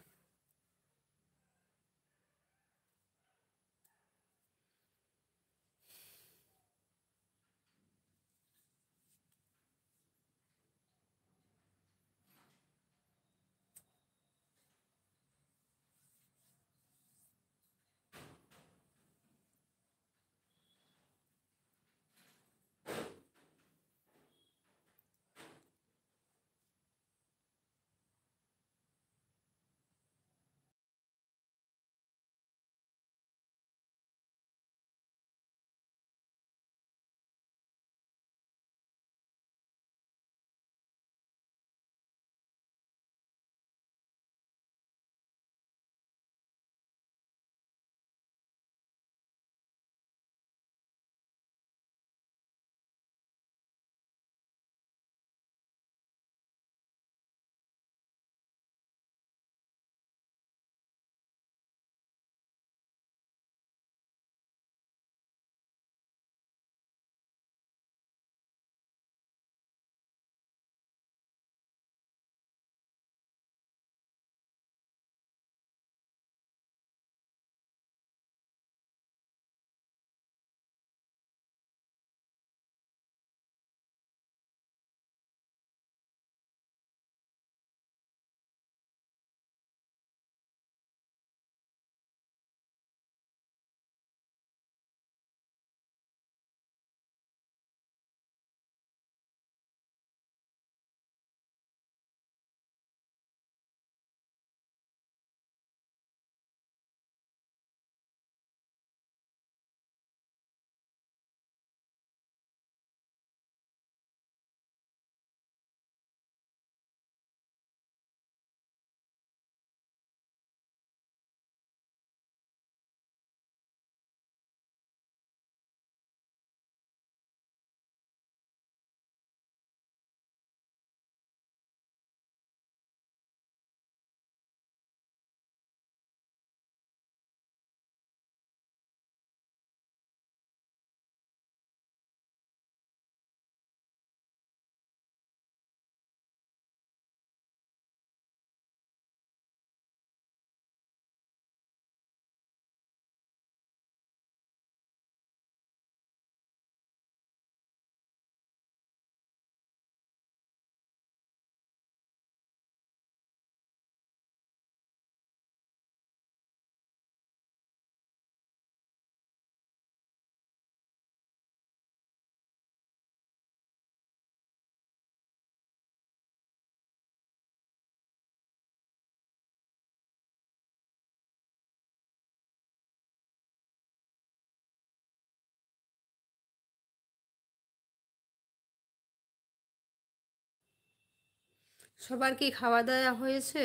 সবার কি খাওয়া দাওয়া হয়েছে?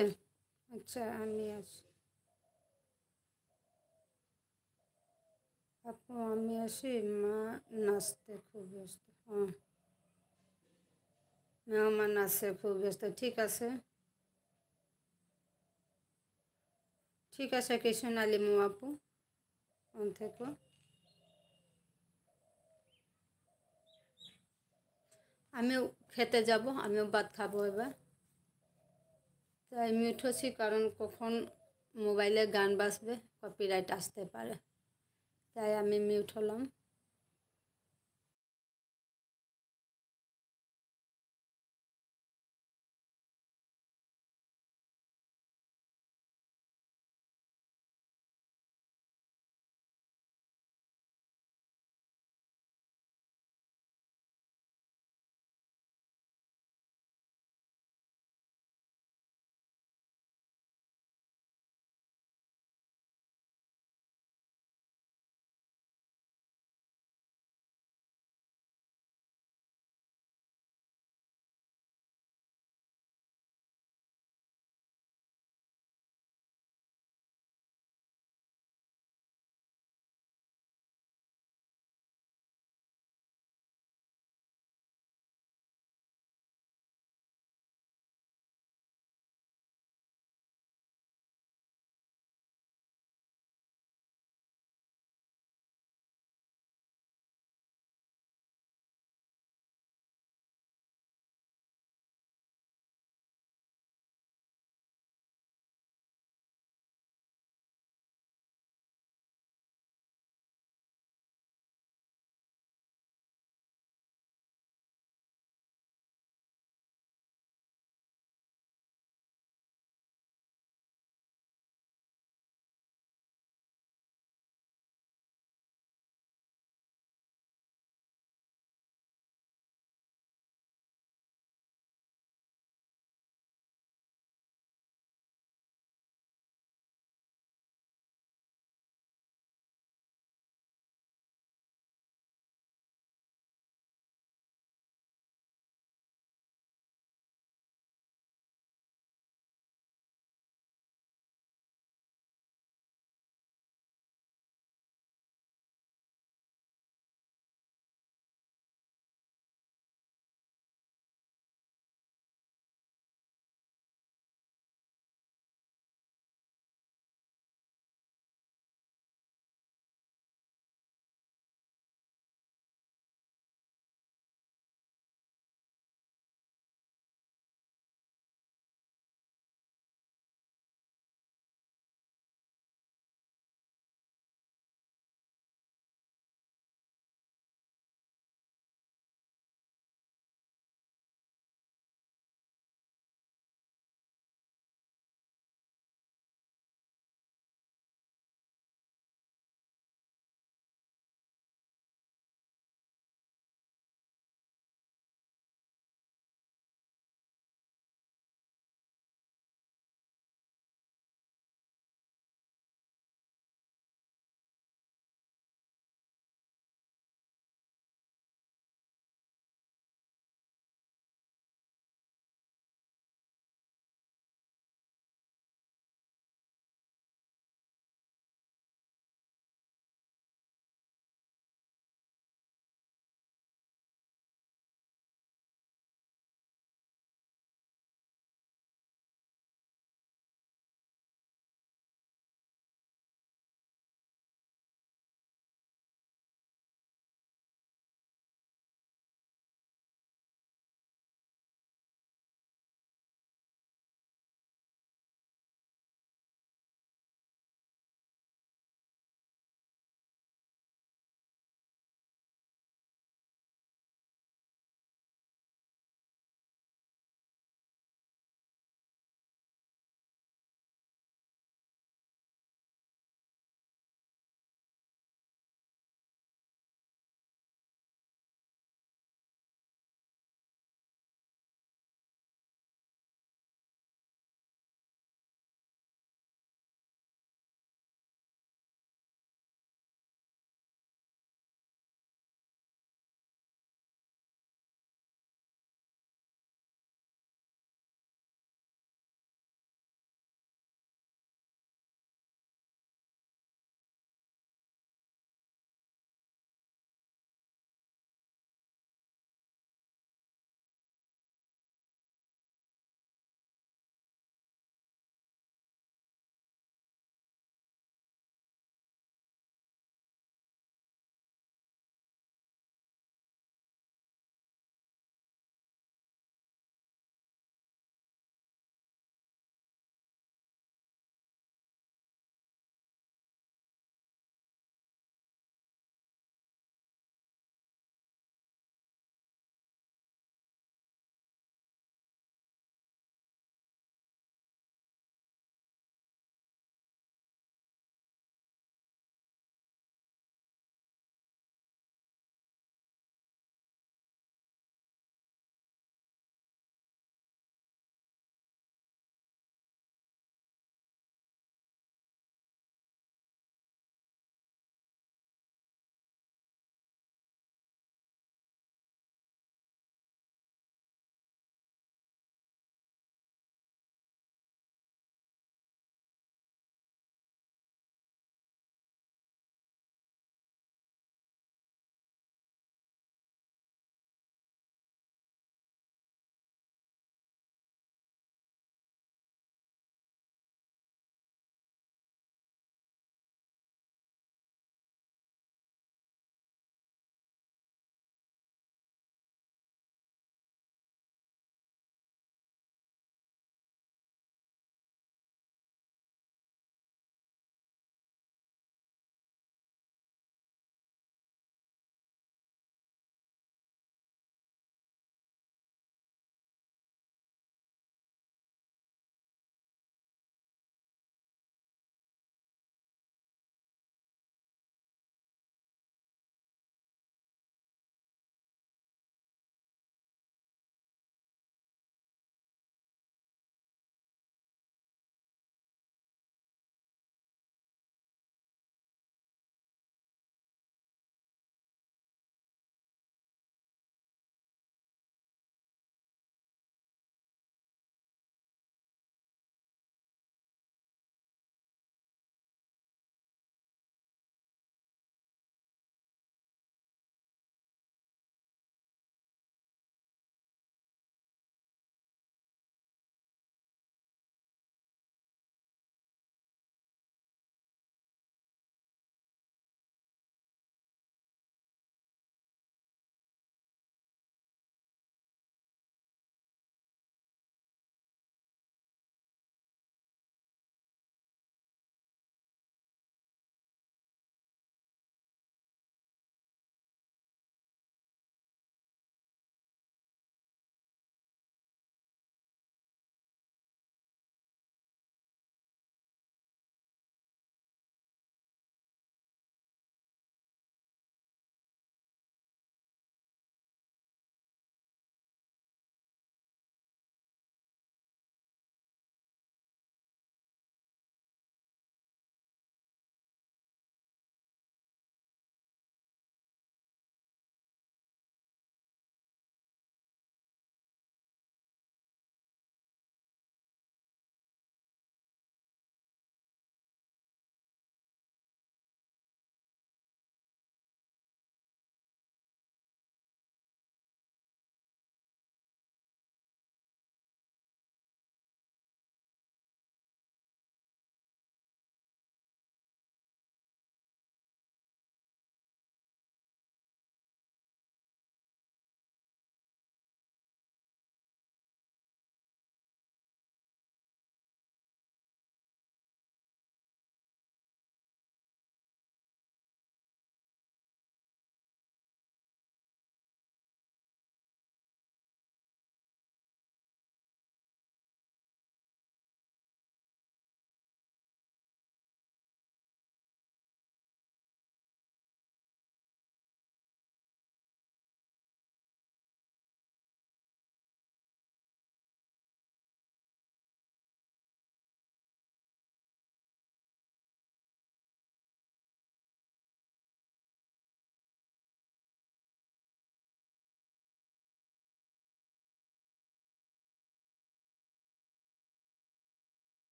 আচ্ছা, আমি আসি। আপু আমি আসি, মা নাচতে খুব ব্যস্ত। মেহমান আছে, খুব ব্যস্ত। ঠিক আছে, ঠিক আছে, কিছু না লিমু আপু, থেকো। আমিও খেতে যাব, আমিও ভাত খাবো এবার। তাই মিউট হচ্ছি, কারণ কখন মোবাইলে গান বাজবে, কপিরাইট আসতে পারে, তাই আমি মিউট হলাম।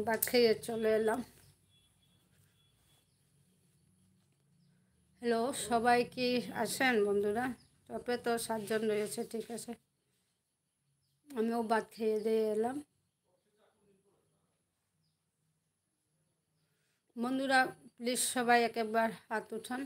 ভাত খেয়ে চলে এলাম। হ্যালো, সবাই কি আসেন বন্ধুরা? তবে তো 7 জন রয়েছে, ঠিক আছে। আমিও ভাত খেয়ে দিয়ে এলাম। বন্ধুরা প্লিজ সবাই একবার হাত উঠান।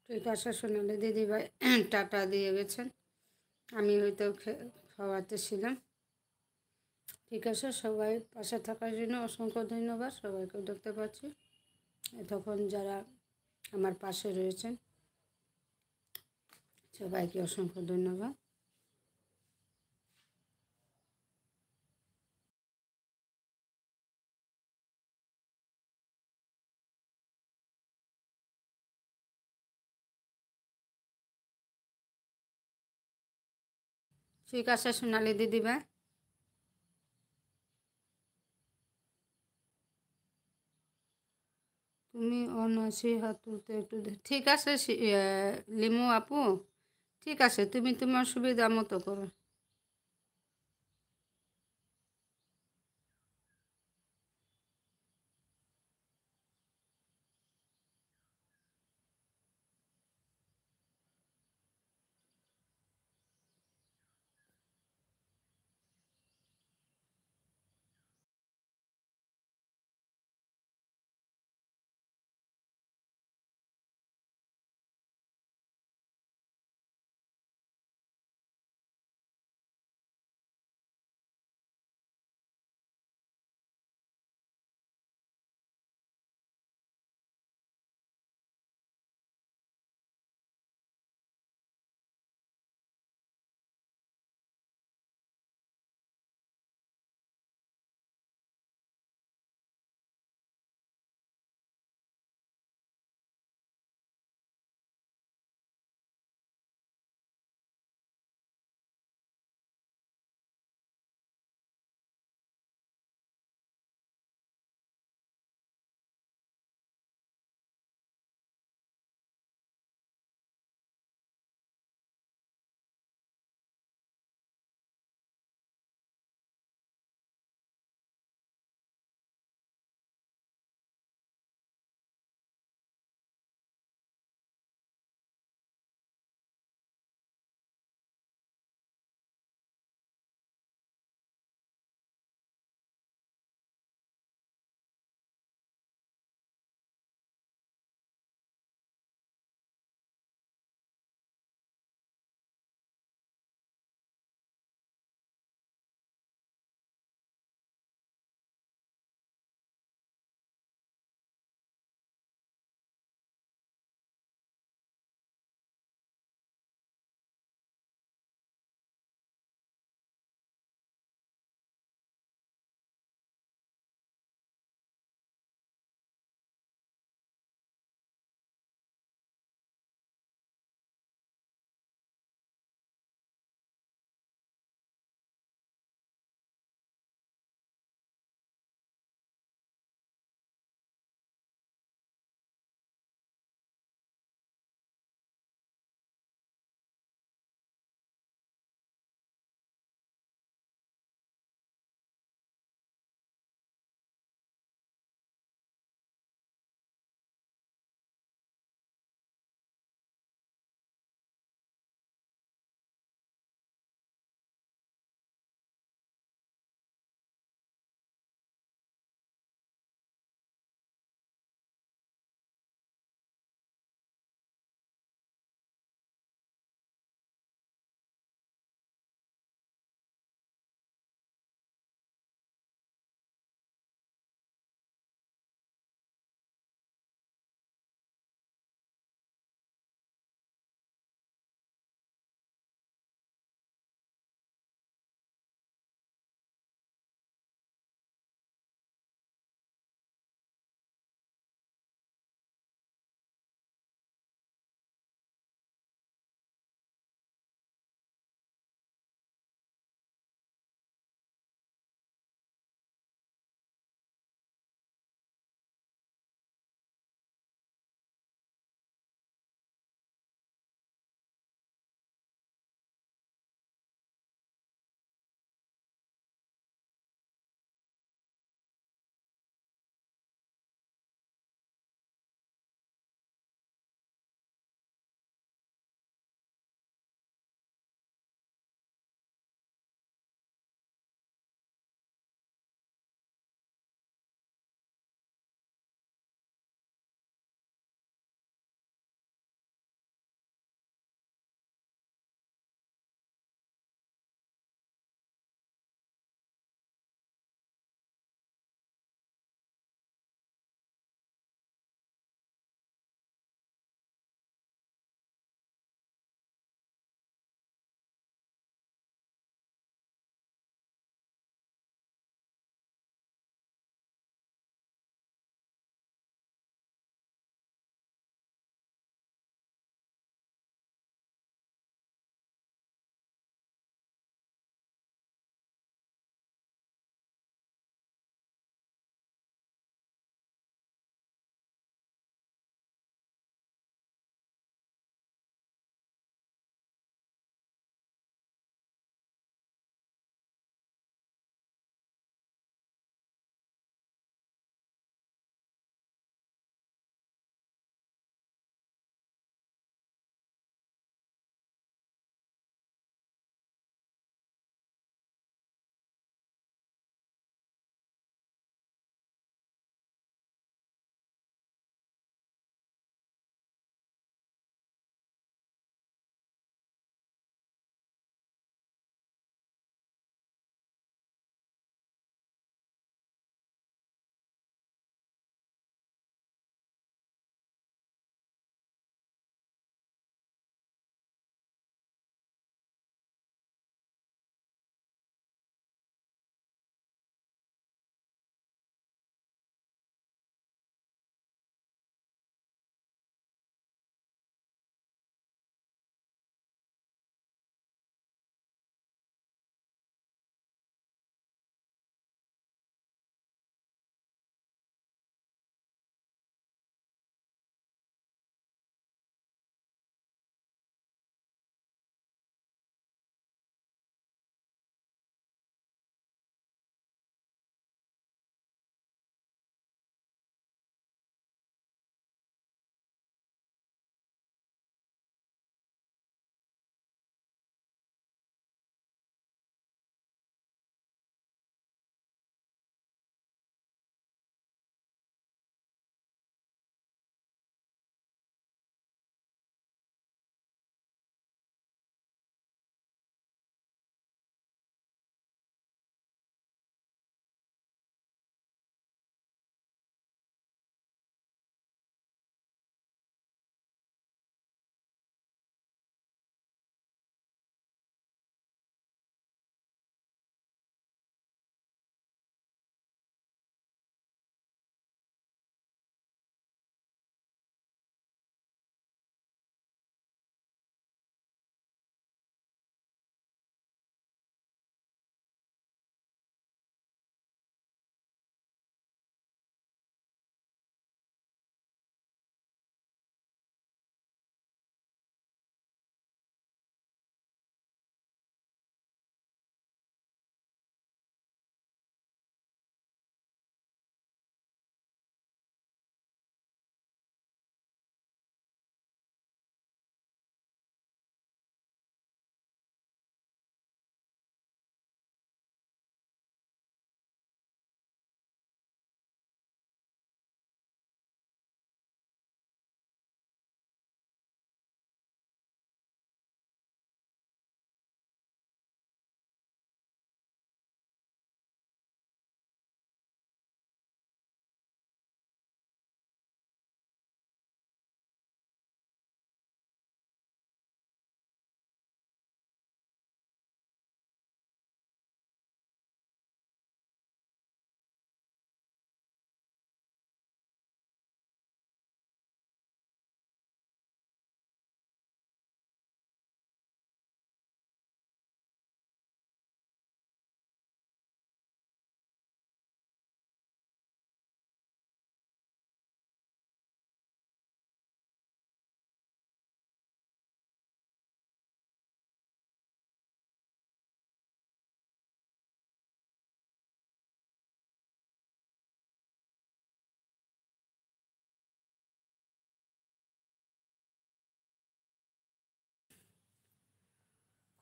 ঠিক আছে, সোনালি দিদিভাই টাটা দিয়ে গেছেন। আমি হয়তো খাওয়াতে ছিলাম। ঠিক আছে, সবাই পাশে থাকার জন্য অসংখ্য ধন্যবাদ। সবাইকে দেখতে পাচ্ছি এতক্ষণ যারা আমার পাশে রয়েছেন, সবাইকে অসংখ্য ধন্যবাদ। ঠিক আছে সোনালি দিদিভাই। তুমি অনাসি হাত তুলতে একটু ঠিক আছে লিমু আপু, ঠিক আছে, তুমি তোমার সুবিধা মতো করো।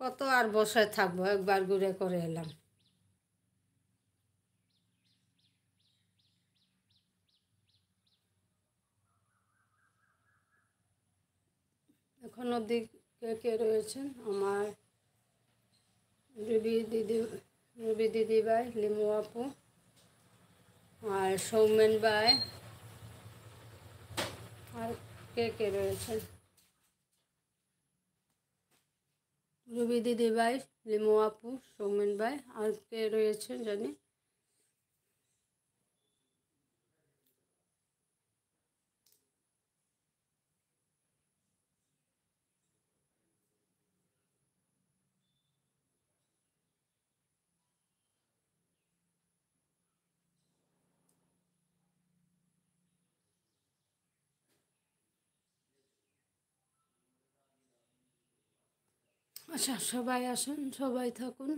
কত আর বসে থাকবো, একবার ঘুরে করে এলাম। এখন অবধি কে কে রয়েছেন? আমার রুবি দিদি, রুবি দিদি ভাই, লিমু আপু, আর সৌমেন ভাই, আর কে কে রয়েছেন? রুবি দিদি ভাই, লিমু আপু, সৌমেন ভাই, আর কে রয়েছেন জানি। আচ্ছা, সবাই আসুন, সবাই থাকুন।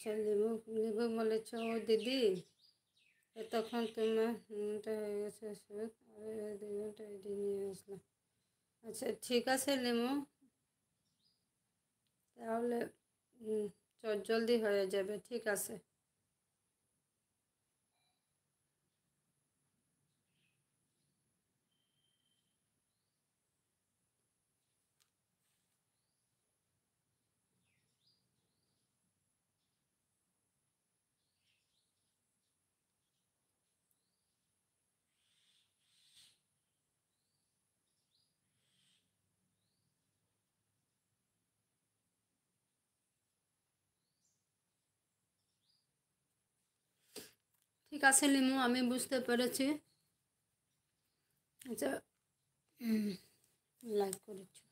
আচ্ছা, লিবু লিবু বলেছ ও দিদি তখন তোমার ঘন্টা হয়ে গেছে ওষুধ আর 2 ঘন্টা এটি নিয়ে আসলাম। আচ্ছা ঠিক আছে লিমু, তাহলে জলদি হয়ে যাবে, ঠিক আছে। ঠিক আছে লিমু, আমি বুঝতে পেরেছি। আচ্ছা, লাইক করেছি।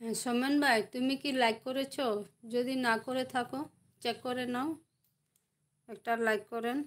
হ্যাঁ সৌমেন ভাই, তুমি কি লাইক করেছো? যদি না করে থাকো চেক করে নাও, একটা লাইক করেন।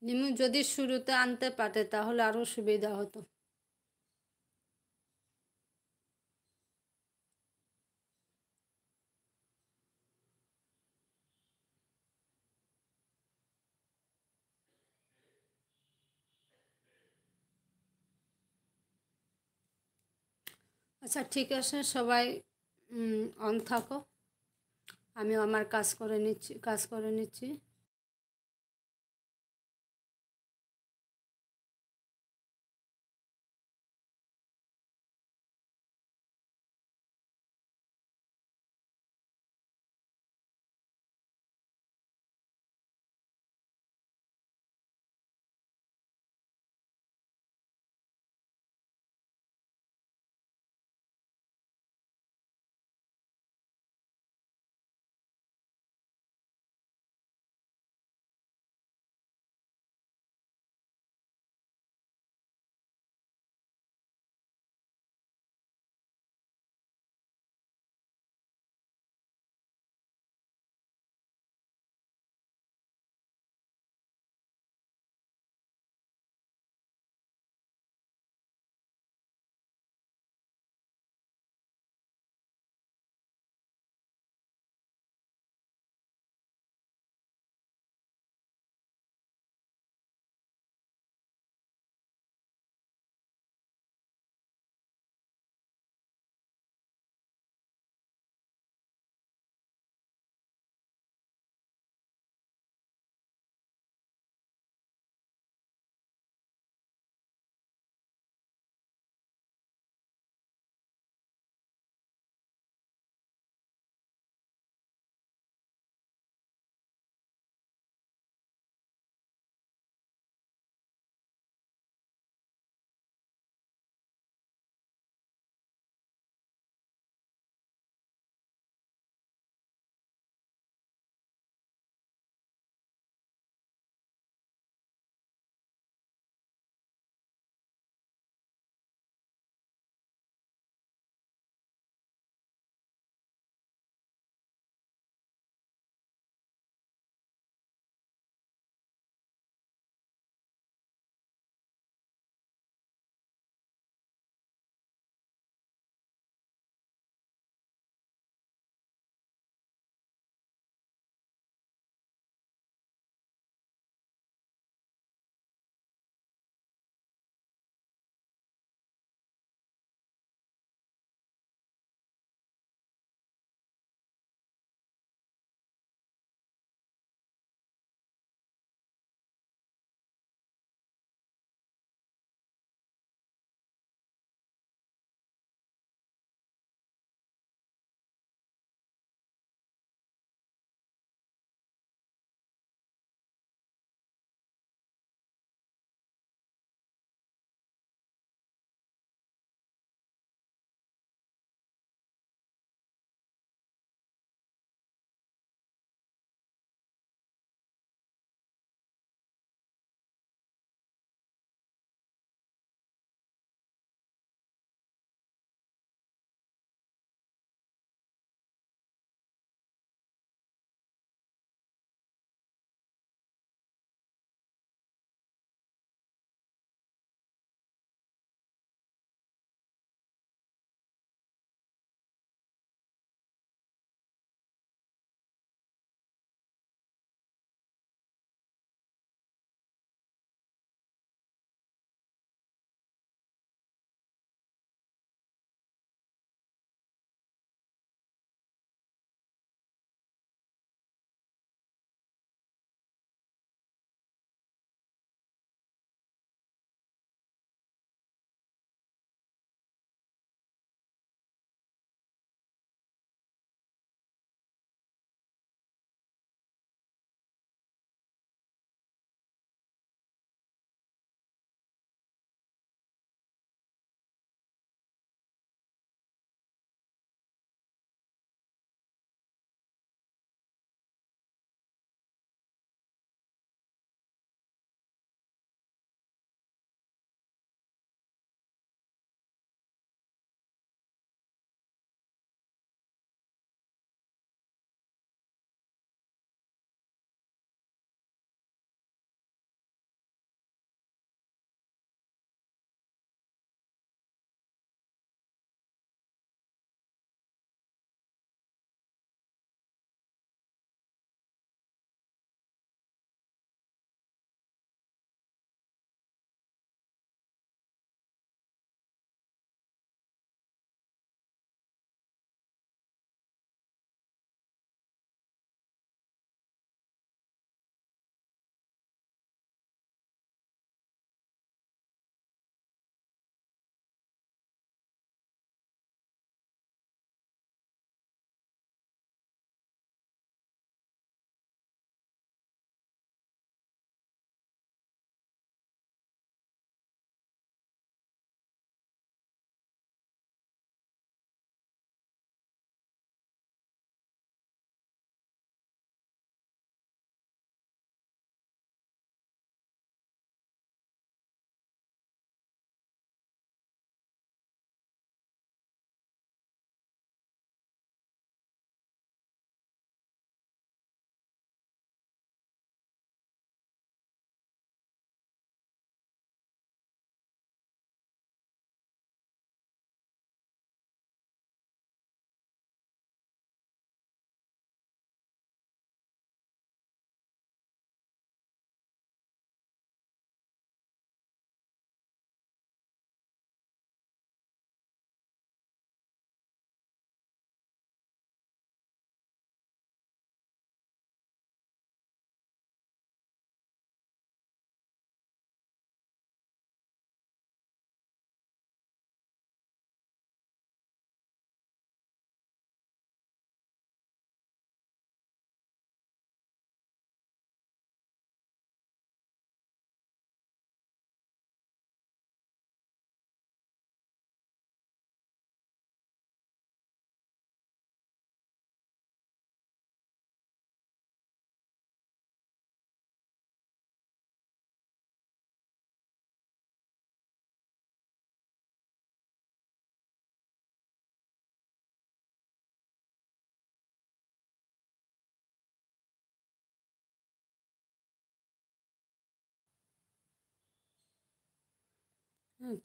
লিমু যদি শুরুতে আনতে পারতে তাহলে আরও সুবিধা হতো। আচ্ছা ঠিক আছে, সবাই অন থাকো, আমি আমার কাজ করে নিচ্ছি।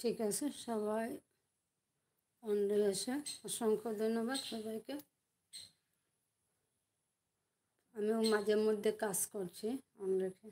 ঠিক আছে, সবাই অন রয়েছে। অসংখ্য ধন্যবাদ সবাইকে। আমিও মাঝে মধ্যে কাজ করছি অন রেখে।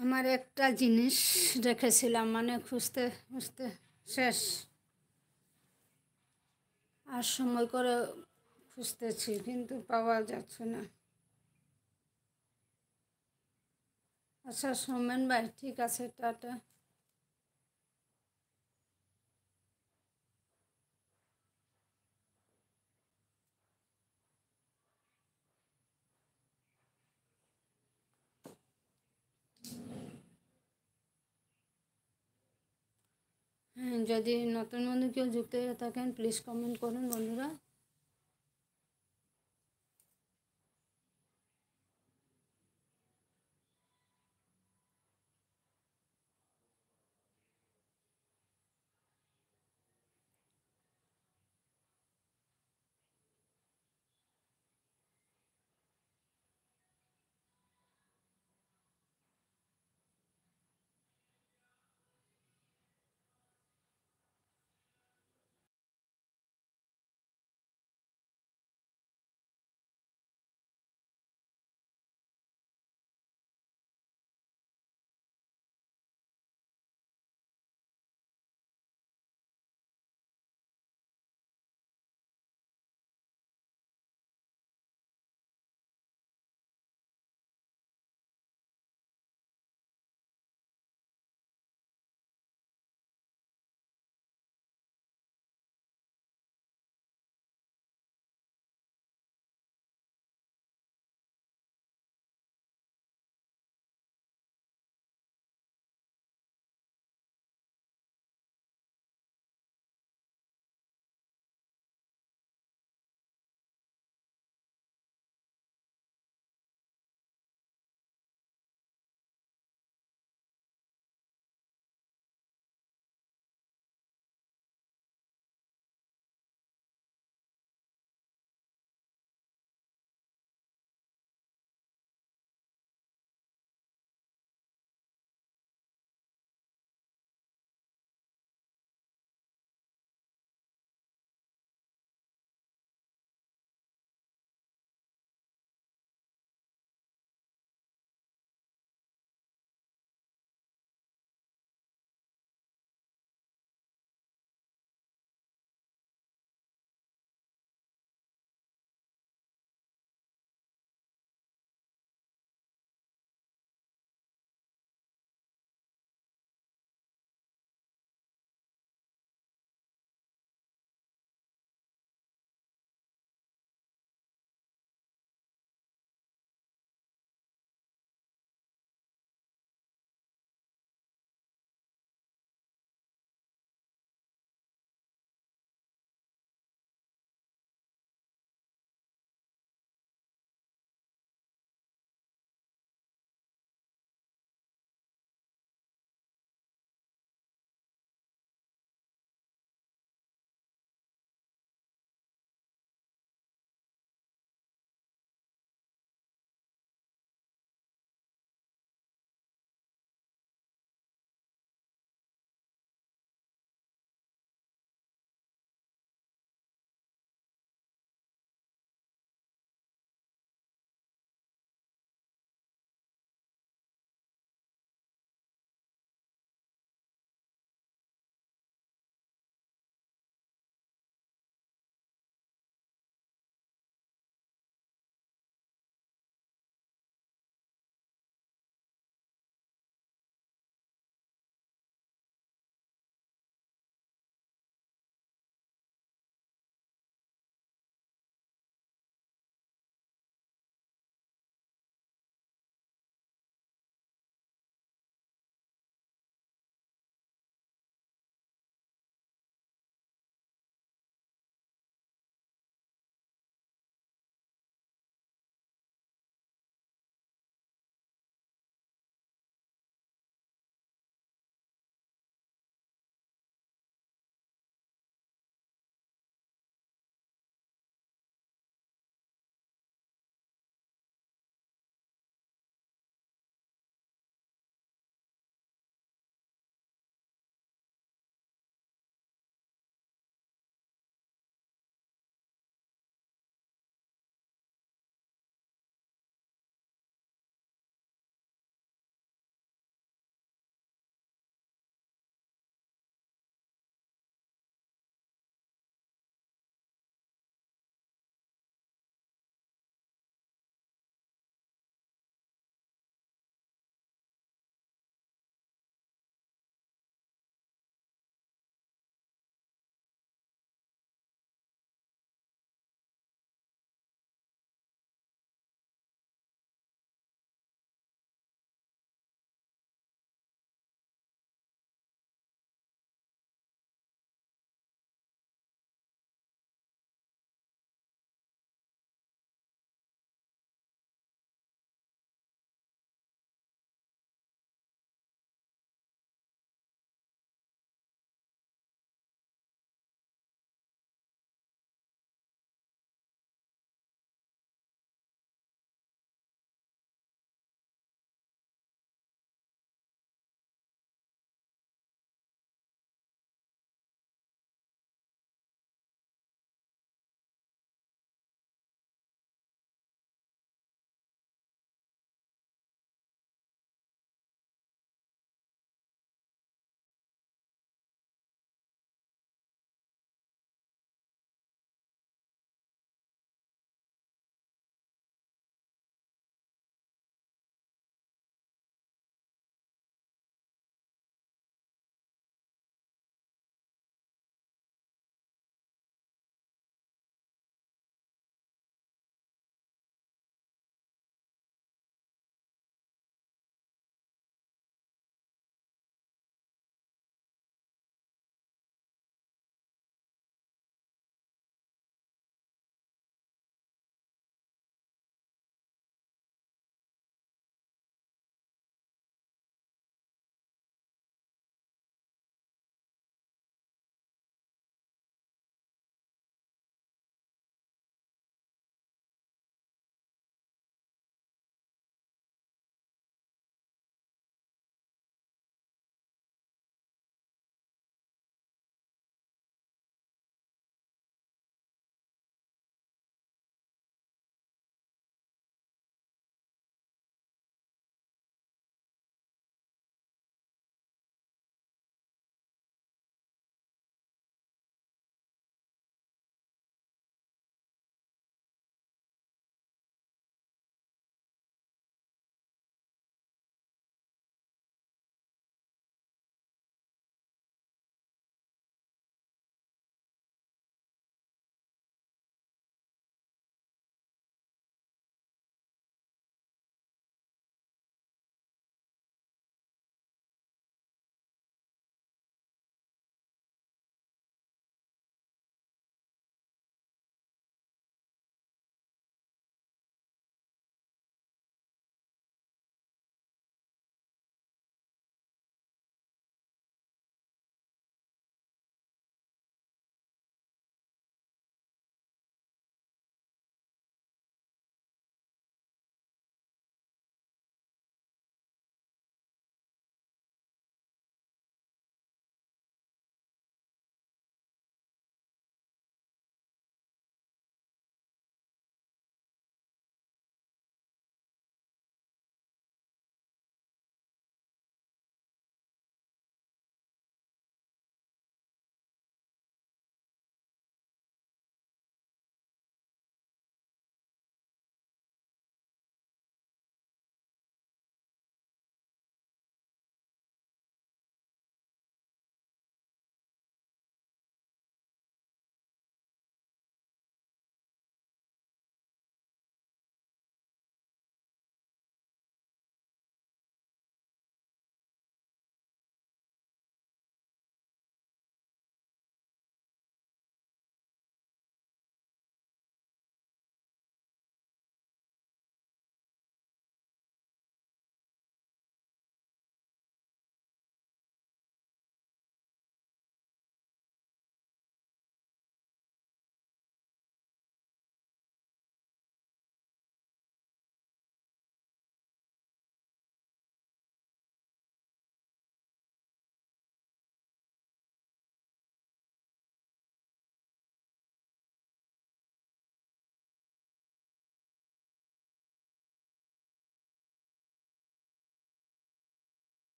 আমার একটা জিনিস রেখেছিলাম, মানে খুঁজতে খুঁজতে শেষ। আর সময় করে খুঁজতেছি কিন্তু পাওয়া যাচ্ছে না। আচ্ছা সৌমেন ভাই, ঠিক আছে, টাটা। হ্যাঁ, যদি নতুন বন্ধু কেউ যুক্ত হয়ে থাকেন প্লিজ কমেন্ট করুন বন্ধুরা।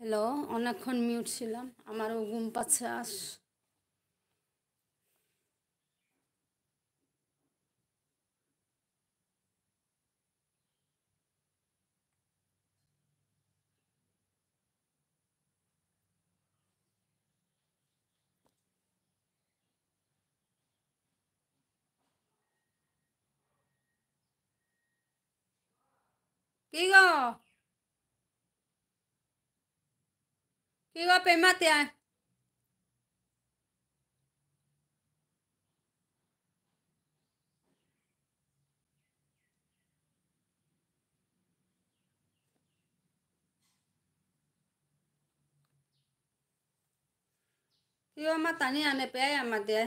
হ্যালো, অনেকক্ষণ মিউট ছিলাম, আমারও ঘুম পাচ্ছে আস। কি গো, কি গো পেমাতে আয়। কি গো আমার টানি আনে পেয়ে আমাদের।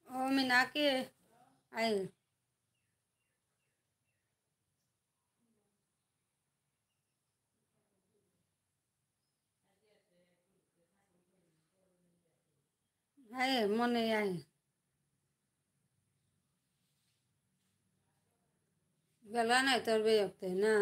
ও মিনাকে আয়। আয় মনে আয়। বেলা নাই তোর বেয়তে না।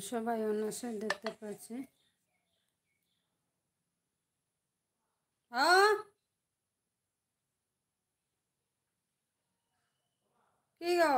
সবাই অনাসে দেখতে পাচ্ছি। হ্যাঁ, কি গো।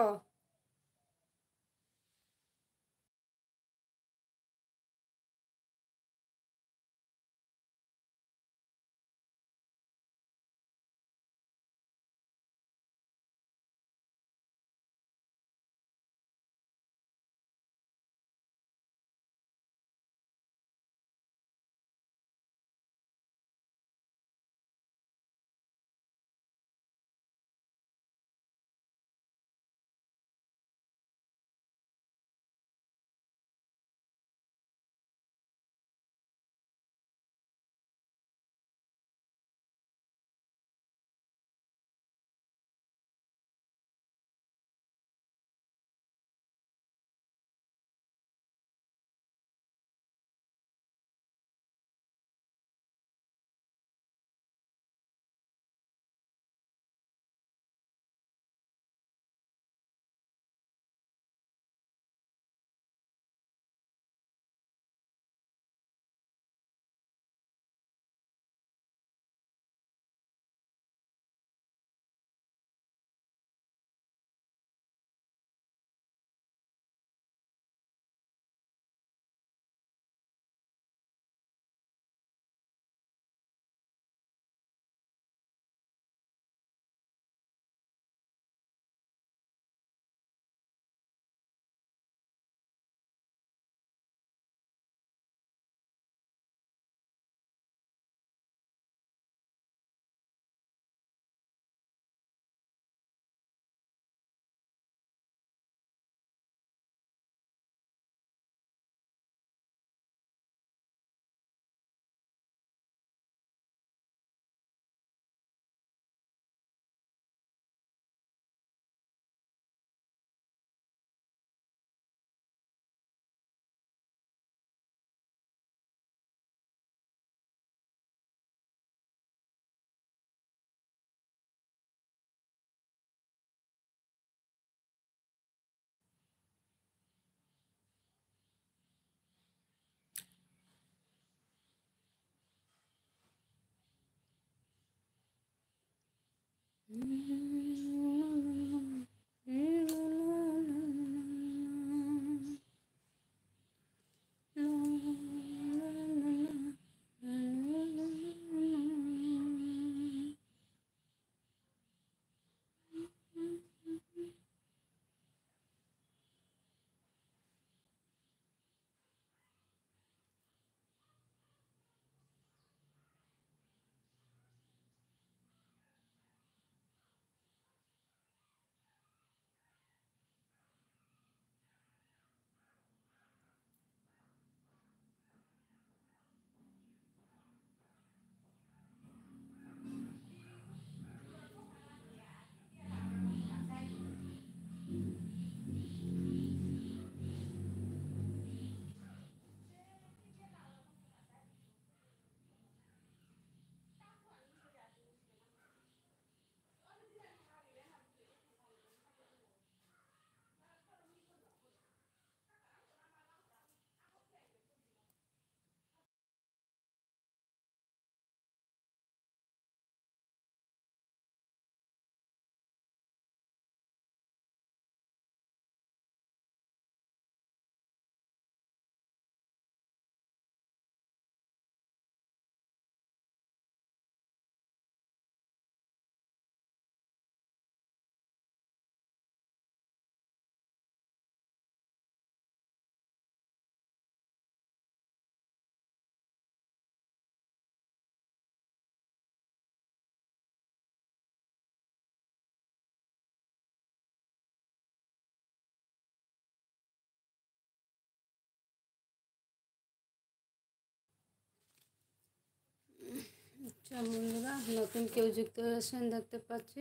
বন্ধুরা, নতুন কেউ যুক্ত হয়েছেন দেখতে পাচ্ছি।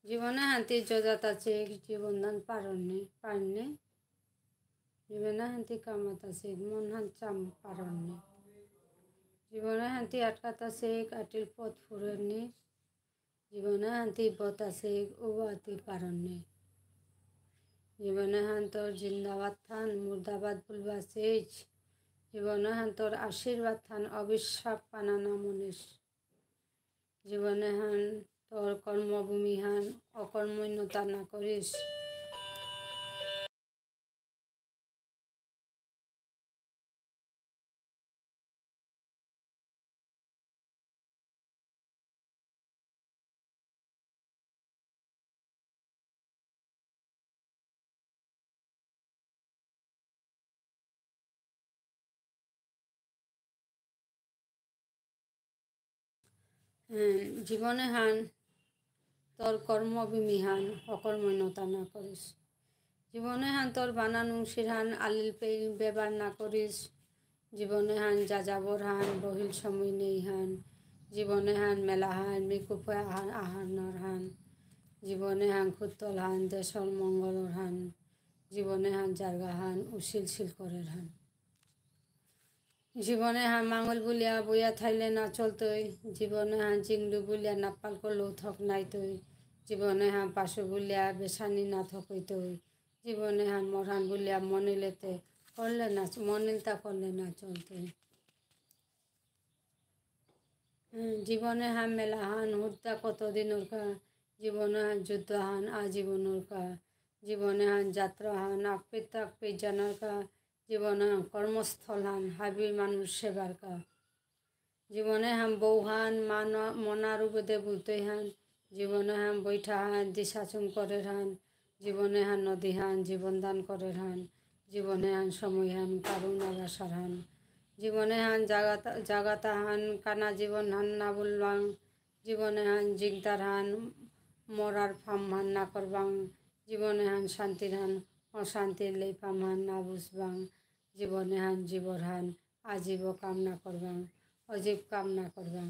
জীবনে শান্তির জজাত আছে, জীবনদান পারনে জীবনে শান্তি কামত আছে, মন চাম পারনে জীবনে শান্তি আটকাত আছে, কাটিল পথ ফুরেননি। জীবনে শান্তি পথ আছে, ওবাতি পারনে। জীবনে শান্তর জিন্দাবাদ থান, মুর্দাবাদ বুলবা সেজ। জীবনে শান্তর আশীর্বাদ থান, অবিশ্বাস পানানা মনীষ। জীবনে হান তোর কর্মভূমি হান, অকর্মণ্যতা না করিস। জীবনে হান তোর কর্মভূমি হান, অকর্মণ্যতা না করিস। জীবনে হান তোর বানানুংশির হান, আলিল পেইল ব্যবহার না করিস। জীবনে হান যাযাবর হান, বহিল সময় নেই হান। জীবনে হান মেলা হান, মিকুপে আহার হান। জীবনে হান খুত্তল হান, দেশর মঙ্গলর হান। জীবনে হান জারগা হান, উশিল করের হান। জীবনে হান মাঙ্গল বুলিয়া বইয়া থাইলে না চলতই। জীবনে হান জিংলু বুলিয়া নাপাল করলেও থক নাই তৈ। জীবনে হান পাশু বুলিয়া বেসানি না থকইতই। জীবনে হান মরহান বুলিয়া মনিলেতে মনিলতা করলে না চলতই। জীবনে হান মেলা হান, হুদ্দা কতদিনের কা। জীবনে হান যুদ্ধ হান, আজীবনের কা। জীবনে হান যাত্রা হান, আকপিত জানার কা। জীবনে হান কর্মস্থল হান, হাবি মানুষ সেবার কা। জীবনে হান বউ হান, মনার উপদে বুলতে হান। জীবনে হান বৈঠা হান, দিশাচুম করের হান। জীবনে হান নদী হান, জীবনদান করের হান। জীবনে হান সময় হান, কারুণার আশার হান। জীবনে হান জাগাতা হান, কানা জীবন হান না বলবাং। জীবনে হান জিগদার হান, মরার ফাম হান না করবাং। জীবনে হান শান্তির হান, অশান্তির লেই ফাম হান না বুঝবাং। জীবনে হান জীবর হান, আজীব কাম না করবাং, অজীব কাম না করবাং।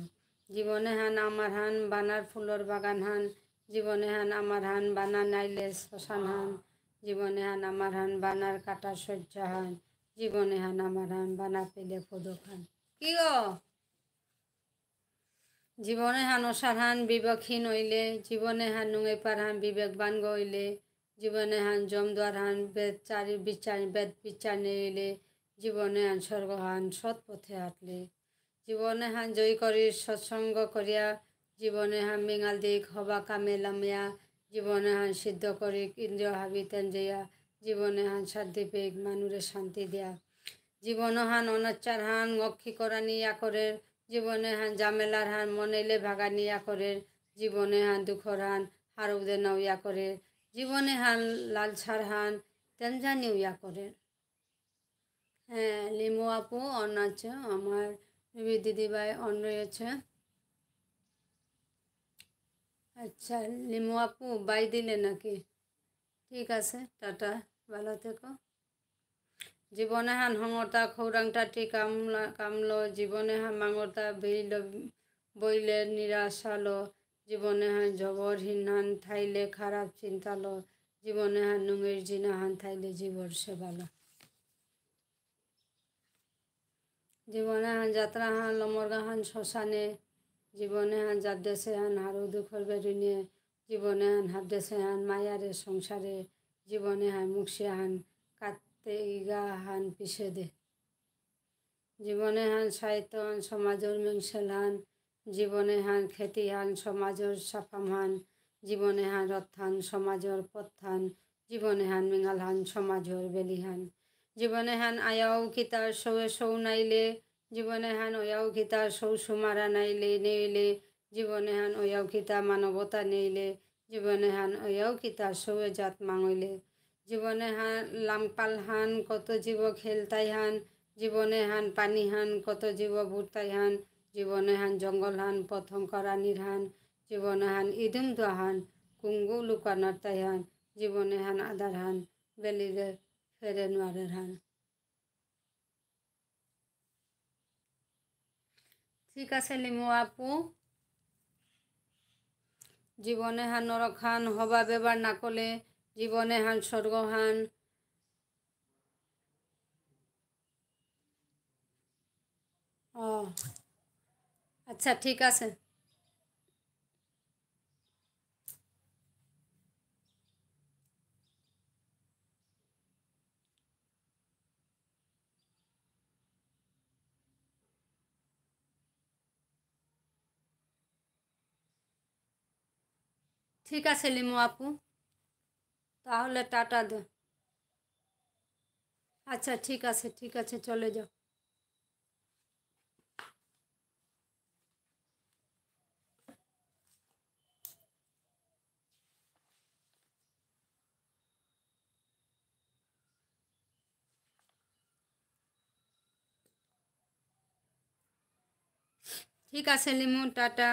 জীবনে হান আমার হান, বানার ফুলর বাগান হান। জীবনে হান আমার হান, বানা নাইলে শ্মশান হান। জীবনে হান আমার হান, বানার কাটার শয্যা হান। জীবনে হান আমার হান, বানা পেলে পদক হান। কি গো? জীবনে হান অসার হান, বিবেকহীন হইলে। জীবনে হান নুঙে পার হান, বিবেকবান গইলে। জীবনে হান জমদুয়ার হান, বেদ বিচার নেইলে। জীবনে হান স্বর্গ হান, সৎ পথে হাঁটলে। জীবনে হান জয় করি সৎসঙ্গ করিয়া। জীবনে হান মিঙাল দিক হবা কামে লামিয়া জীবনে হান সিদ্ধ করে ইন্দ্রিয় হাবিতেন যেয়া জীবনে হান শান্তি পেক মানুরে শান্তি দেয়া জীবন হান অনাচার হান অক্ষী করা নিয়া করে জীবনে হান জামেলার হান মনেলে ভাগা নিয়া করে জীবনে হান দুঃখর হান হারুদে নইয়া করে জীবনে হান লালছার হান তেনজানি ইয়া করে। হ্যাঁ, লিমু আপু অন আছে, আমার দিদিভাই অন রয়েছে। আচ্ছা লিমু আপু বাই দিলে নাকি? ঠিক আছে, টাটা, ভালো থেকো। জীবনে হান হঙতা খৌরাংটা ঠিক কামলো জীবনে হান মাঙতা বইলে নিরাশালো জীবনে হান জবর হিনহান থাইলে খারাপ চিন্তালো জীবনে হান নুঙের জিনা হান থাইলে জীবর সেবালো জীবনে হান যাত্রা হান লমরগা হান শ্মশানে জীবনে হান যাবদেশে হান হারু দুঃখর বেরুনিয়ে জীবনে হান হাবদেশে হান মায়ারে সংসারে জীবনে হান মুখে হান কাটতে ইগা হান পিছে দে জীবনে হান সাহিত্য হান সমাজর মেংসেল হান জীবনে হান খ্যাতি হান সমাজর সাফাম হান জীবনে হান রথান সমাজর পথান জীবনে হান মিঙাল হান সমাজর বেলিহান জীবনে হান আয়াও কিতার সৌয়ে সৌ নাইলে জীবনে হান ওয়াও কিতার সৌ সুমারা নাইলে নেইলে জীবনে হান ওয়াও কিতা মানবতা নেইলে জীবনে হান ওয়াও কিতার সৌয়ে জাত মাঙইলে জীবনে হান লামপাল হান কত জীব খেলতাই হান জীবনে হান পানি হান কত জীব বুড়তাই হান জীবনে হান জঙ্গল হান প্রথম করানির হান জীবনে হান ইদুম হান কুঙ্গু লুকানার তাই হান জীবনে হান আদার হান বেলিরে ফেরে নোয়ারের হান। ঠিক আছে লিমু আপু, জীবনে হান নরক হান হবা ব্যবহার না করলে জীবনে হান স্বর্গ হান ও আচ্ছা ঠিক আছে। ঠিক আছে লিমু আপু, তাহলে টাটা দে। আচ্ছা ঠিক আছে, ঠিক আছে, চলে যাও। ঠিক আছে লিমু, টাটা।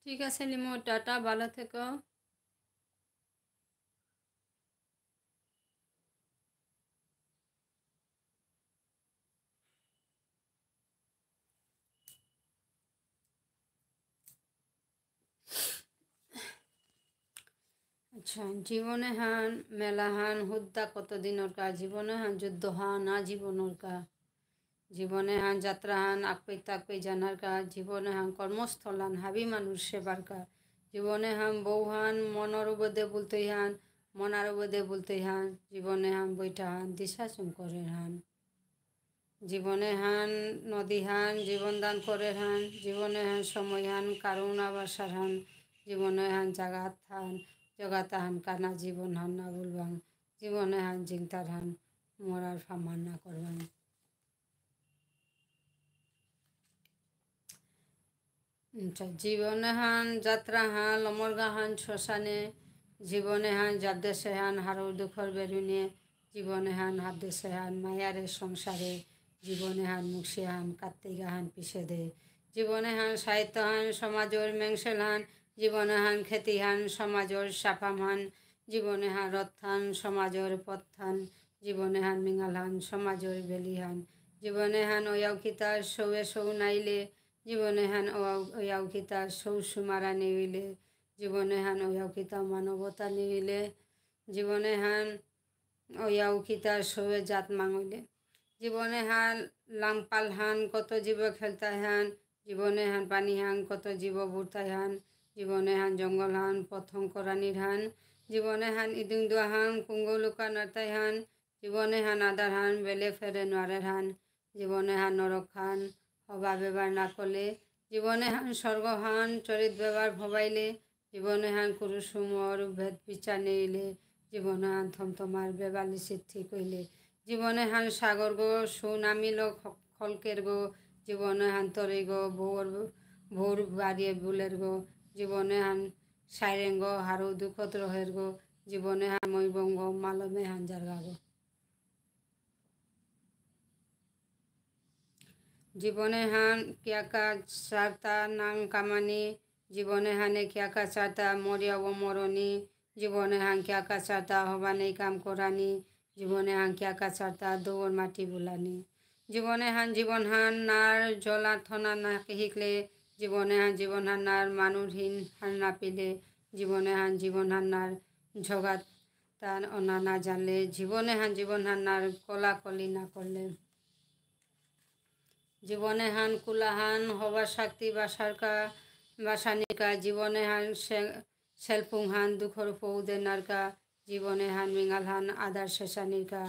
ঠিক আছে লিমু, টাটা, ভালো থেকো। আচ্ছা জীবনে হান মেলা হান হুদ্দা কতদিনের কা জীবনে হান যুদ্ধ হান আজীবনের কা জীবনে হান যাত্রা হান আকপৈ তাকপৈ জানার কা জীবনে হান কর্মস্থল হান হাবি মানুষ সেবার কা জীবনে হান বউ হান মনের উপদে বলতেই হান মনার উপদে বলতেই হান জীবনে হান বৈঠা হান দিশা শঙ্করের হান জীবনে হান নদী হান জীবন দান করে হান জীবনে হান সময় হান কারুণা বাসার হান জীবনে হান জাগাত হান জগাতা হান কানা জীবন হান না বলবান জীবনে হান জিংতার হান মরার ফামান না করবান। আচ্ছা জীবনে হান যাত্রা হান লমরগা হান শ্মশানে জীবনে হান যাবদেশে হান হারু দুঃখর বেরুনিয়ে জীবনে হান হাবদেশে হান মায়ারে সংসারে জীবনে হান মুখে হান কার্তিকা হান পিছে দে জীবনে হান সাহিত্য হান সমাজর মেংসেল হান জীবনে হান খ্যাতি হান সমাজর সাফাম হান জীবনে হান রথান সমাজর পথান জীবনে হান মিঙাল হান সমাজর বেলি হান জীবনে হান ওয়াও কিতা সৌয়ে সৌ নাইলে জীবনে হান ওয়াও কিতা সৌ সুমারা নেইলে জীবনে হান অয়াউকিতা মানবতা নিলে জীবনে হান অয়াউকিতা সবে জাত মাঙলে জীবনে হান লাংপাল হান কত জীব খেলতায় হান জীবনে হান পানি হান কত জীব বুড়তায় হান জীবনে হান জঙ্গল হান প্রথম করানির হান জীবনে হান ইদুং দোয়া হান কুঙ্গলুকা নাতায় হান জীবনে হান আদার হান বেলে ফেরে নোয়ারের হান জীবনে হান নরক হান হবা ব্যবহার না করলে জীবনে হান স্বর্গ হান চরিত ব্যবহার ভবাইলে জীবনে হান কুরুসুমর ভেদ বিচার নেইলে জীবনে হান থমথমার বেবালি সিদ্ধি কইলে জীবনে হান সাগর গো সুনামিল খলকের গো জীবনে হান তরে গো ভোর বাড়িয়ে বুলের গো জীবনে হান সাইরেঙ্গ হারু দুঃখত রহের গো জীবনে হান মৈবঙ্গ মালমে হান জারগা গো জীবনে হান কিয়াকা চারতা নাং কামানি জীবনে হানে কিয়াকা চারতা মরিয়া ও মরণী জীবনে হান কিয়াকা চারতা হবানি কাম করানি জীবনে হান কিয়াকা চারতা দৌড় মাটি বুলানি জীবনে হান জীবন হান নার জলা থনা না শিকলে জীবনে হান জীবন হান নার মানুষহীন হান না পিলে জীবনে হান জীবন হান নার ঝগাত তার অনা না জানলে জীবনে হান জীবন হান নার কলা কলি না করলে জীবনে হান কুলাহান হবার শক্তি বাসারকা বাসানিকা জীবনে হান সেলপুং হান দুঃখর ফৌদে নারকা জীবনে হান মিঙাল হান আদার শেষানিকা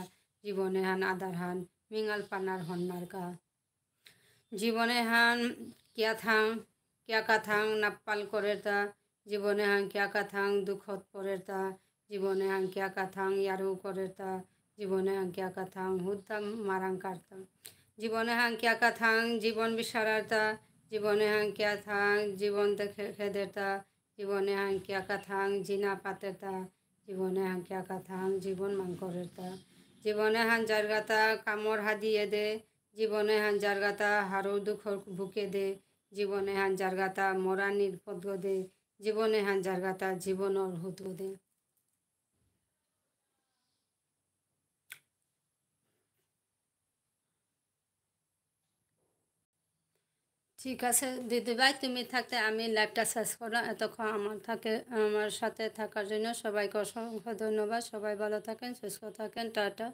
জীবনে হান আদার হান মিঙাল পানার হন্নারকা জীবনে হান কিয়া কাথাং নাপ্পাল করেতা জীবনে হান কিয়া কাথাং দুঃখত পরেতা জীবনে হান কিয়া কাথাং ইয়ারু করেতা জীবনে হান কিয়া কাথাং হুদ্দাম মারাং কারতা জীবনে হাং কিয়া কাথাং জীবন বিশারাতা জীবনে হাং কিয়া থাং জীবন খেদেতা জীবনে হাং কিয়া কাথাং জিনা পাতেতা জীবনে হাং কিয়া কাথাং জীবন মাংকরেতা জীবনে হান জারগাতা কামর হাদিয়ে দে জীবনে হান জারগাতা হারো দুঃখ বুকে দে জীবনে হান জারগাতা মরা নির্পদ দে জীবনে হান জারগাতা জীবন অর্হুত দে ঠিক আছে দিদিভাই, তুমি থাকতে আমি লাইভটা শেষ করলাম। এতক্ষণ আমার সাথে থাকার জন্য সবাইকে অসংখ্য ধন্যবাদ। সবাই ভালো থাকেন, সুস্থ থাকেন, টাটা।